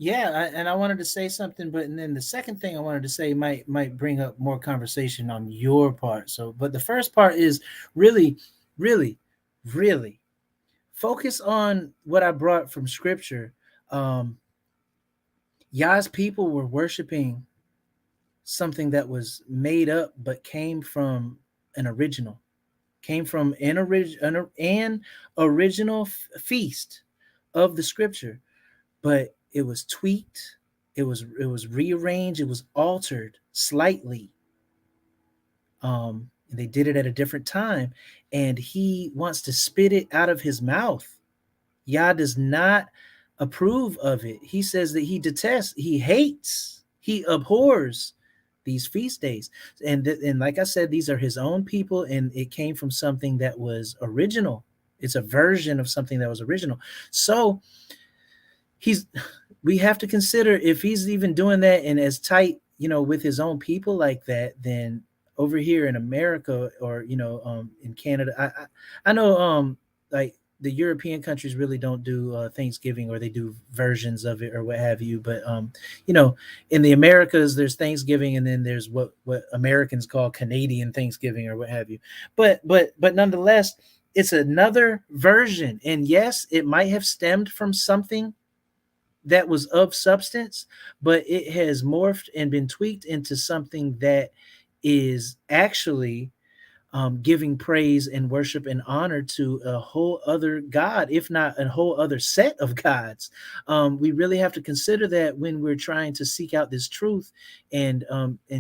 Yeah, and I wanted to say something, but and then the second thing I wanted to say might bring up more conversation on your part. So, but the first part is really, really, really focus on what I brought from Scripture. Um, Yah's people were worshiping something that was made up, but came from an original, came from an original feast of the Scripture, but it was tweaked, it was rearranged, it was altered slightly. And they did it at a different time, and he wants to spit it out of his mouth. Yah does not approve of it. He says that he detests, he hates, he abhors these feast days. And like I said, these are his own people, and it came from something that was original. It's a version of something that was original. So he's we have to consider, if he's even doing that and as tight, with his own people like that, then over here in America, or in Canada, I know, like the European countries really don't do Thanksgiving, or they do versions of it or what have you. But in the Americas, there's Thanksgiving, and then there's what Americans call Canadian Thanksgiving or what have you. But nonetheless, it's another version, and yes, it might have stemmed from something that was of substance, but it has morphed and been tweaked into something that is actually giving praise and worship and honor to a whole other God, if not a whole other set of gods. We really have to consider that when we're trying to seek out this truth, and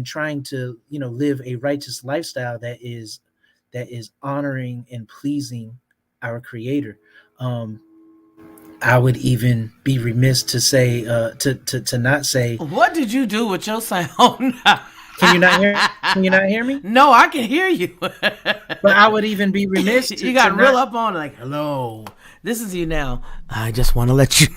trying to live a righteous lifestyle that is honoring and pleasing our Creator. I would even be remiss to say to not say. What did you do with your sound? Can you not hear? Can you not hear me? No, I can hear you. But I would even be remiss. You got real up on like, hello, this is you now. I just want to let you.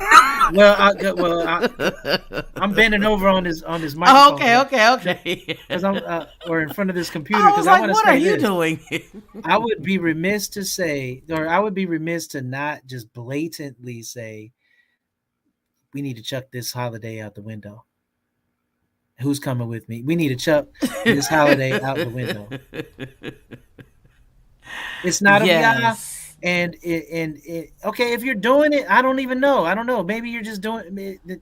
I'm bending over on this microphone. Oh, okay. Because I'm or in front of this computer. I was like, what are you this. doing? I would be remiss to say, or I would be remiss to not just blatantly say, we need to chuck this holiday out the window. Who's coming with me? We need to chuck this holiday out the window. It's not a Yah, and okay, if you're doing it, I don't even know. I don't know. Maybe you're just doing it.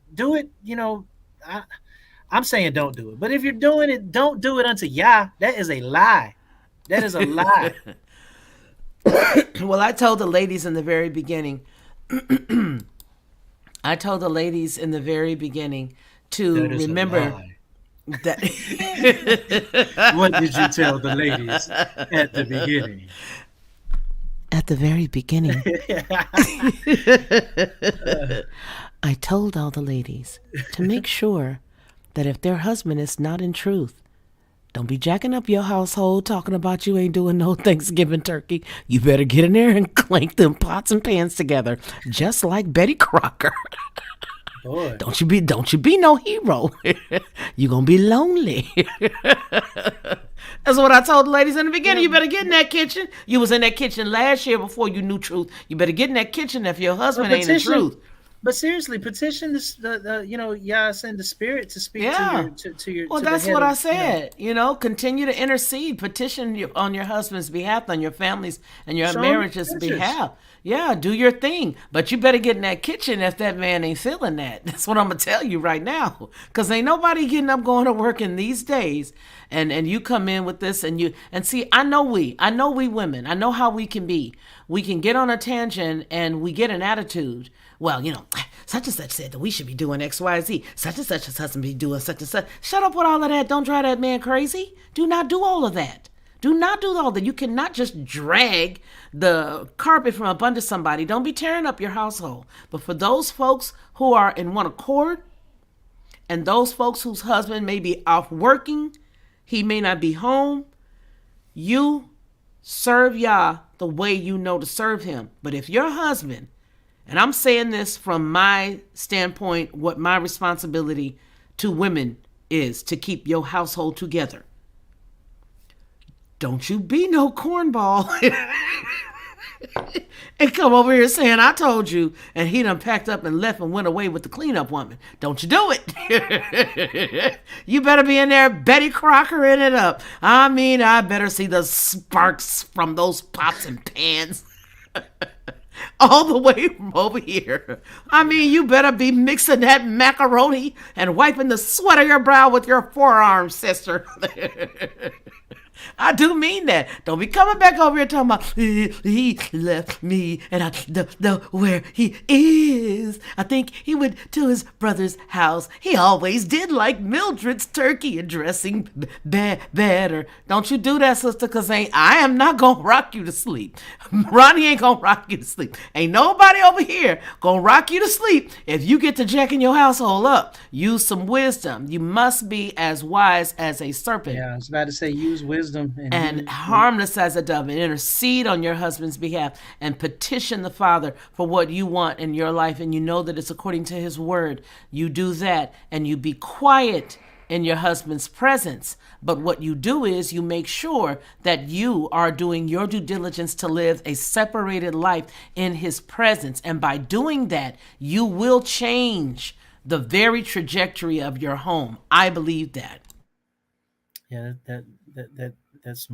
I'm saying don't do it. But if you're doing it, don't do it unto Yah. That is a lie. That is a lie. Well, I told the ladies in the very beginning. To remember that. What did you tell the ladies at the beginning? At the very beginning, I told all the ladies to make sure that if their husband is not in truth, don't be jacking up your household talking about you ain't doing no Thanksgiving turkey. You better get in there and clank them pots and pans together, just like Betty Crocker. Boy. Don't you be no hero. You're gonna be lonely. That's what I told the ladies in the beginning. You better get in that kitchen. You was in that kitchen last year before you knew truth. You better get in that kitchen if your husband ain't in truth. But seriously, petition Yah send the Spirit to speak to your. Well, that's what I said. Continue to intercede, petition on your husband's behalf, on your family's and your marriage's behalf. Yeah, do your thing. But you better get in that kitchen if that man ain't feeling that. That's what I'm going to tell you right now. Because ain't nobody getting up going to work in these days. And you come in with this and see, I know we women, I know how we can be. We can get on a tangent and we get an attitude. Well, such and such said that we should be doing X, Y, Z. Such and such doesn't be doing such and such. Shut up with all of that. Don't drive that man crazy. Do not do all of that. Do not do all that. You cannot just drag the carpet from up under somebody. Don't be tearing up your household. But for those folks who are in one accord, and those folks whose husband may be off working, he may not be home, you serve Yah the way you know to serve him. But if your husband, and I'm saying this from my standpoint, what my responsibility to women is to keep your household together. Don't you be no cornball And come over here saying, I told you, and he done packed up and left and went away with the cleanup woman. Don't you do it. You better be in there Betty Crocker in it up. I mean, I better see the sparks from those pots and pans all the way from over here. I mean, you better be mixing that macaroni and wiping the sweat of your brow with your forearm, sister. I do mean that. Don't be coming back over here talking about he left me and I don't know where he is. I think he went to his brother's house. He always did like Mildred's turkey and dressing better. Don't you do that, sister, because I am not going to rock you to sleep. Ronnie ain't going to rock you to sleep. Ain't nobody over here going to rock you to sleep if you get to jacking your household up. Use some wisdom. You must be as wise as a serpent. Yeah, I was about to say use wisdom And harmless as a dove, and intercede on your husband's behalf and petition the Father for what you want in your life, and you know that it's according to his word. You do that and you be quiet in your husband's presence. But what you do is you make sure that you are doing your due diligence to live a separated life in his presence. And by doing that, you will change the very trajectory of your home. I believe that. yeah, that's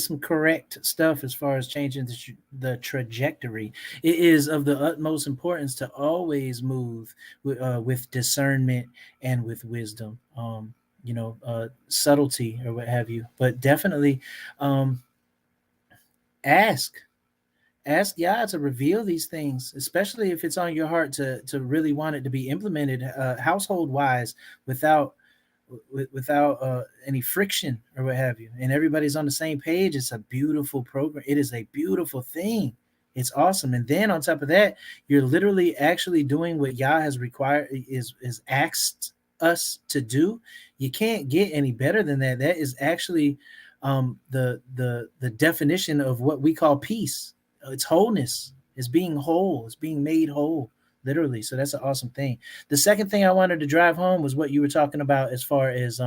some correct stuff as far as changing the trajectory. It is of the utmost importance to always move with discernment and with wisdom. Subtlety or what have you, but definitely um, ask ask God to reveal these things, especially if it's on your heart to really want it to be implemented household wise without without any friction or what have you, and everybody's on the same page. It's a beautiful program. It is a beautiful thing. It's awesome. And then on top of that, you're literally actually doing what Yah has required is asked us to do. You can't get any better than that. That is actually the definition of what we call peace. It's wholeness. It's being whole. It's being made whole, literally. So that's an awesome thing. The second thing I wanted to drive home was what you were talking about as far as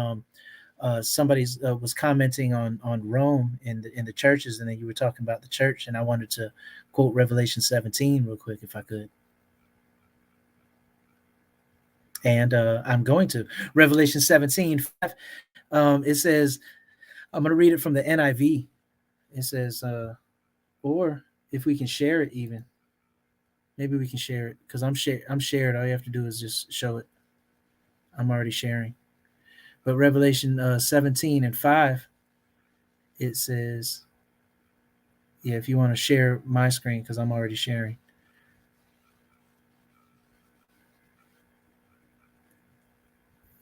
somebody was commenting on Rome in the churches, and then you were talking about the church, and I wanted to quote Revelation 17 real quick if I could. And I'm going to Revelation 17. It says, I'm going to read it from the NIV. It says, or if we can share it, even maybe we can share it because I'm shared. All you have to do is just show it. I'm already sharing. But Revelation 17 and 5, it says, yeah, if you want to share my screen because I'm already sharing.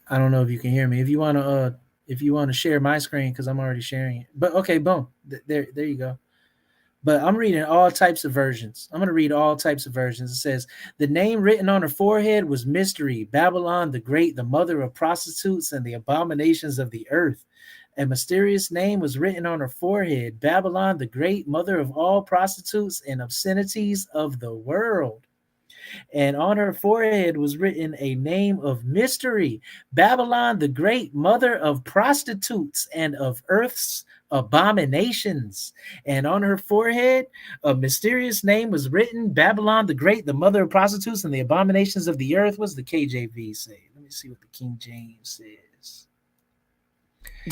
I don't know if you can hear me. If you want to share my screen because I'm already sharing it. But okay, boom. There you go. But I'm reading all types of versions. I'm going to read all types of versions. It says, the name written on her forehead was Mystery, Babylon the Great, the mother of prostitutes and the abominations of the earth. A mysterious name was written on her forehead, Babylon the Great, mother of all prostitutes and obscenities of the world. And on her forehead was written a name of mystery, Babylon the Great, mother of prostitutes and of earth's abominations. And on her forehead, a mysterious name was written, Babylon the Great, the mother of prostitutes and the abominations of the earth. What's the KJV say? Let me see what the King James says.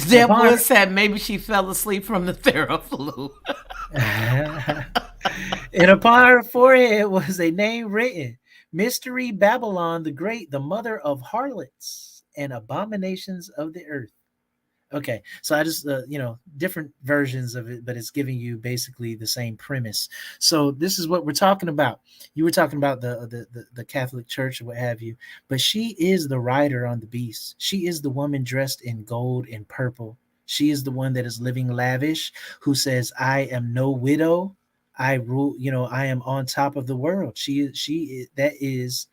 Deborah said maybe she fell asleep from the Theraflu. And upon her forehead was a name written, Mystery, Babylon the Great, the mother of harlots and abominations of the earth. Okay, so I just, different versions of it, but it's giving you basically the same premise. So this is what we're talking about. You were talking about the Catholic Church or what have you, but she is the rider on the beast. She is the woman dressed in gold and purple. She is the one that is living lavish, who says, I am no widow. I rule, I am on top of the world. That is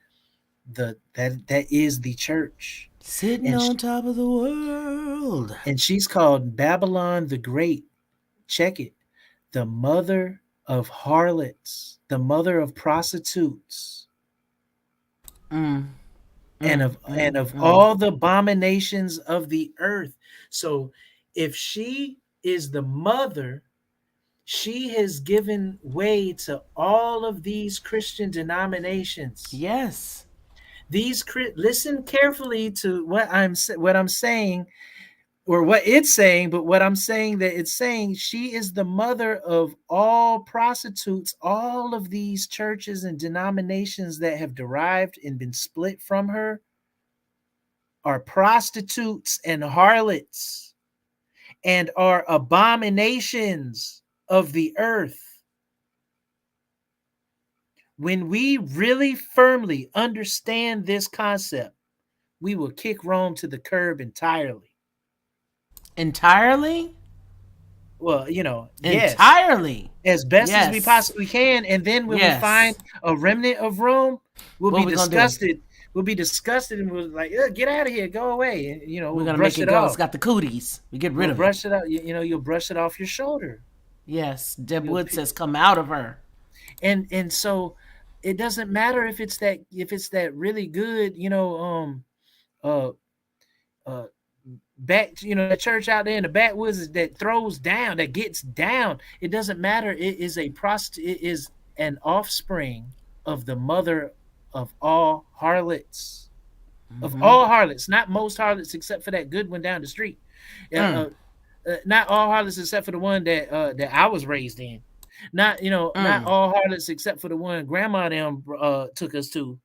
the church. Sitting on top of the world. And she's called Babylon the Great. Check it. The mother of harlots, the mother of prostitutes, and of all the abominations of the earth. So if she is the mother, She has given way to all of these Christian denominations. Yes. Listen carefully to what I'm saying, or what it's saying, but what I'm saying that it's saying, she is the mother of all prostitutes. All of these churches and denominations that have derived and been split from her are prostitutes and harlots and are abominations of the earth. When we really firmly understand this concept, we will kick Rome to the curb entirely. Entirely? Well, yes, Entirely. as best as we Yes. possibly can. And then when we Yes. find a remnant of Rome, we'll What be we gonna do? disgusted. We'll be disgusted and we'll like, get out of here, go away. And, We're we'll gonna brush make it it go. off. It's got the cooties. We get rid We'll of brush it. it out. You'll brush it off your shoulder. Yes. Deb You'll Wood pi- says, "Come out of her." And so it doesn't matter if it's that really good, uh uh back, the church out there in the backwoods that throws down, that gets down. It doesn't matter. It is it is an offspring of the mother of all harlots, not most harlots, except for that good one down the street. Mm. Not all harlots except for the one that I was raised in. Not not all harlots except for the one grandma them took us to.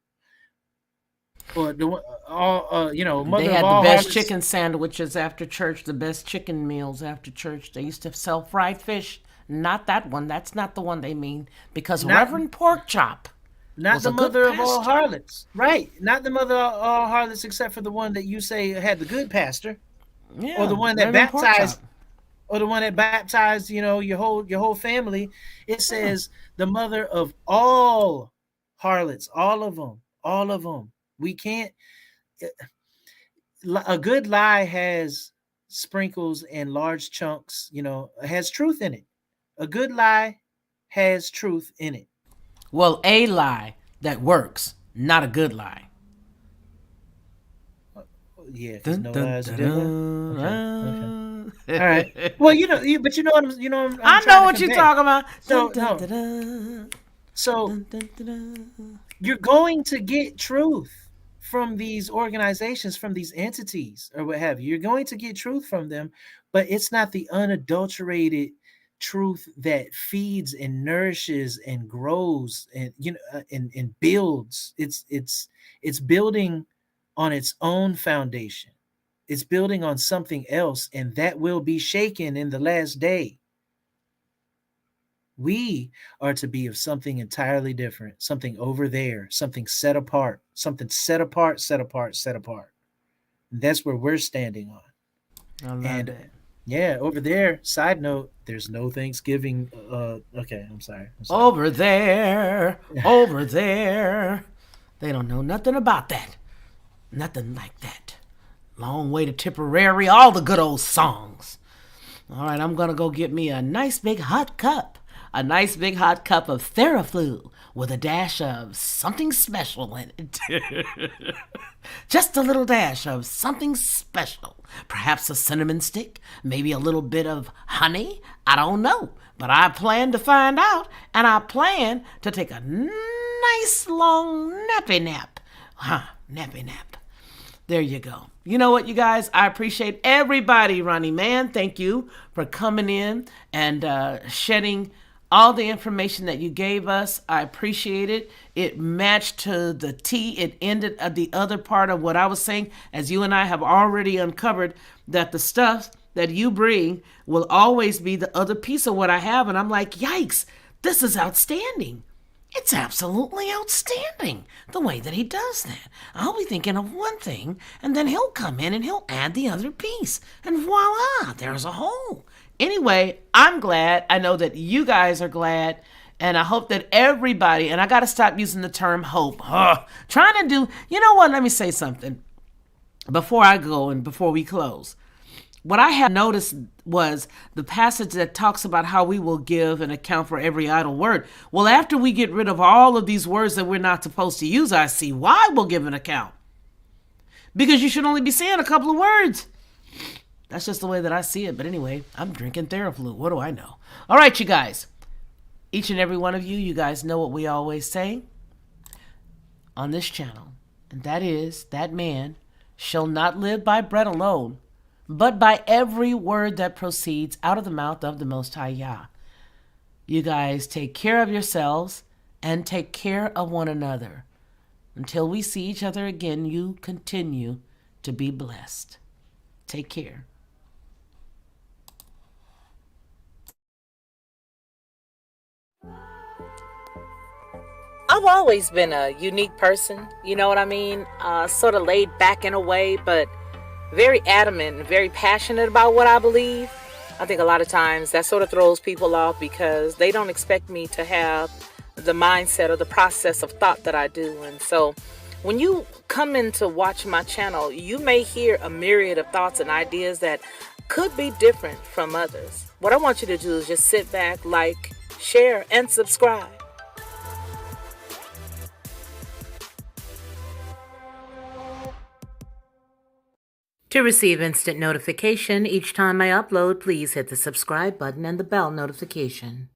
Or the one, mother They of had the all best harlots. chicken sandwiches after church, the best chicken meals after church. They used to sell fried fish. Not that one. That's not the one they mean. Because Not- Reverend Pork Chop Not was the a good mother of all pastor. harlots. Right. Not the mother of all harlots except for the one that you say had the good pastor. Yeah, Or the one that Reverend Pork baptized Chop. or the one that baptized, your whole family. It says the mother of all harlots, all of them. All of them. We can't A good lie has sprinkles and large chunks, has truth in it. A good lie has truth in it. Well, a lie that works, not a good lie. Yeah, because no lies are Dun, good. dun, Okay. dun. All right. Well, but you know what I'm I trying know to what you're convey. talking about. So, Dun, no. dun, dun, So dun, dun, dun, dun. you're going to get truth from these organizations, from these entities, or what have you. You're going to get truth from them, but it's not the unadulterated truth that feeds and nourishes and grows and and builds. It's building on its own foundation. It's building on something else, and that will be shaken in the last day. We are to be of something entirely different, something over there, something set apart, something set apart, set apart, set apart. And that's where we're standing on. I love And it. yeah, over there, side note, there's no Thanksgiving. Okay, I'm sorry. Over there, over there. They don't know nothing about that. Nothing like that. Long Way to Tipperary, all the good old songs. All right, I'm going to go get me a nice big hot cup. A nice big hot cup of Theraflu with a dash of something special in it. Just a little dash of something special. Perhaps a cinnamon stick, maybe a little bit of honey. I don't know. But I plan to find out, and I plan to take a nice long nappy nap. Nappy nap. There you go. You know what, you guys? I appreciate everybody, Ronnie Mann. Thank you for coming in and shedding all the information that you gave us. I appreciate it. It matched to the T. It ended at the other part of what I was saying, as you and I have already uncovered that the stuff that you bring will always be the other piece of what I have. And I'm like, yikes, this is outstanding. It's absolutely outstanding the way that he does that. I'll be thinking of one thing, and then he'll come in and he'll add the other piece. And voila, there's a whole. Anyway, I'm glad. I know that you guys are glad. And I hope that everybody, and I got to stop using the term hope. Trying to do, you know what? Let me say something before I go and before we close. What I have noticed was the passage that talks about how we will give an account for every idle word. Well, after we get rid of all of these words that we're not supposed to use, I see why we'll give an account. Because you should only be saying a couple of words. That's just the way that I see it. But anyway, I'm drinking Theraflu. What do I know? All right, you guys. Each and every one of you, you guys know what we always say on this channel. And that is, that man shall not live by bread alone, but by every word that proceeds out of the mouth of the Most High Yah. You guys take care of yourselves and take care of one another. Until we see each other again, you continue to be blessed. Take care. I've always been a unique person, you know what I mean? Sort of laid back in a way, but very adamant and very passionate about what I believe. I think a lot of times that sort of throws people off because they don't expect me to have the mindset or the process of thought that I do. And so when you come in to watch my channel, you may hear a myriad of thoughts and ideas that could be different from others. What I want you to do is just sit back, like, share, and subscribe. To receive instant notification each time I upload, please hit the subscribe button and the bell notification.